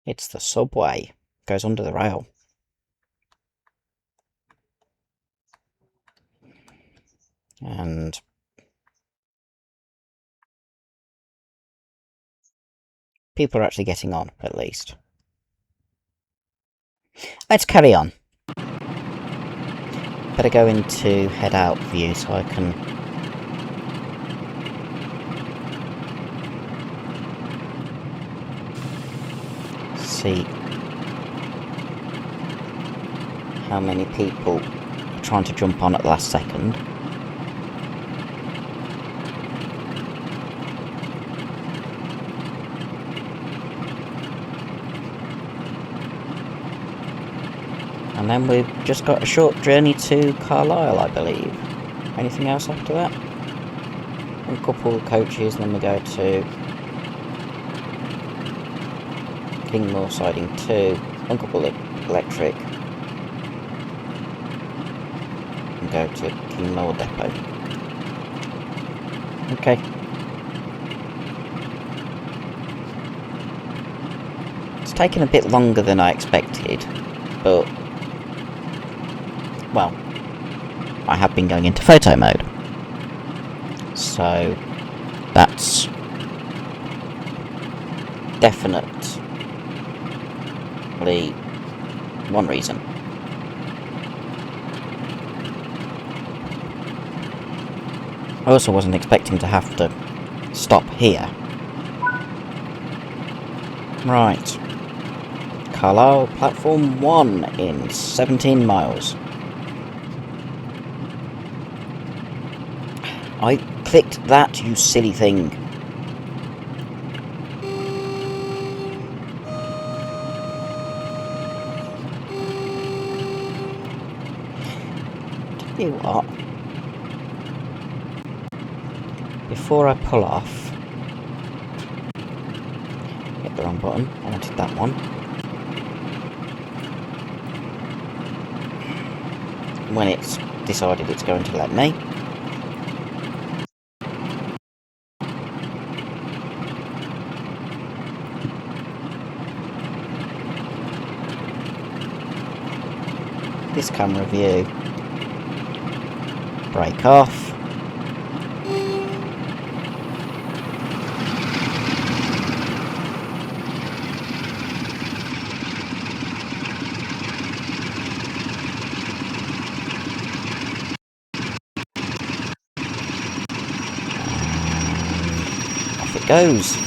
It's the subway. Goes under the rail. And people are actually getting on, at least. Let's carry on. Better go into head out view so I can see how many people are trying to jump on at the last second. And then we've just got a short journey to Carlisle, I believe. Anything else after that? A couple of coaches, and then we go to Kingmoor Siding 2, a couple of electric, and go to Kingmoor Depot. Okay. It's taken a bit longer than I expected, but well, I have been going into photo mode, so that's definitely one reason. I also wasn't expecting to have to stop here. Right. Carlisle Platform 1 in 17 miles. I clicked that, you silly thing. Tell you what. Before I pull off... Hit the wrong button. I wanted that one. When it's decided it's going to let me. This camera view. Brake off. Off it goes.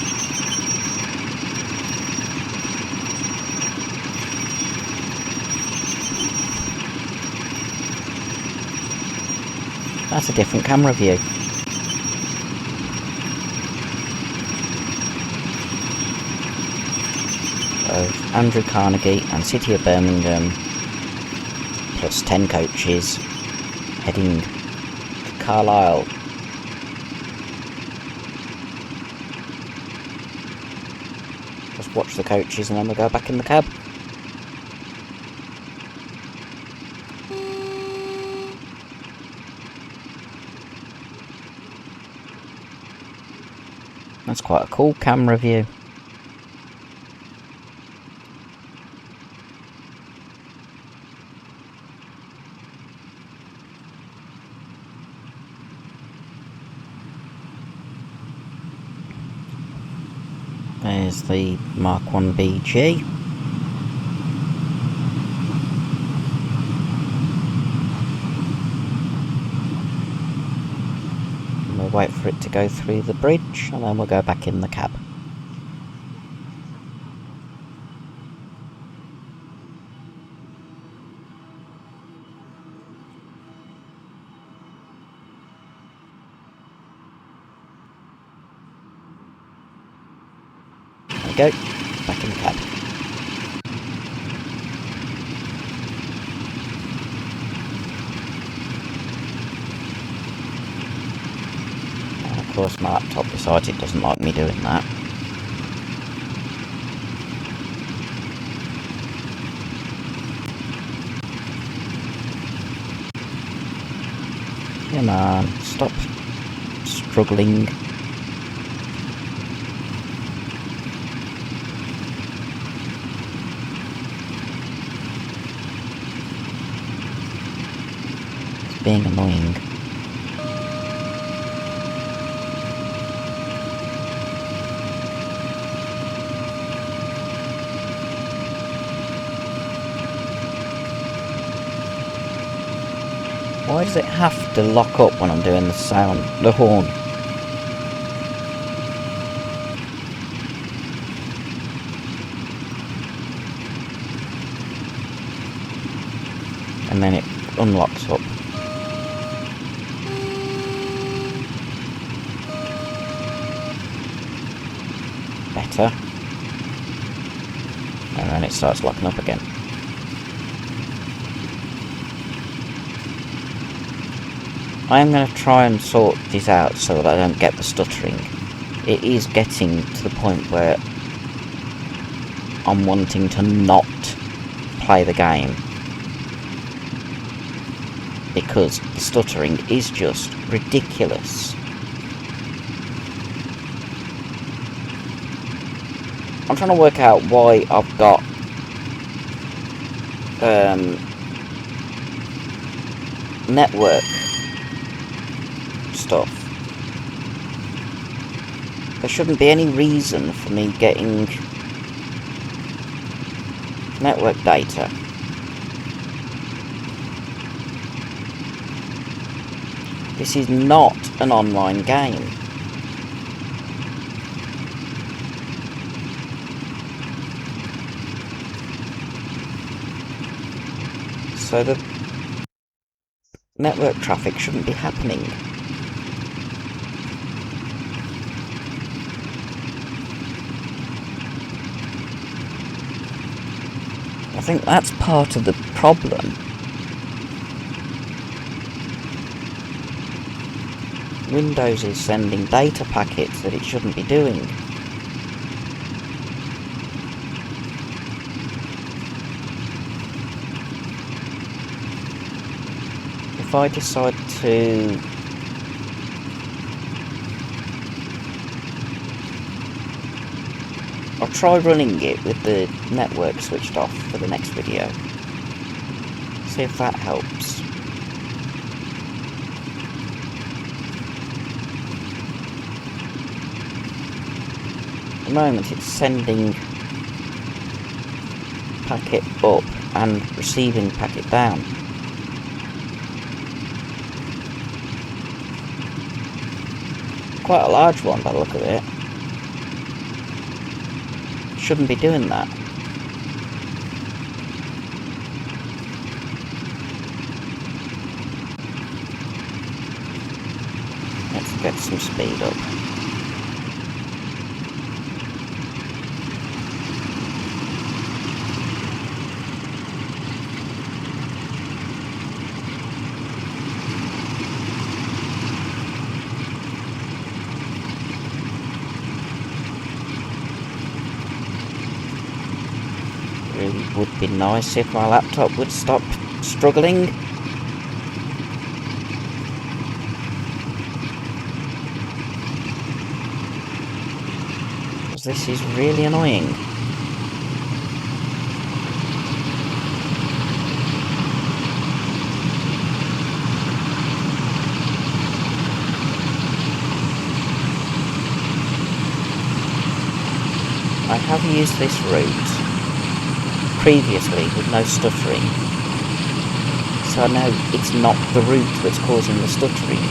That's a different camera view. Of Andrew Carnegie and City of Birmingham, plus 10 coaches, heading to Carlisle. Just watch the coaches and then we'll go back in the cab. That's quite a cool camera view. There's the Mark 1 BG. we'll wait for it to go through the bridge, and then we'll go back in the cab. There we go, back in the cab. And of course my laptop decides it doesn't like me doing that. Come on, stop struggling. It's being annoying. Why does it have to lock up when I'm doing the horn? And then it unlocks up. Better. And then it starts locking up again. I am going to try and sort this out so that I don't get the stuttering. It is getting to the point where I'm wanting to not play the game, because the stuttering is just ridiculous. I'm trying to work out why I've got network stuff. There shouldn't be any reason for me getting network data. This is not an online game. So the network traffic shouldn't be happening. I think that's part of the problem. Windows is sending data packets that it shouldn't be doing. If I decide to I'll try running it with the network switched off for the next video. See if that helps. At the moment it's sending packet up and receiving packet down. Quite a large one by the look of it. Shouldn't be doing that. Let's get some speed up. Really would be nice if my laptop would stop struggling. Because this is really annoying. I have used this route previously with no stuttering, so I know it's not the route that's causing the stuttering.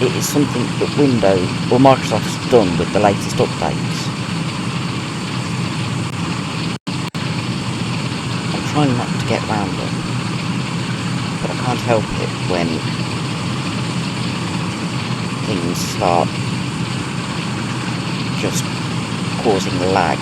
it is something that Windows or Microsoft's done with the latest updates. I'm trying not to get wound up, but I can't help it when things start just causing lag.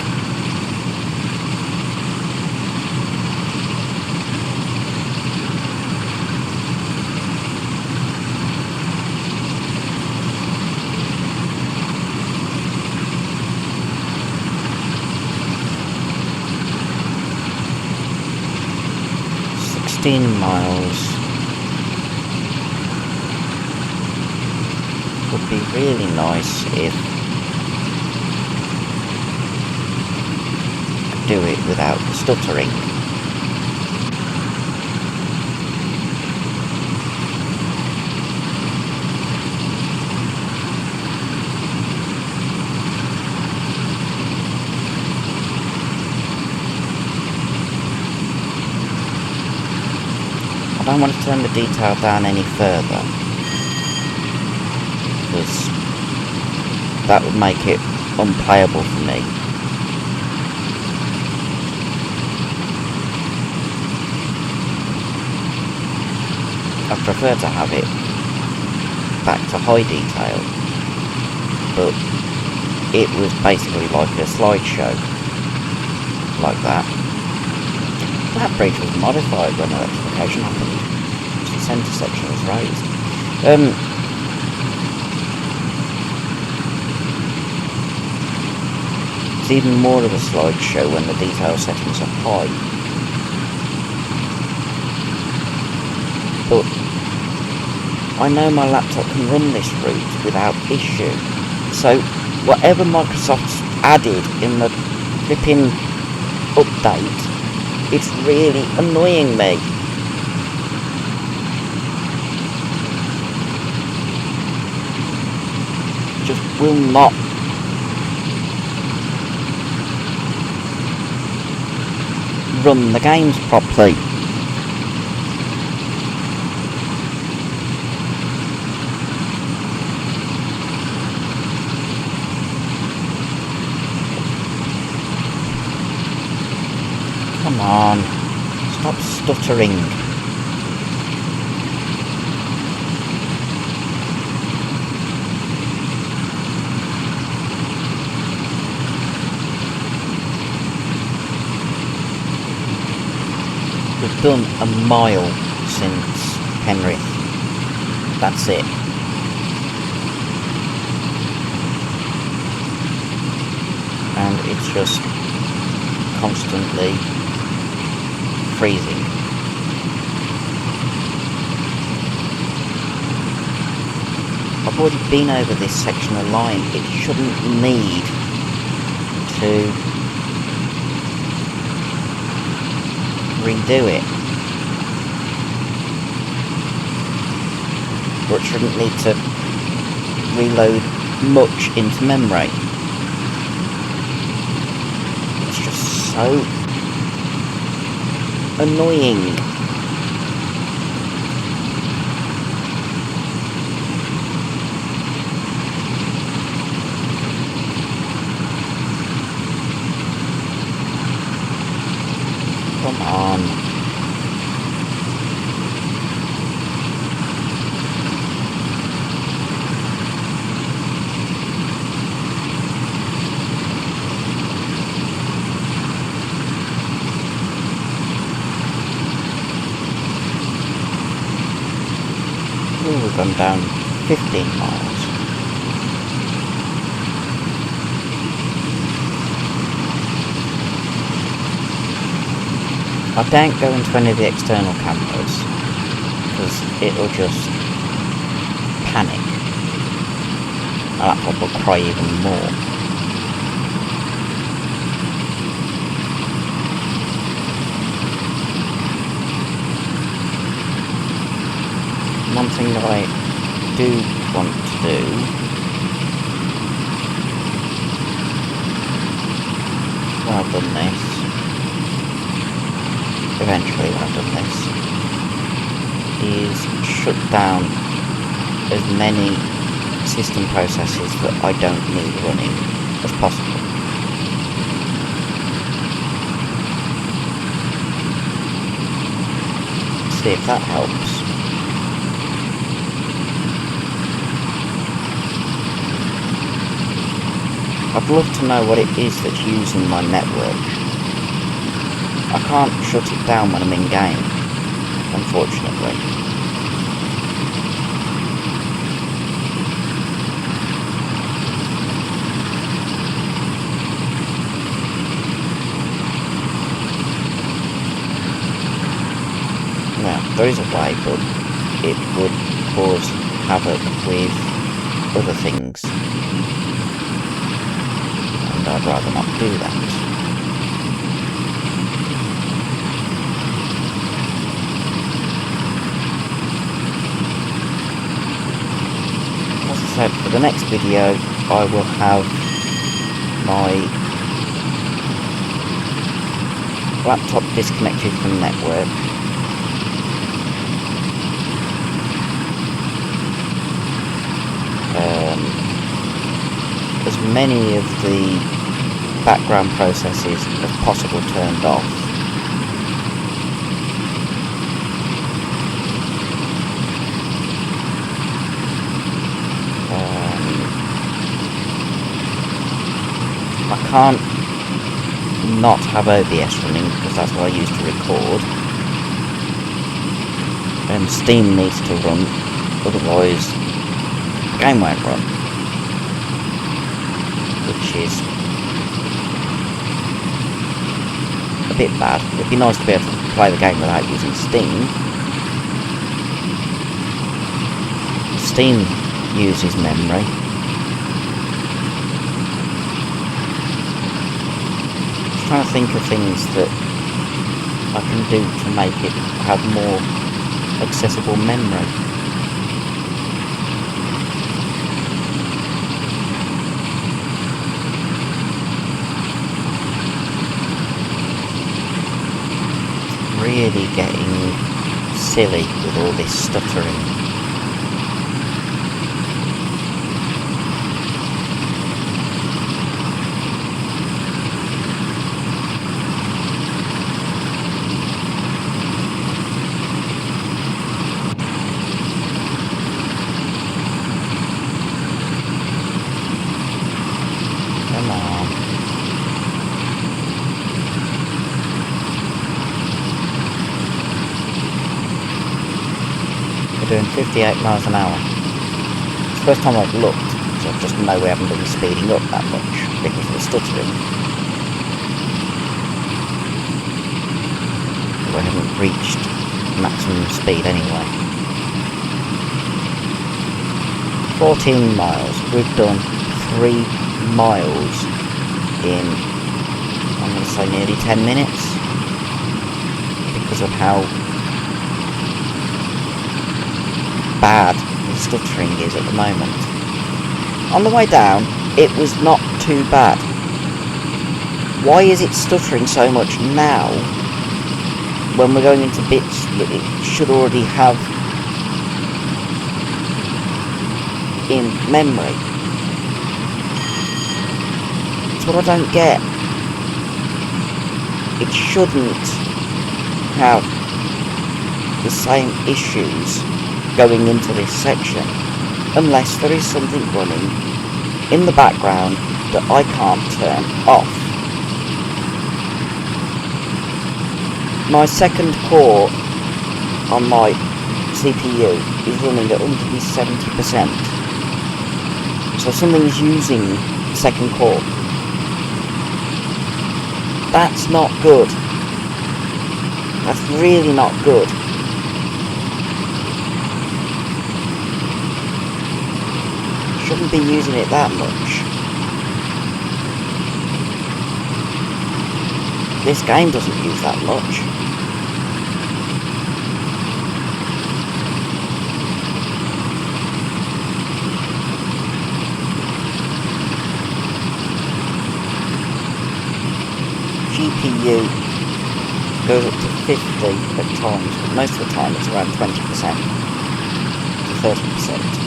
Miles would be really nice if I could do it without the stuttering. I don't want to turn the detail down any further, because that would make it unplayable for me. I prefer to have it back to high detail, but it was basically like a slideshow, like that. That bridge was modified when electrification happened. The centre section was raised. It's even more of a slideshow when the detail settings are high. But I know my laptop can run this route without issue. So whatever Microsoft's added in the flipping update, it's really annoying me. Just will not run the games properly. Come on, stop stuttering. We've done a mile since Penrith. That's it. And it's just constantly freezing. I've already been over this section of line. It shouldn't need to redo it, or it shouldn't need to reload much into memory. It's just so annoying. Come on. Oh, we've gone down 15 miles. I don't go into any of the external cameras because it'll just panic. My laptop will cry even more. One thing that I do want to do when I've done this, eventually when I've done this, is shut down as many system processes that I don't need running as possible. See if that helps. I'd love to know what it is that's using my network. I can't shut it down when I'm in game, unfortunately. Now, there is a way, but it would cause havoc with other things. And I'd rather not do that. As I said, for the next video I will have my laptop disconnected from the network. As many of the background processes as possible turned off. I can't not have OBS running because that's what I use to record. And Steam needs to run, otherwise the game won't run. Which is a bit bad. It'd be nice to be able to play the game without using Steam. Steam uses memory. Just trying to think of things that I can do to make it have more accessible memory. Really getting silly with all this stuttering. Come on. Doing 58 miles an hour. It's the first time I've looked, so I just know we haven't been speeding up that much because of the stuttering. We haven't reached maximum speed anyway. 14 miles. We've done 3 miles in, I'm going to say, nearly 10 minutes because of how bad the stuttering is at the moment. On the way down, it was not too bad. Why is it stuttering so much now when we're going into bits that it should already have in memory? That's what I don't get. It shouldn't have the same issues going into this section unless there is something running in the background that I can't turn off. My second core on my CPU is running at 170%, so something's using second core. That's not good. That's really not good. Shouldn't be using it that much. This game doesn't use that much. GPU goes up to 50 at times, but most of the time it's around 20% to 30%.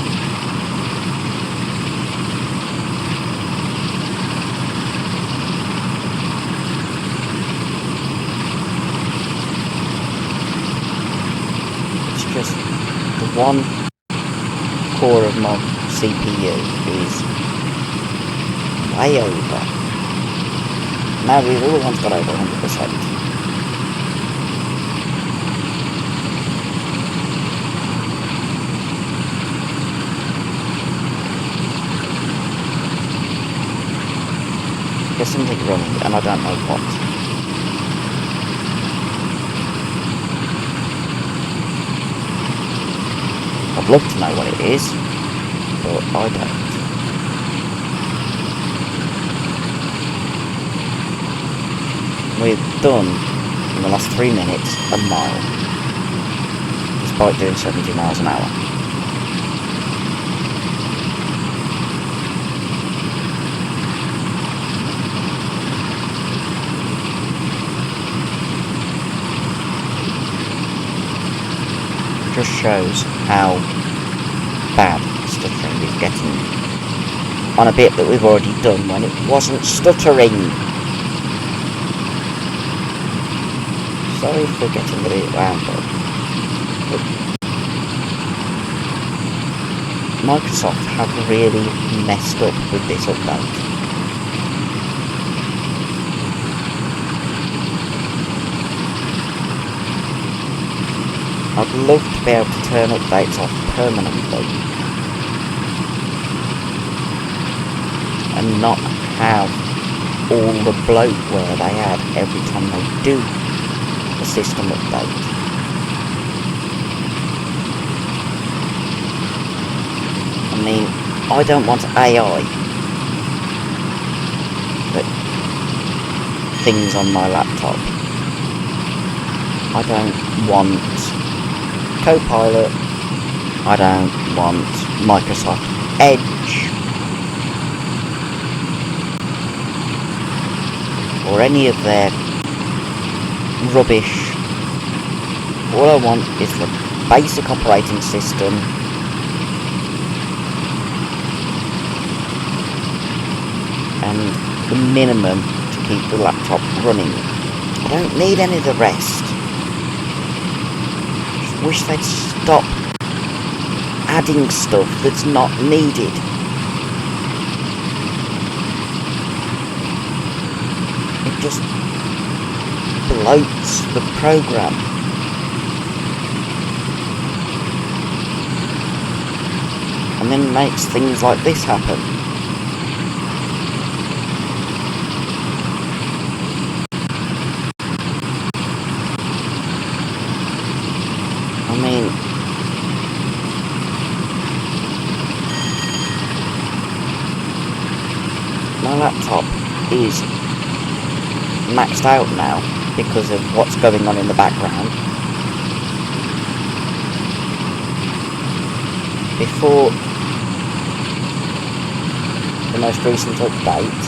one core of my CPU is way over. Now these other ones got over 100%. There's something wrong, and I don't know what. I'd love to know what it is, but I don't. We've done, in the last 3 minutes, a mile, despite doing 70 miles an hour. Just shows how bad stuttering is getting on a bit that we've already done when it wasn't stuttering. Sorry for getting a bit wound up, but Microsoft have really messed up with this update. I'd love to be able to turn updates off permanently and not have all the bloatware they add every time they do a system update. I mean, I don't want AI but things on my laptop. I don't want Copilot, I don't want Microsoft Edge, or any of their rubbish. All I want is the basic operating system and the minimum to keep the laptop running. I don't need any of the rest. Wish they'd stop adding stuff that's not needed. It just bloats the program. And then makes things like this happen. I mean, my laptop is maxed out now because of what's going on in the background. Before the most recent update,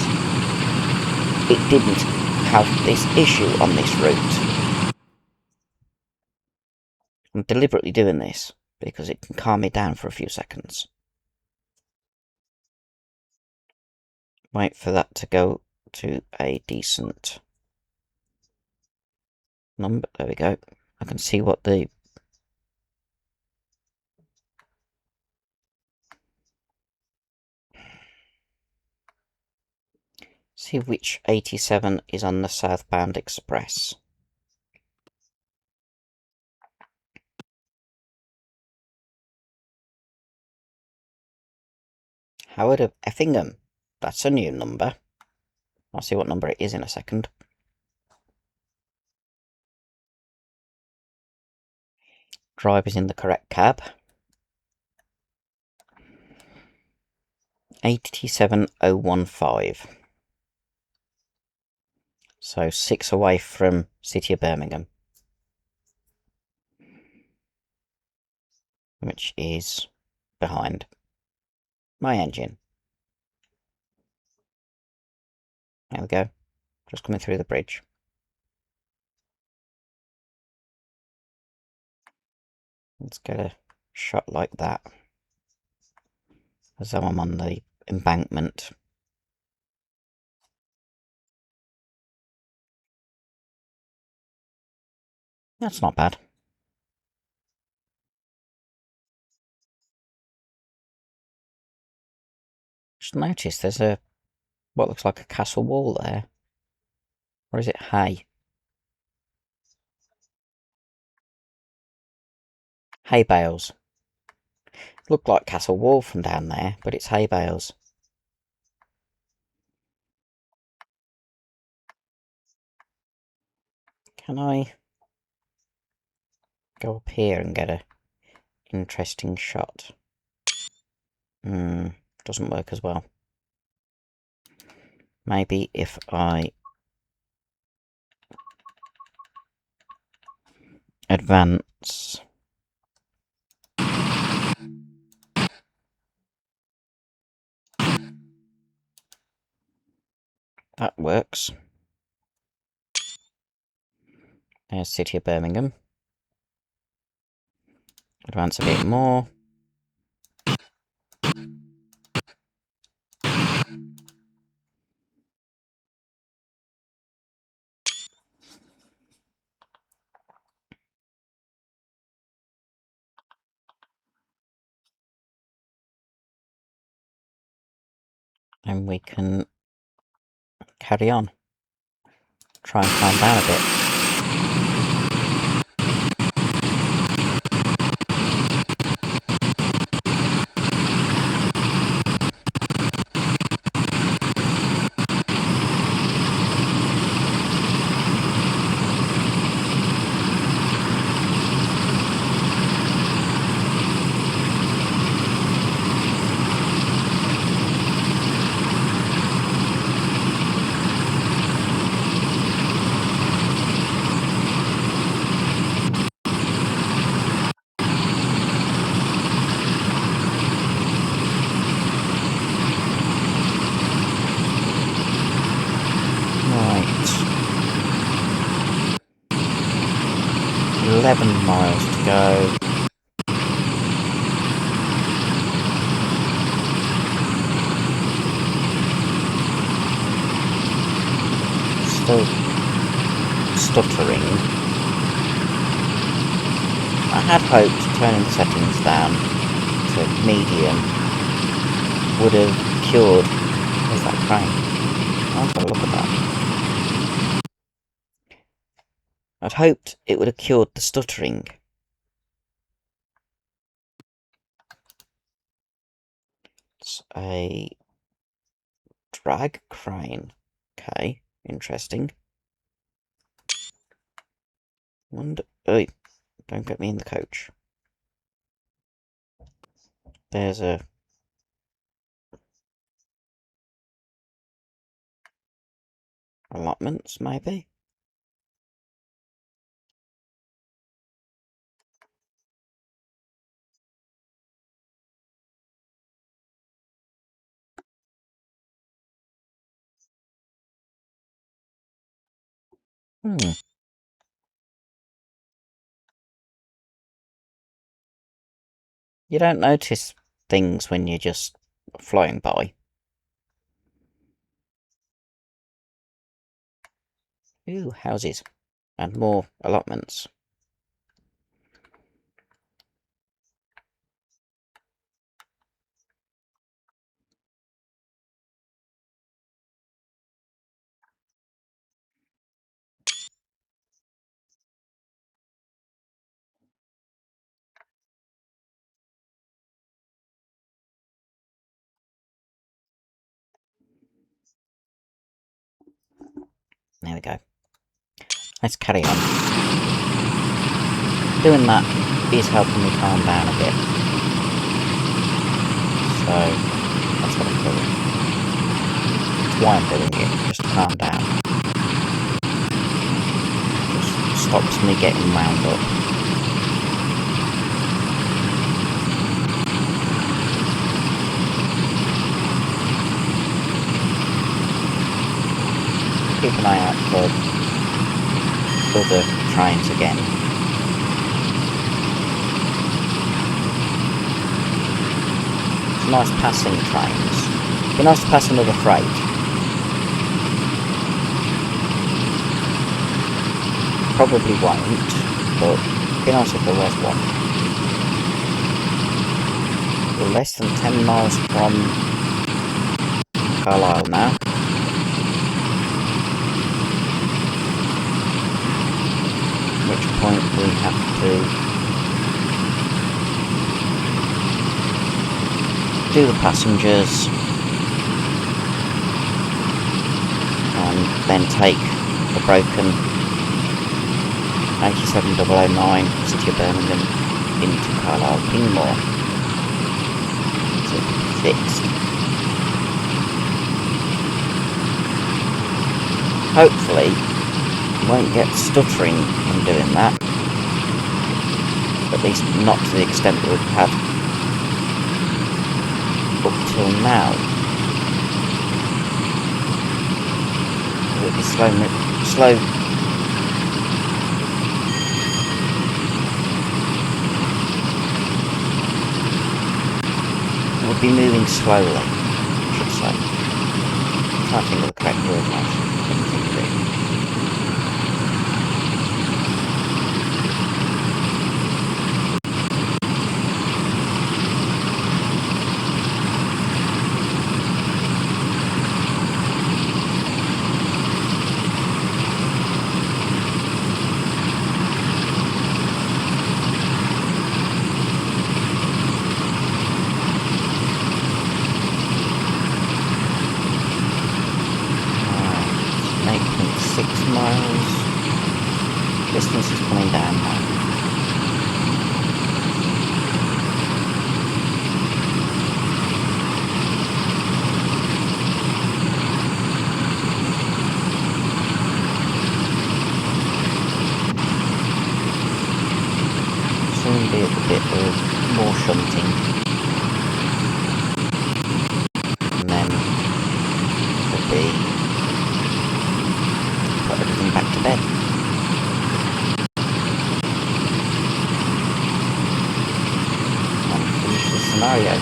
it didn't have this issue on this route. I'm deliberately doing this because it can calm me down for a few seconds. Wait for that to go to a decent number. There we go. I can see what the see which 87 is on the southbound express. Howard of Effingham. That's a new number. I'll see what number it is in a second. Driver's in the correct cab. 87015. So 6 away from City of Birmingham. Which is behind my engine. There we go. Just coming through the bridge. Let's get a shot like that. As though I'm on the embankment. That's not bad. Just noticed there's what looks like a castle wall there. Or is it hay? Hay bales. Looked like castle wall from down there, but it's hay bales. Can I go up here and get a interesting shot? Doesn't work as well. Maybe if I advance. That works. There's City of Birmingham. Advance a bit more. And we can carry on. Try and climb down a bit. Right. 11 miles to go. Still stuttering. I had hoped turning the settings down to medium would have cured. There's that crane. I'll have a look at that. I'd hoped it would have cured the stuttering. It's a drag crane. Okay, interesting. Wonder. Oi, don't get me in the coach. There's a allotments, maybe. You don't notice things when you're just flying by. Ooh, houses. And more allotments. There we go. Let's carry on. Doing that is helping me calm down a bit. So, that's what I'm doing. That's why I'm doing it, just to calm down. Just stops me getting wound up. Keep an eye out for other trains again. It's nice passing trains. It'd be nice to pass another freight. Probably won't, but it'd be nice if there was one. We're less than 10 miles from Carlisle now. At which point we have to do the passengers and then take the broken 87009 City of Birmingham into Carlisle Kingmoor to be fixed. Hopefully you won't get stuttering when doing that, at least not to the extent that we've had up till now. It would be slow. It would be moving slowly, I should say. I'm trying to think of the correct word now. I couldn't think of it. Distance is coming down now. Soon be a bit of more shunting, and then it'll be put everything back to bed. Scenario.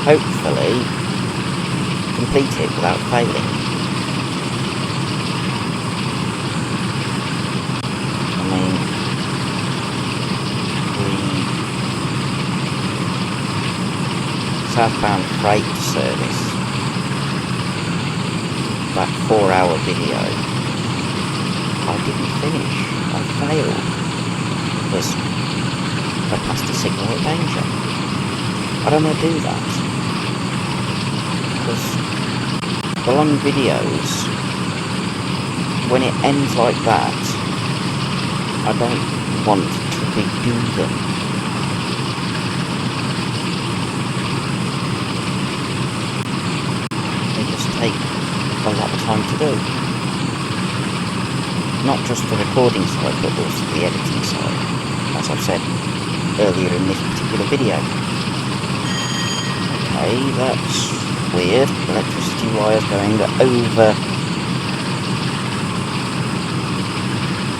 Hopefully complete it without failing. I mean, the southbound freight service, that 4-hour video, I didn't finish. I failed because I passed a signal of danger. I don't want to do that, because the long videos, when it ends like that, I don't want to redo them. They just take a lot of time to do. Not just the recording side, but also the editing side, as I've said earlier in this particular video. Okay, that's weird. Electricity wires going over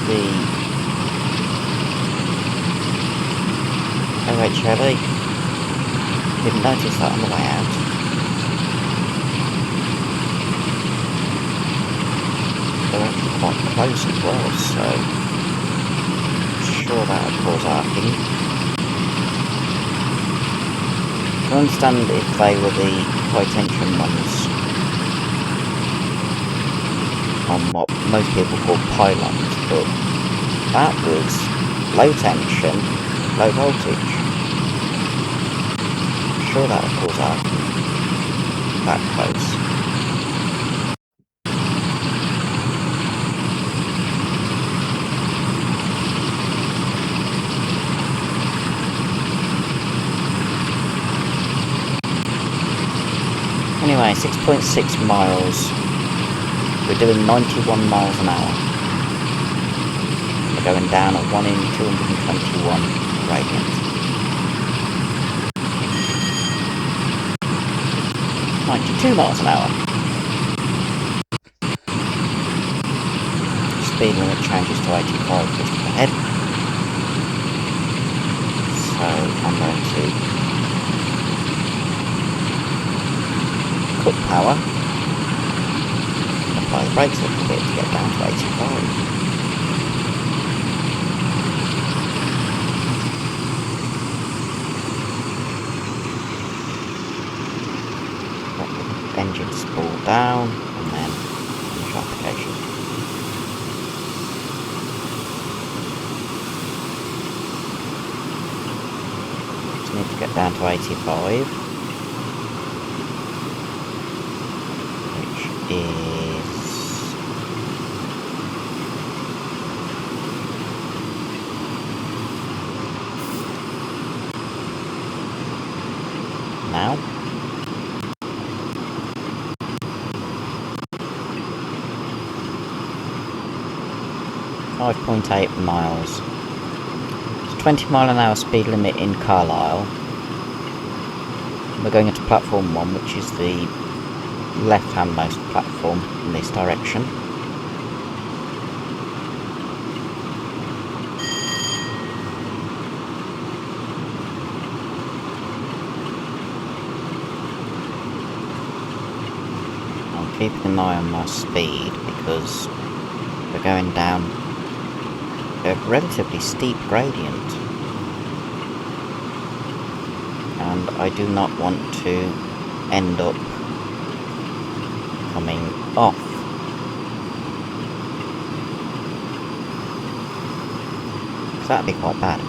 the OHLE. Didn't notice that on the way out. They're actually quite close as well, so I'm sure that would cause arcing. I understand if they were the high tension ones on what most people call pylons, but that was low tension, low voltage. I'm sure that would cause arcing that close. Anyway, 6.6 miles. We're doing 91 miles an hour. We're going down at 1 in 221 radians. 92 miles an hour. Speed limit changes to 85 just ahead. So I'm going to cut power, apply the brakes a little bit to get down to 85. engine spool down, and then finish application. Just need to get down to 85, which is now. 5.8 miles. It's 20-mile-an-hour speed limit in Carlisle. We're going into platform 1, which is the left-hand-most platform in this direction. I'm keeping an eye on my speed because we're going down a relatively steep gradient, and I do not want to end up coming off. So that'd be quite bad.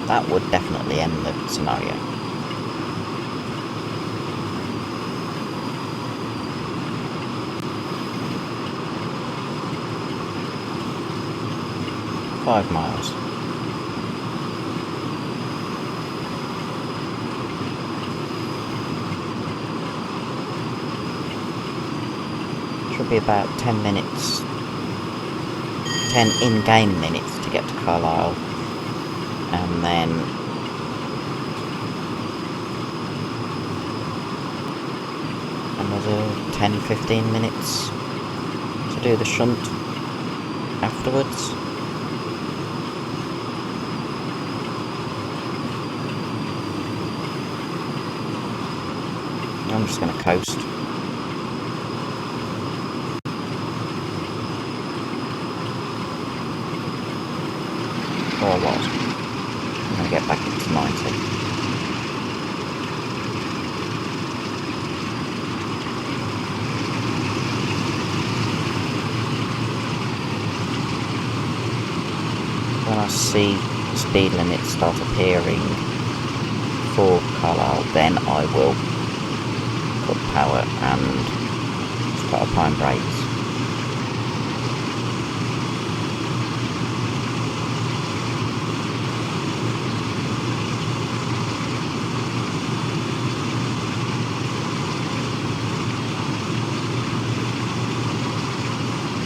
That would definitely end the scenario. Five miles. Should be about 10 minutes, 10 in-game minutes to get to Carlisle, and then another 10-15 minutes to do the shunt afterwards. I'm just going to coast. Or I was. I'm going to get back into 90. When I see speed limits start appearing for Carlisle, then I will cut power and start applying brakes.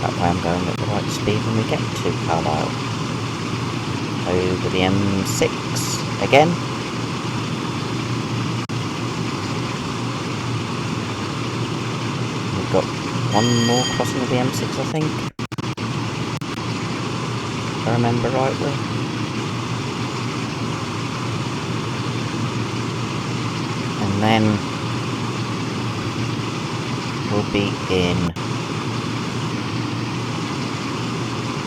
That way I'm going at the right speed when we get to Carlisle. Over the M6 again. We've got one more crossing of the M6, I think, if I remember rightly. And then we'll be in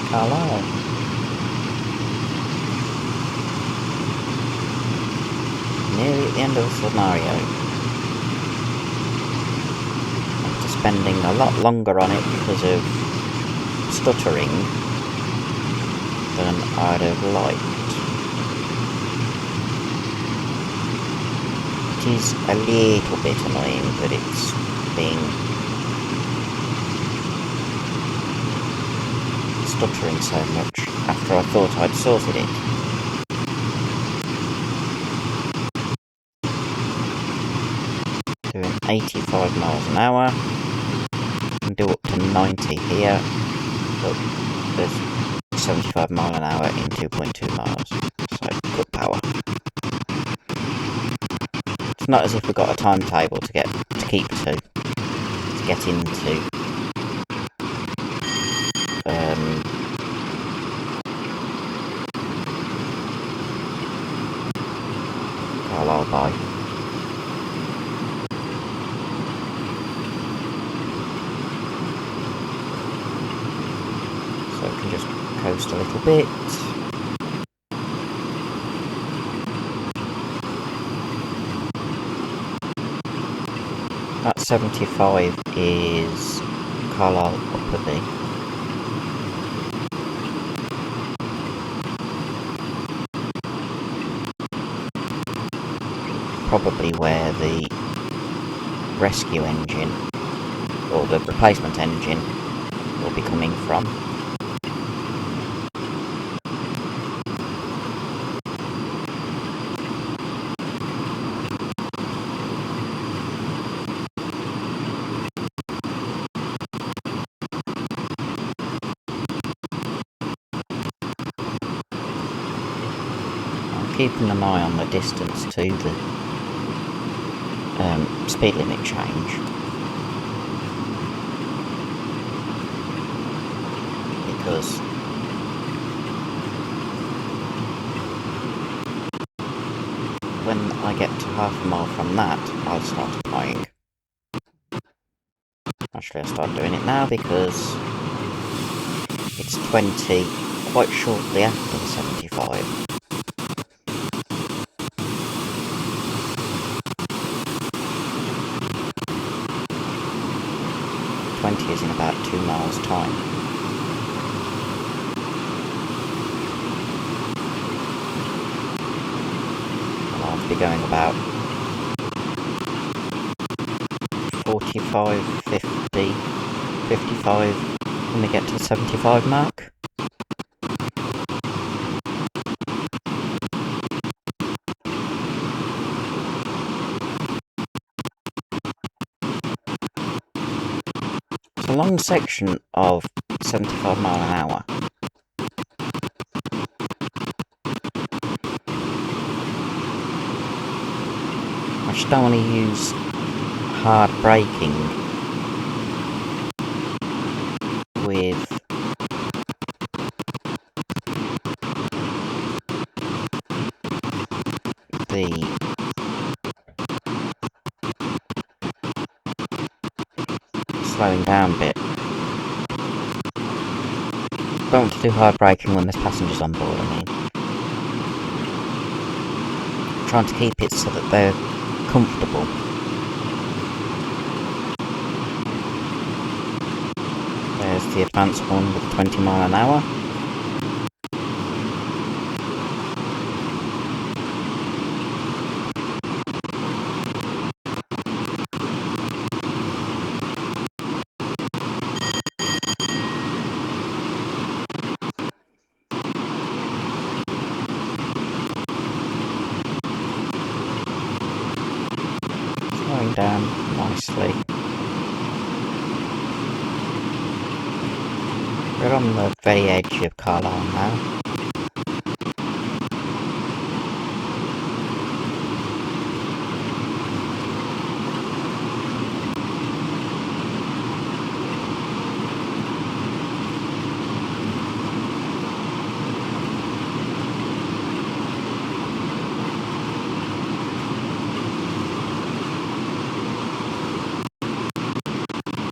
Carlisle. Nearly at the end of the scenario. After spending a lot longer on it because of stuttering than I'd have liked. It is a little bit annoying that it's been stuttering so much after I thought I'd sorted it. Doing 85 miles an hour. Can do up to 90 here, but there's 75 mile an hour in 2.2 miles, so good power. It's not as if we've got a timetable to keep to get into Carlisle by. So we can just coast a little bit. That 75 is Carlisle Upperby. Probably where the rescue engine, or the replacement engine, will be coming from. I'm keeping an eye on the distance to the speed limit change, because when I get to half a mile from that, I'll start applying. Actually, I'll start doing it now because it's 20, quite shortly after the 75. Is in about 2 miles time. And I'll be going about 45, 50, 55 when we get to the 75 mark. It's a long section of 75 mile an hour. I just don't want to use hard braking with the slowing down bit. Don't want to do hard braking when there's passengers on board, I mean. I'm trying to keep it so that they're comfortable. There's the advanced one with 20 mile an hour. Slowing down nicely. We're on the very edge of Carlisle now.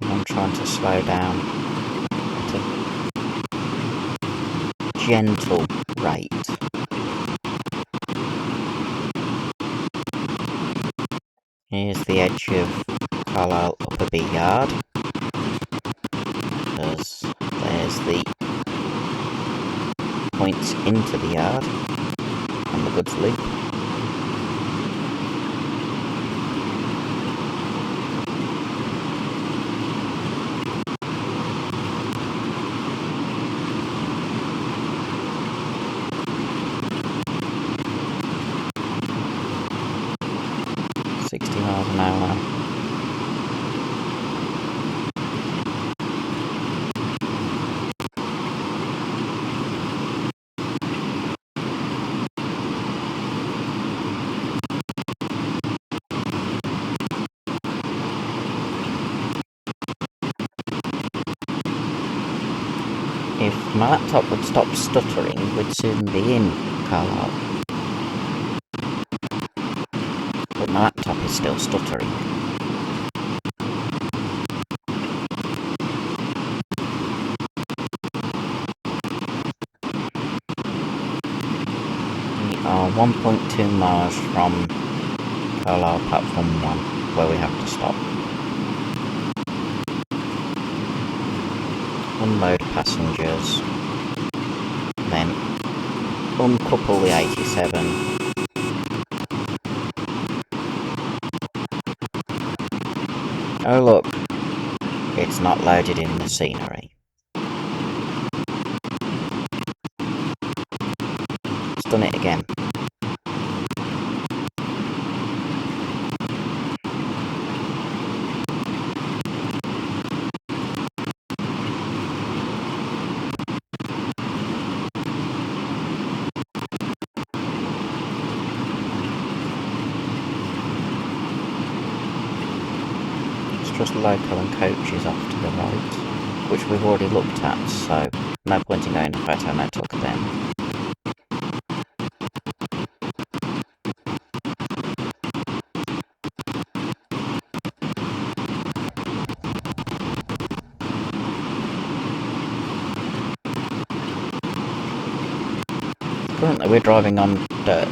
I'm trying to slow down at a gentle rate. Here's the edge of Carlisle Upperby Yard, because there's the points into the yard and the goods loop. Miles an hour. If my laptop would stop stuttering, we'd soon be in Carlisle. But my laptop is still stuttering. We are 1.2 miles from Carlisle Platform 1, where we have to stop. unload passengers, then uncouple the 87. Oh look, it's not loaded in the scenery. It's done it again. Just local and coaches off to the right, which we've already looked at, so no point in going to photo, no talk of them. Currently we're driving on dirt.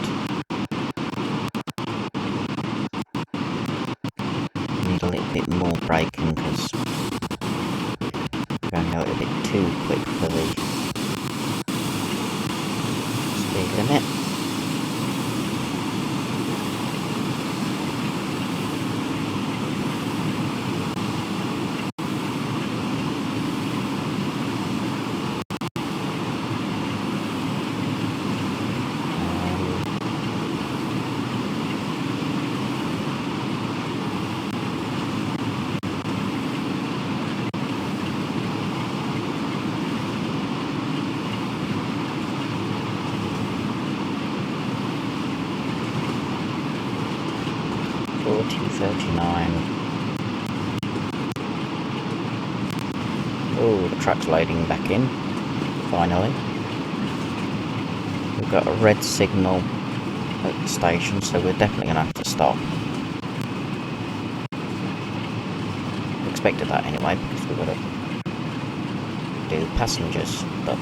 Need a little bit more braking because we're going a little bit too quick for the speed limit. Oh, the truck's loading back in, finally. We've got a red signal at the station, so we're definitely going to have to stop. Expected that anyway, because we've got to do passenger stuff.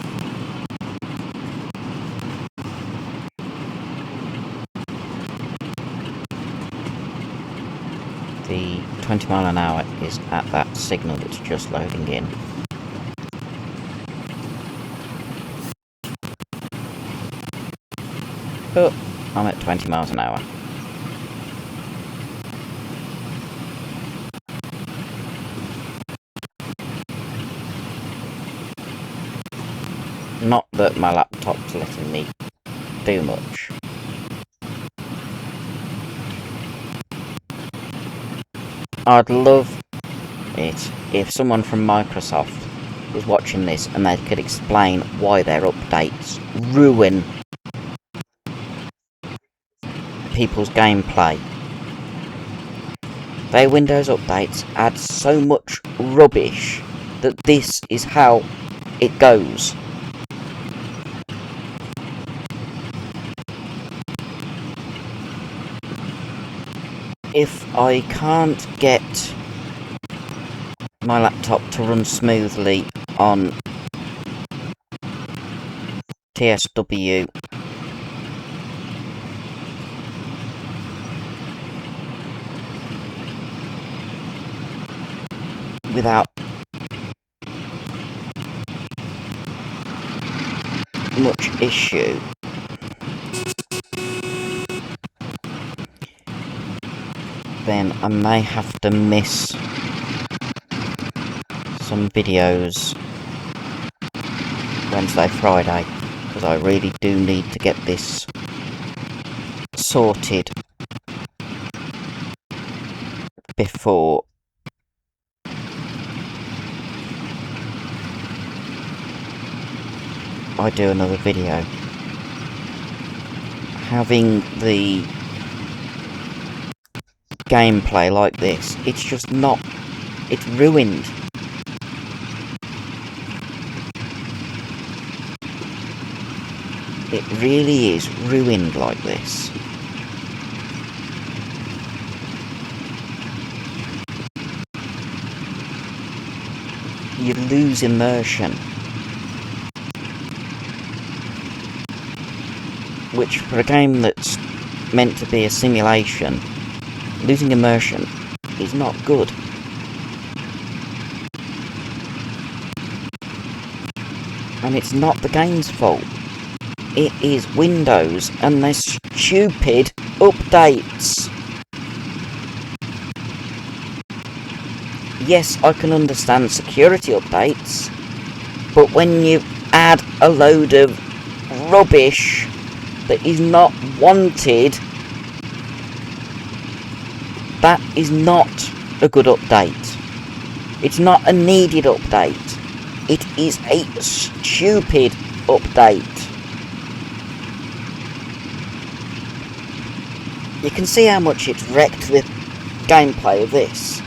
The 20 mile an hour is at that signal that's just loading in. But I'm at 20 miles an hour. Not that my laptop's letting me do much. I'd love it if someone from Microsoft was watching this and they could explain why their updates ruin people's gameplay. Their Windows updates add so much rubbish that this is how it goes. If I can't get my laptop to run smoothly on TSW without much issue, then I may have to miss some videos Wednesday, Friday, because I really do need to get this sorted before I do another video. Having the gameplay like this, it's just not, it's ruined. It really is ruined like this. You lose immersion, which for a game that's meant to be a simulation, losing immersion is not good. And it's not the game's fault. It is Windows and their stupid updates. Yes, I can understand security updates, but when you add a load of rubbish that is not wanted, that is not a good update. It's not a needed update. It is a stupid update. You can see how much it's wrecked the gameplay of this.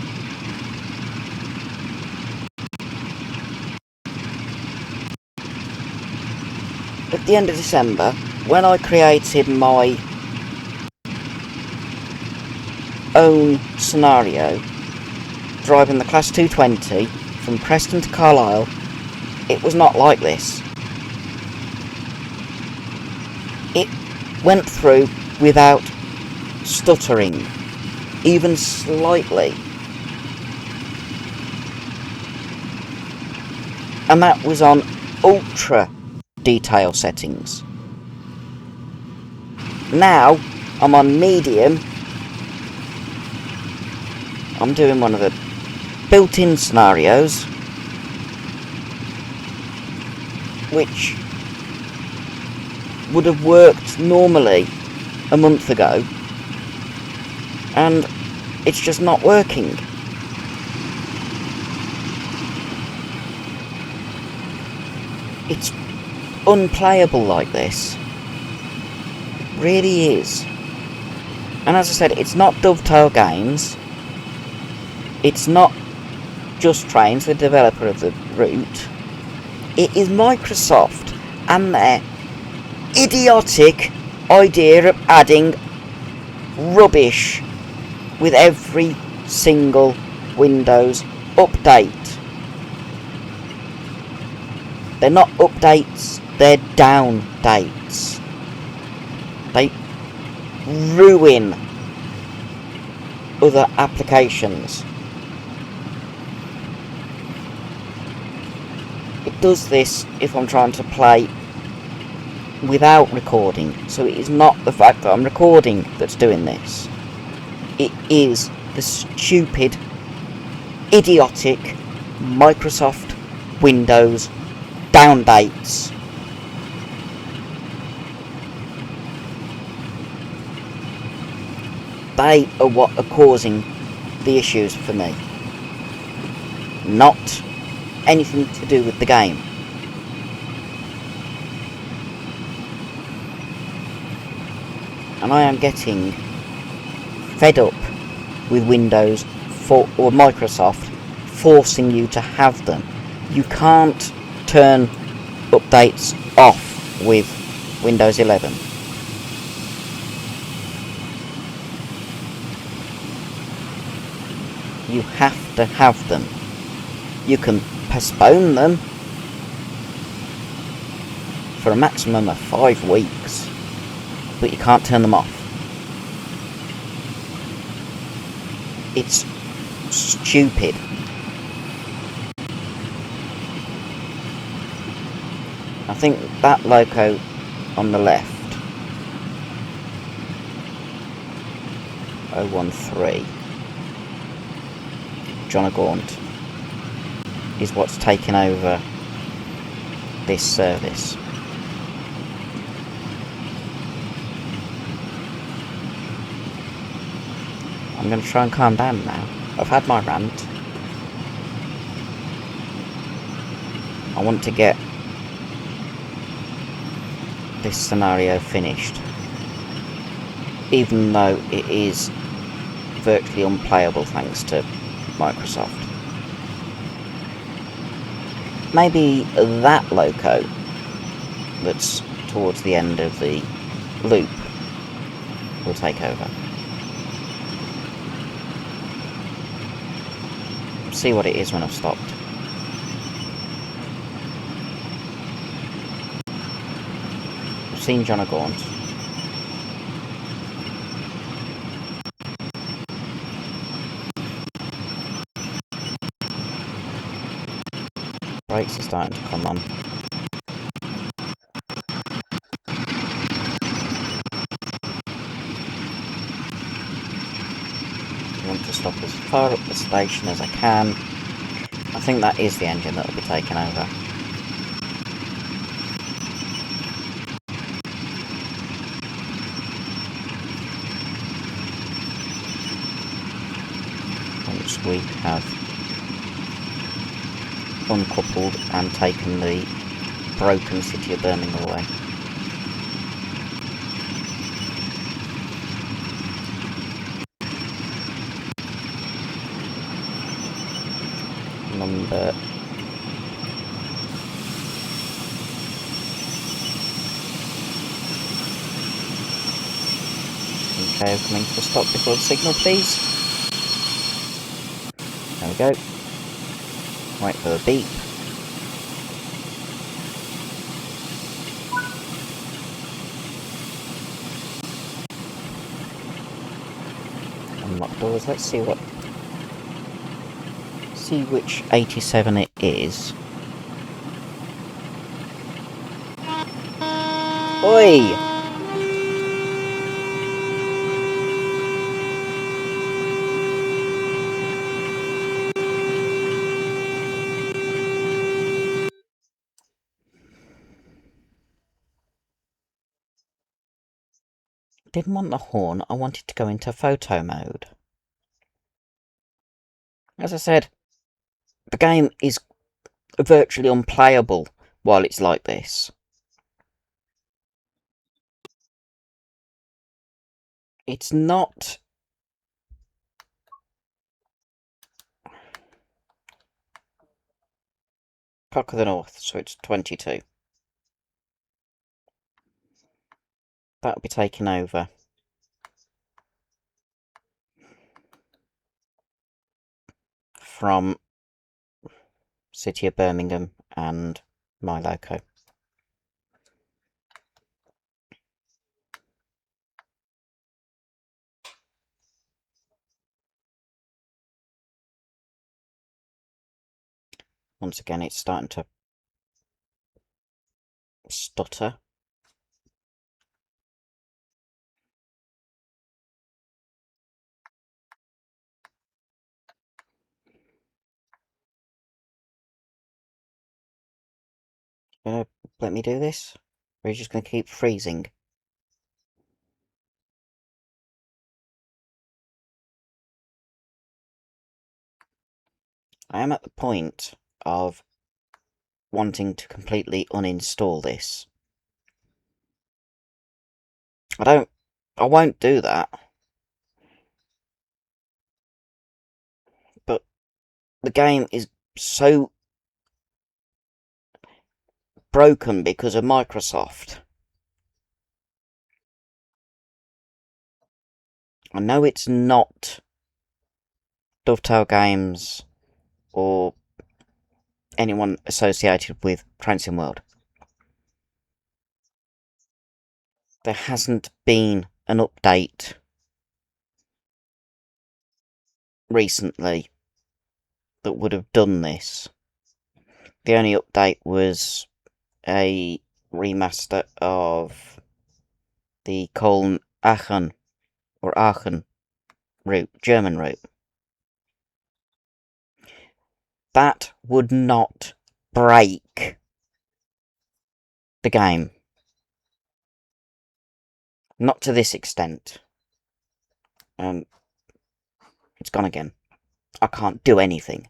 At the end of December, when I created my own scenario, driving the Class 220 from Preston to Carlisle, it was not like this. It went through without stuttering, even slightly. And that was on ultra detail settings. Now I'm on medium. I'm doing one of the built-in scenarios, which would have worked normally a month ago, and it's just not working. It's unplayable like this. It really is. And as I said, it's not Dovetail Games. It's not Just Trains, the developer of the route. It is Microsoft and their idiotic idea of adding rubbish with every single Windows update. They're not updates, they're down dates. They ruin other applications. It does this if I'm trying to play without recording, so it is not the fact that I'm recording that's doing this. It is the stupid, idiotic Microsoft Windows down dates. They are what are causing the issues for me, not anything to do with the game. And I am getting fed up with Windows or Microsoft forcing you to have them. You can't turn updates off with Windows 11. You have to have them. You can postpone them for a maximum of 5 weeks, but you can't turn them off. It's stupid. I think that logo on the left, 013, John Gaunt, is what's taken over this service. I'm going to try and calm down now. I've had my rant. I want to get this scenario finished, even though it is virtually unplayable thanks to Microsoft. Maybe that loco that's towards the end of the loop will take over. See what it is when I've stopped. I've seen John Gaunt. Brakes are starting to come on. I want to stop as far up the station as I can. I think that is the engine that will be taken over. Once we have uncoupled and taken the broken City of Birmingham away. Number okay, coming to a stop before the signal, please. There we go. Wait for the beep. Unlock doors. Let's see what. See which 87 it is. Oi! Didn't want the horn, I wanted to go into photo mode. As I said, the game is virtually unplayable while it's like this. It's not... Cock of the North, so it's 22. That'll be taken over. From City of Birmingham and my loco. Once again, it's starting to stutter. You gonna let me do this? Or are you just gonna keep freezing? I am at the point of wanting to completely uninstall this. I won't do that. But the game is so broken because of Microsoft. I know it's not Dovetail Games or anyone associated with Transient World. There hasn't been an update recently that would have done this. The only update was a remaster of the Köln Aachen or Aachen route, German route. That would not break the game. Not to this extent. It's gone again. I can't do anything.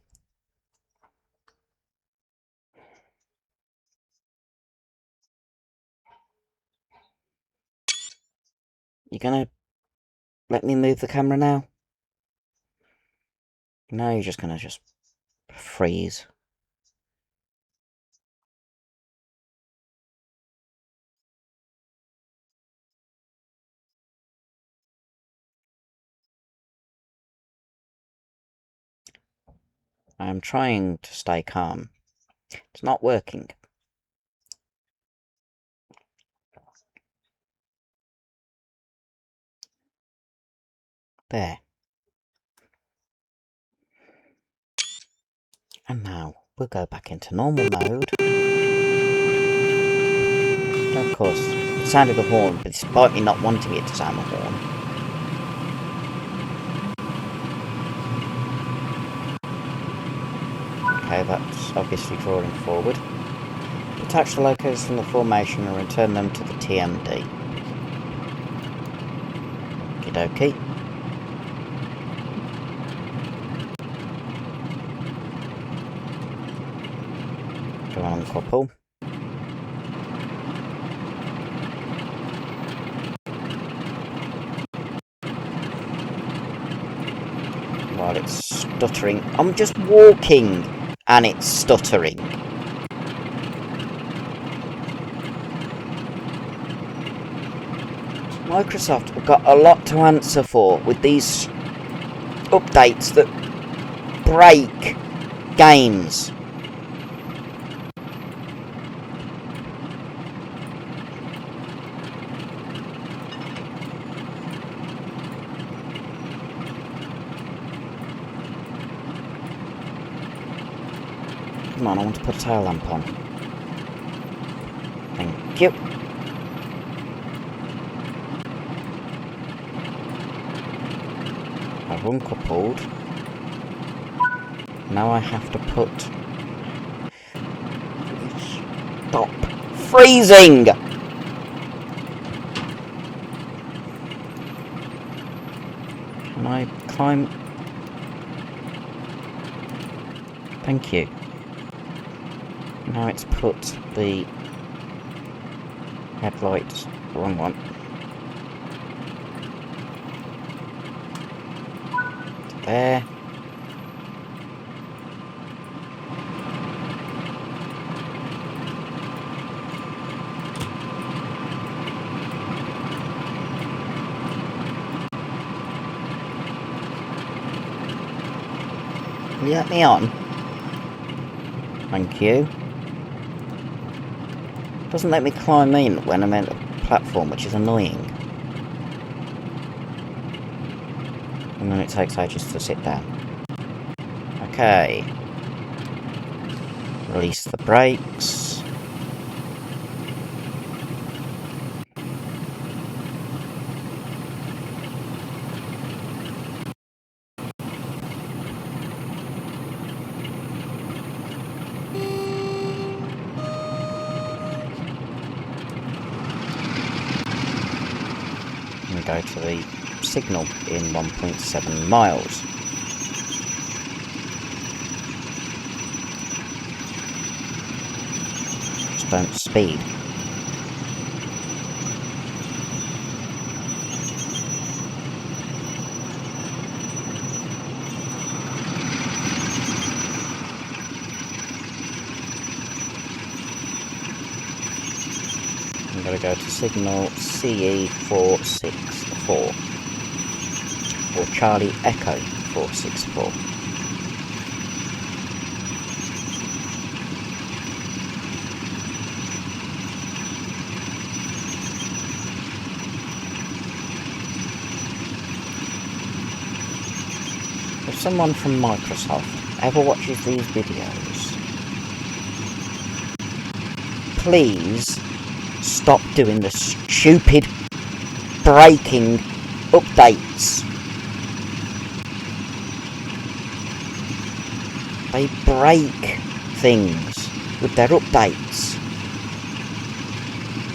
You gonna let me move the camera now? No, you're just gonna freeze. I am trying to stay calm. It's not working. There. And now, we'll go back into normal mode. Of course, it sounded the horn, but despite me not wanting it to sound the horn. Okay, that's obviously drawing forward. Detach the locators from the formation and return them to the TMD. Okie dokie. Go on, couple. While it's stuttering. I'm just walking and it's stuttering. Microsoft have got a lot to answer for with these updates that break games. Come on, I want to put a tail lamp on. Thank you. I've uncoupled. Now I have to put... Stop freezing! Can I climb? Thank you. Now it's put the headlights, wrong one. There. Will you let me on? Thank you. Doesn't let me climb in when I'm at the platform, which is annoying. And then it takes ages to sit down. Okay. Release the brakes. And go to the signal in 1.7 miles. Just don't speed. I'm going to go to signal CE464 or Charlie Echo 464. If someone from Microsoft ever watches these videos, please stop doing the stupid breaking updates. They break things with their updates.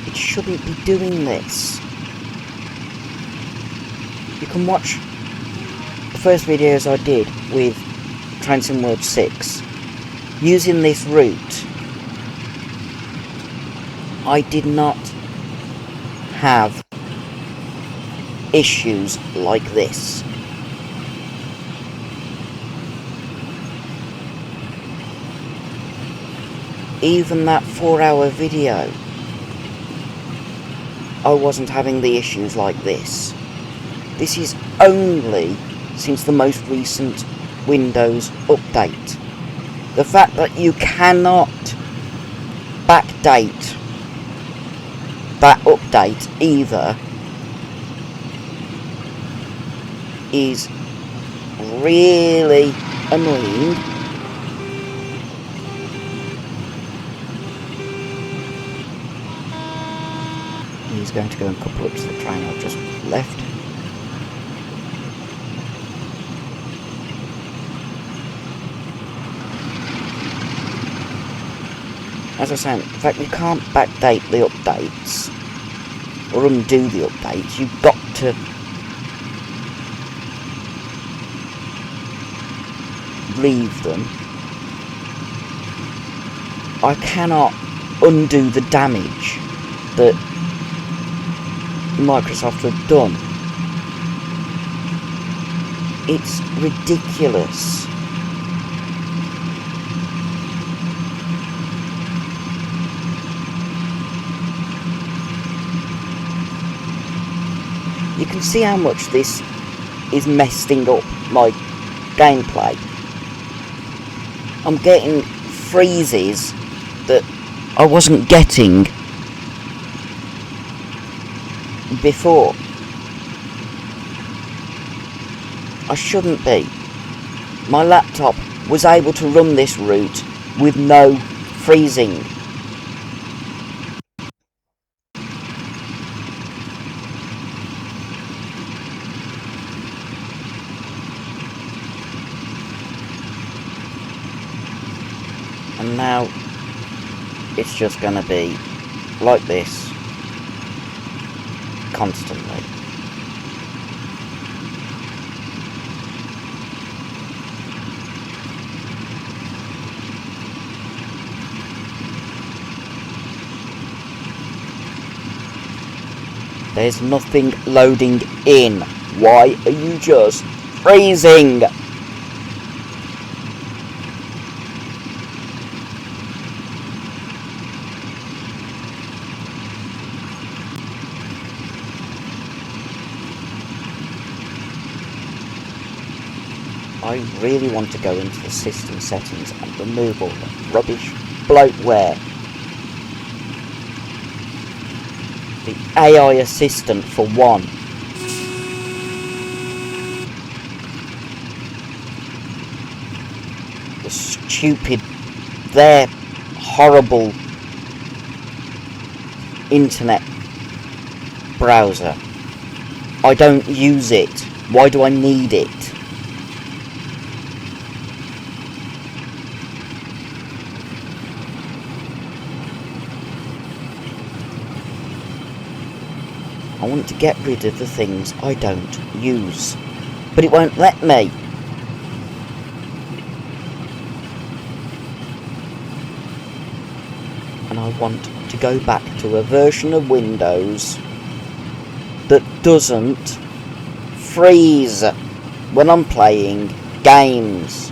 It shouldn't be doing this. You can watch the first videos I did with TSW6 using this route. I did not have issues like this. Even that 4-hour video, I wasn't having the issues like this. This is only since the most recent Windows update. The fact that you cannot backdate that update either is really annoying. He's going to go and couple up to the train I've just left. as I say, in fact, you can't backdate the updates or undo the updates. You've got to leave them. I cannot undo the damage that Microsoft have done. It's ridiculous. You can see how much this is messing up my gameplay. I'm getting freezes that I wasn't getting before. I shouldn't be. My laptop was able to run this route with no freezing. And now it's just gonna be like this constantly. There's nothing loading in. Why are you just freezing? I really want to go into the system settings and remove all the rubbish bloatware. The AI assistant for one. The stupid, their horrible internet browser. I don't use it. Why do I need it? I want to get rid of the things I don't use, but it won't let me. And I want to go back to a version of Windows that doesn't freeze when I'm playing games.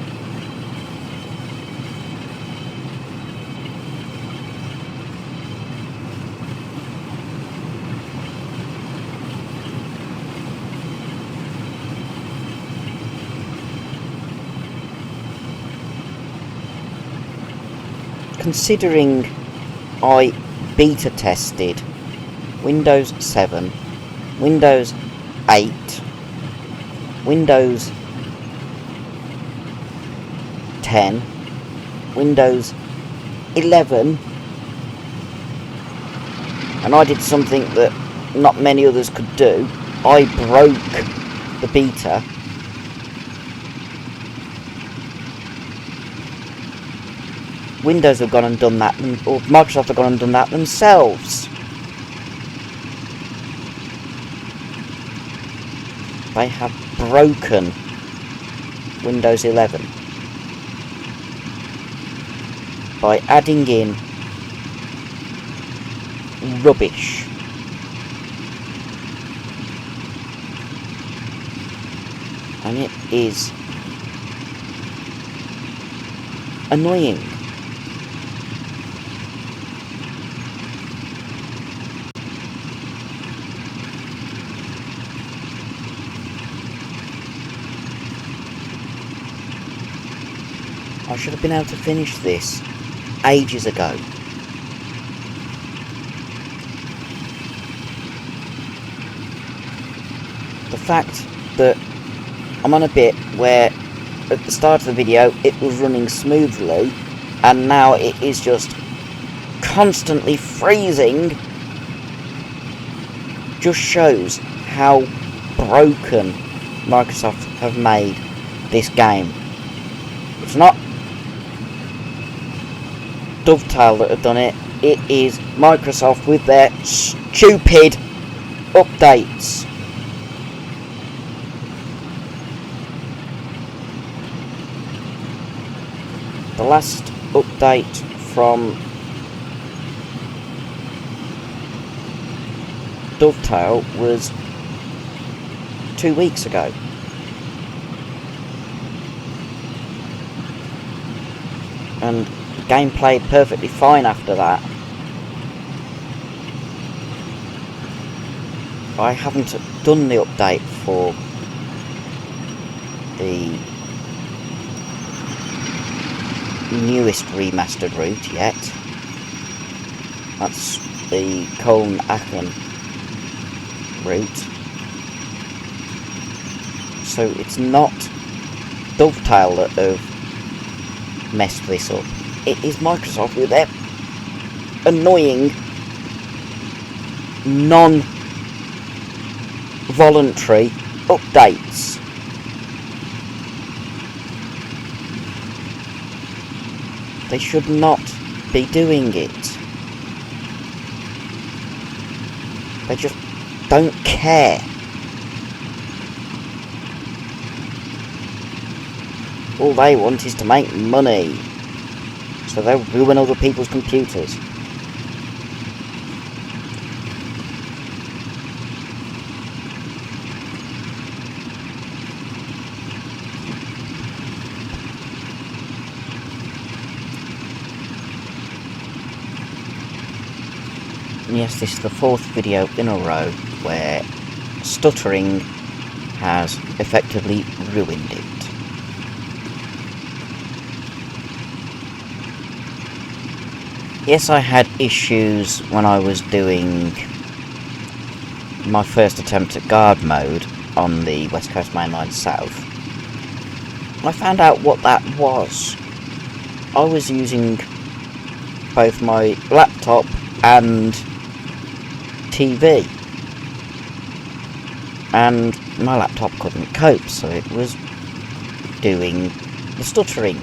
Considering I beta tested Windows 7, Windows 8, Windows 10, Windows 11, and I did something that not many others could do. I broke the beta. Windows have gone and done that, or Microsoft have gone and done that themselves. They have broken Windows 11 by adding in rubbish. And it is annoying. I should have been able to finish this ages ago. The fact that I'm on a bit where at the start of the video it was running smoothly and now it is just constantly freezing just shows how broken Microsoft have made this game. It's not Dovetail that have done it. It is Microsoft with their stupid updates. The last update from Dovetail was 2 weeks ago. And the game played perfectly fine after that. I haven't done the update for the newest remastered route yet. That's the Colne-Aachen route. So it's not Dovetail that have messed this up. It is Microsoft with their annoying non-voluntary updates. They should not be doing it. They just don't care. All they want is to make money. So they'll ruin other people's computers. And yes, this is the 4th video in a row where stuttering has effectively ruined it. Yes, I had issues when I was doing my first attempt at guard mode on the West Coast Main Line South. I found out what that was. I was using both my laptop and TV, and my laptop couldn't cope, so it was doing the stuttering.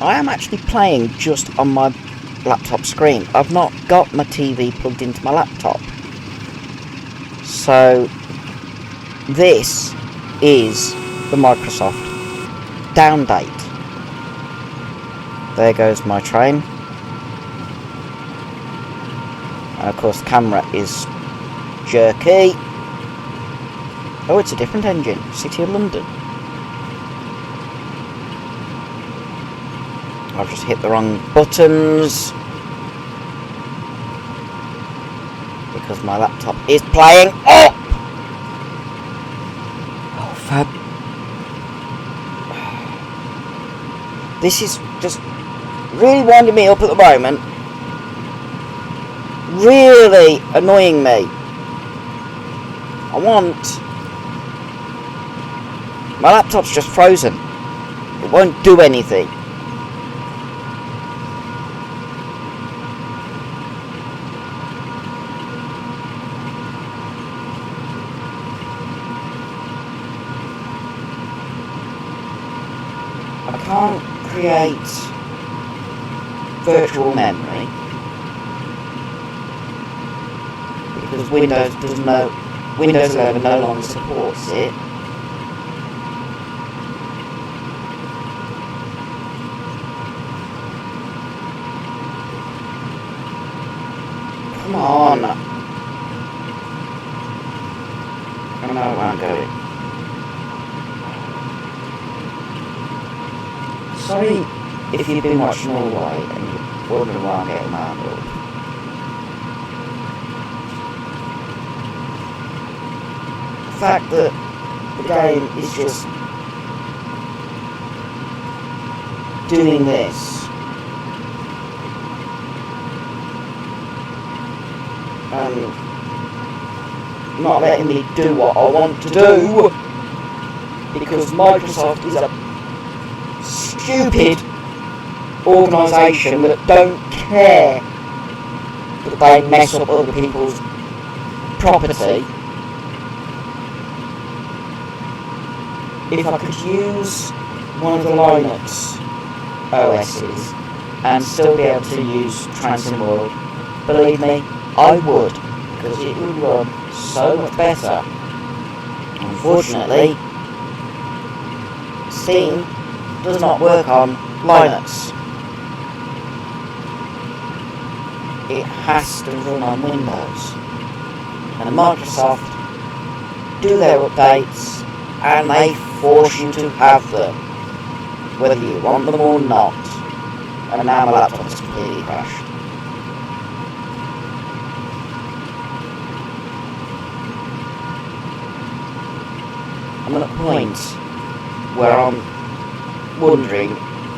I am actually playing just on my laptop screen. I've not got my TV plugged into my laptop. So this is the Microsoft down date. There goes my train. And of course the camera is jerky. Oh, it's a different engine. City of London. I've just hit the wrong buttons because my laptop is playing up! Oh, fab. This is just really winding me up at the moment. Really annoying me. My laptop's just frozen. It won't do anything. I can't create virtual memory because Windows 11 no longer supports it. Come on. I know it won't go in. Sorry if you've been watching all the way and you're wondering why I'm getting wound up. The fact that the game is just doing this and not letting me do what I want to do because Microsoft is a stupid organisation that don't care that they mess up other people's property. If I could use one of the Linux OSs and still be able to use Transcend World, believe me, I would, because it would run so much better. Unfortunately, Steam does not work on Linux. It has to run on Windows. And Microsoft do their updates and they force you to have them, whether you want them or not. And now my laptop has completely crashed. I'm at a point where I'm wondering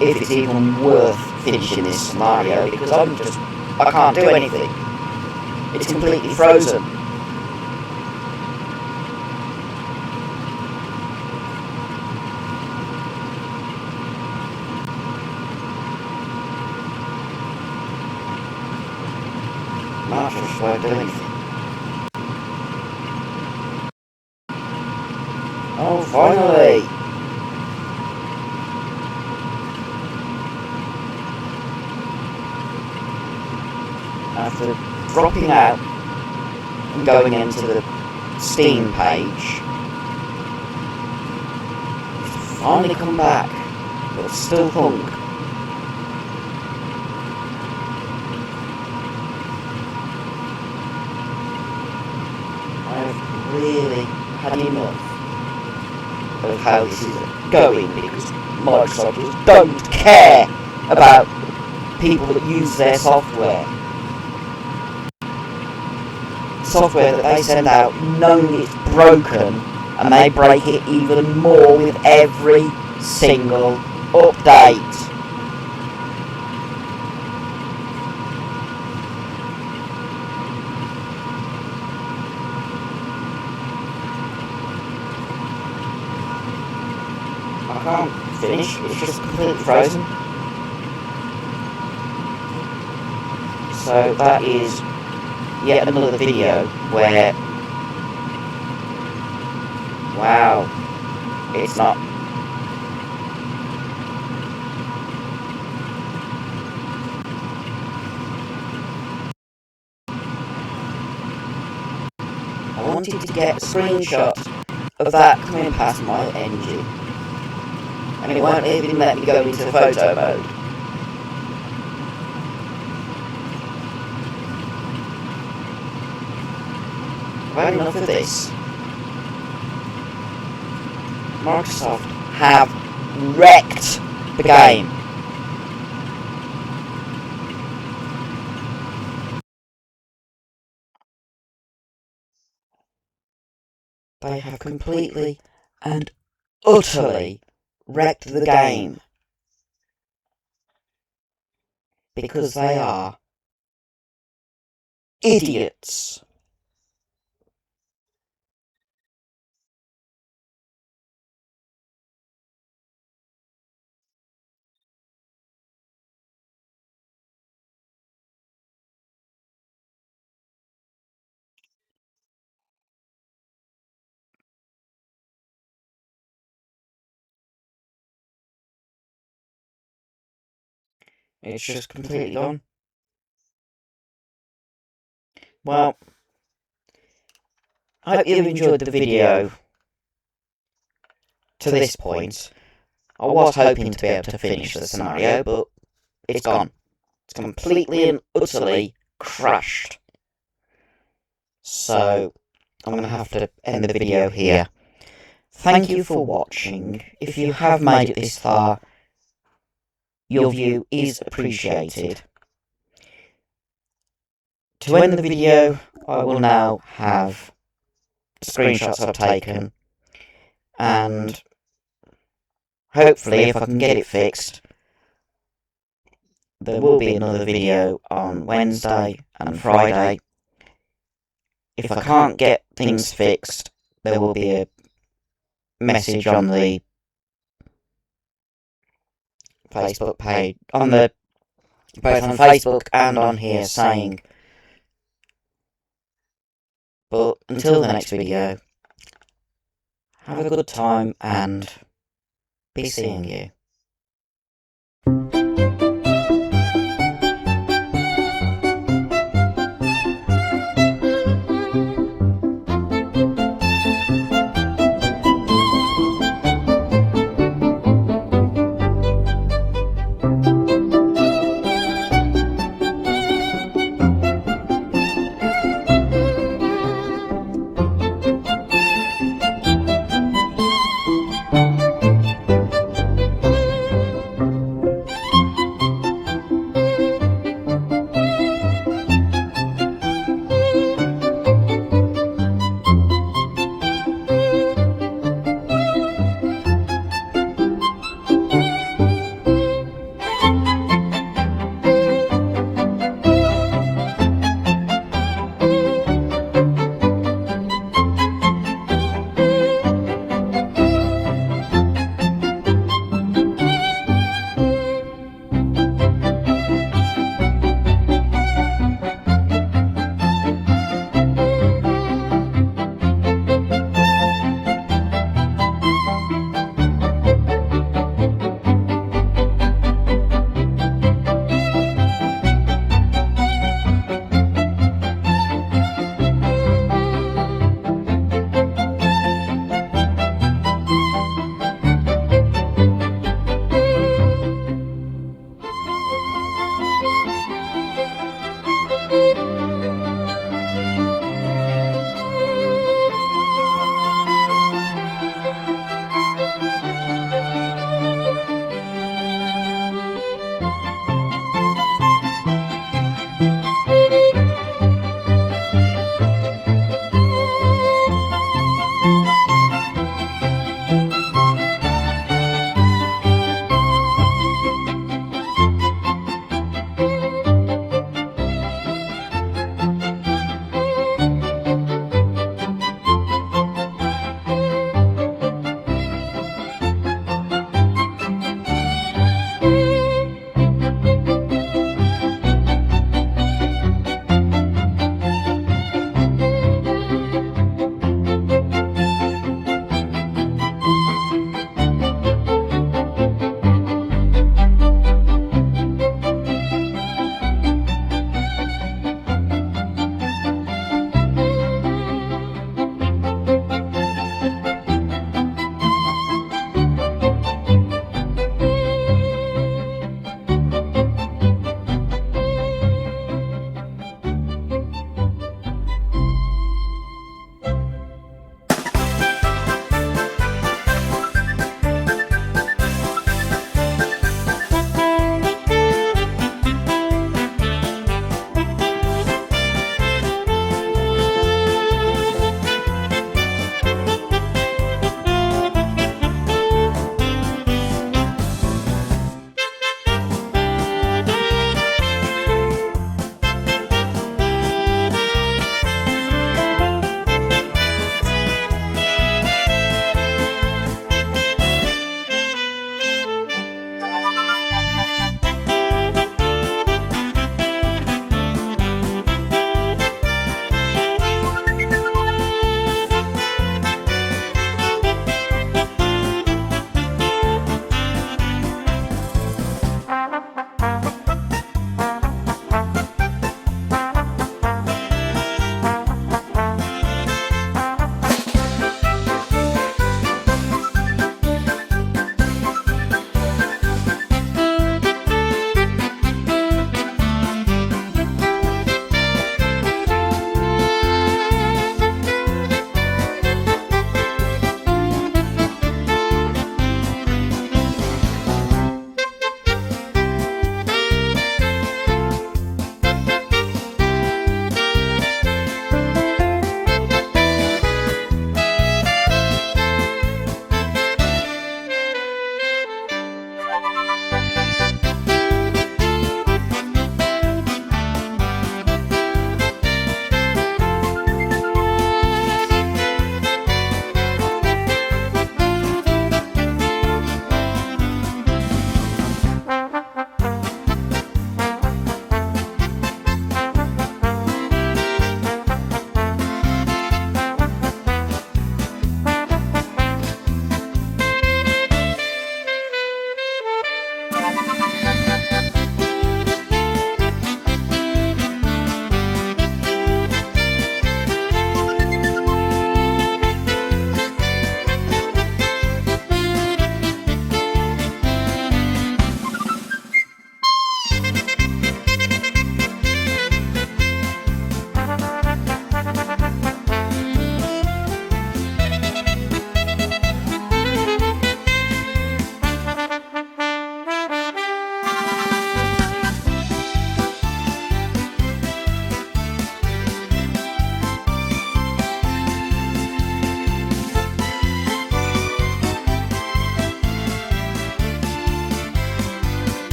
if it's even worth finishing this scenario, because I can't do anything. It's completely frozen. Marshals won't do anything. Oh, finally! After dropping out and going into the Steam page, it's finally come back, but it's still hung. I've really had enough of how this is going, because Microsoft just don't care about people that use their software. Software that they send out knowing it's broken, and they break it even more with every single update. I can't finish, it's just completely frozen. So that is yet another video where, wow, it's not. I wanted to get a screenshot of that coming past my engine, and it won't even let me go into photo mode. I've had enough of this. Microsoft have wrecked the game. They have completely and utterly wrecked the game. Because they are idiots. It's just completely gone. Well, I hope you enjoyed the video to this point. I was hoping to be able to finish the scenario, but it's gone. It's completely and utterly crashed. So, I'm going to have to end the video here. Thank you for watching. If you have made it this far, your view is appreciated. To end the video, I will now have screenshots I've taken, and hopefully, if I can get it fixed, there will be another video on Wednesday and Friday. If I can't get things fixed, there will be a message on the Facebook page, both on Facebook and on here, saying. But until the next video, have a good time and be seeing you.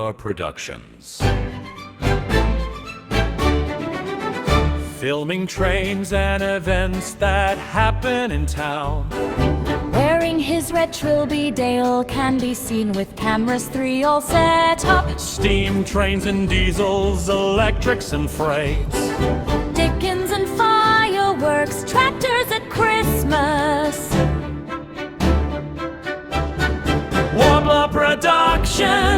Kingmoor Productions. Filming trains and events that happen in town. Wearing his red trilby, Dale can be seen with cameras 3 all set up. Steam trains and diesels, electrics and freights. Dickens and fireworks, tractors at Christmas. Warbler Productions.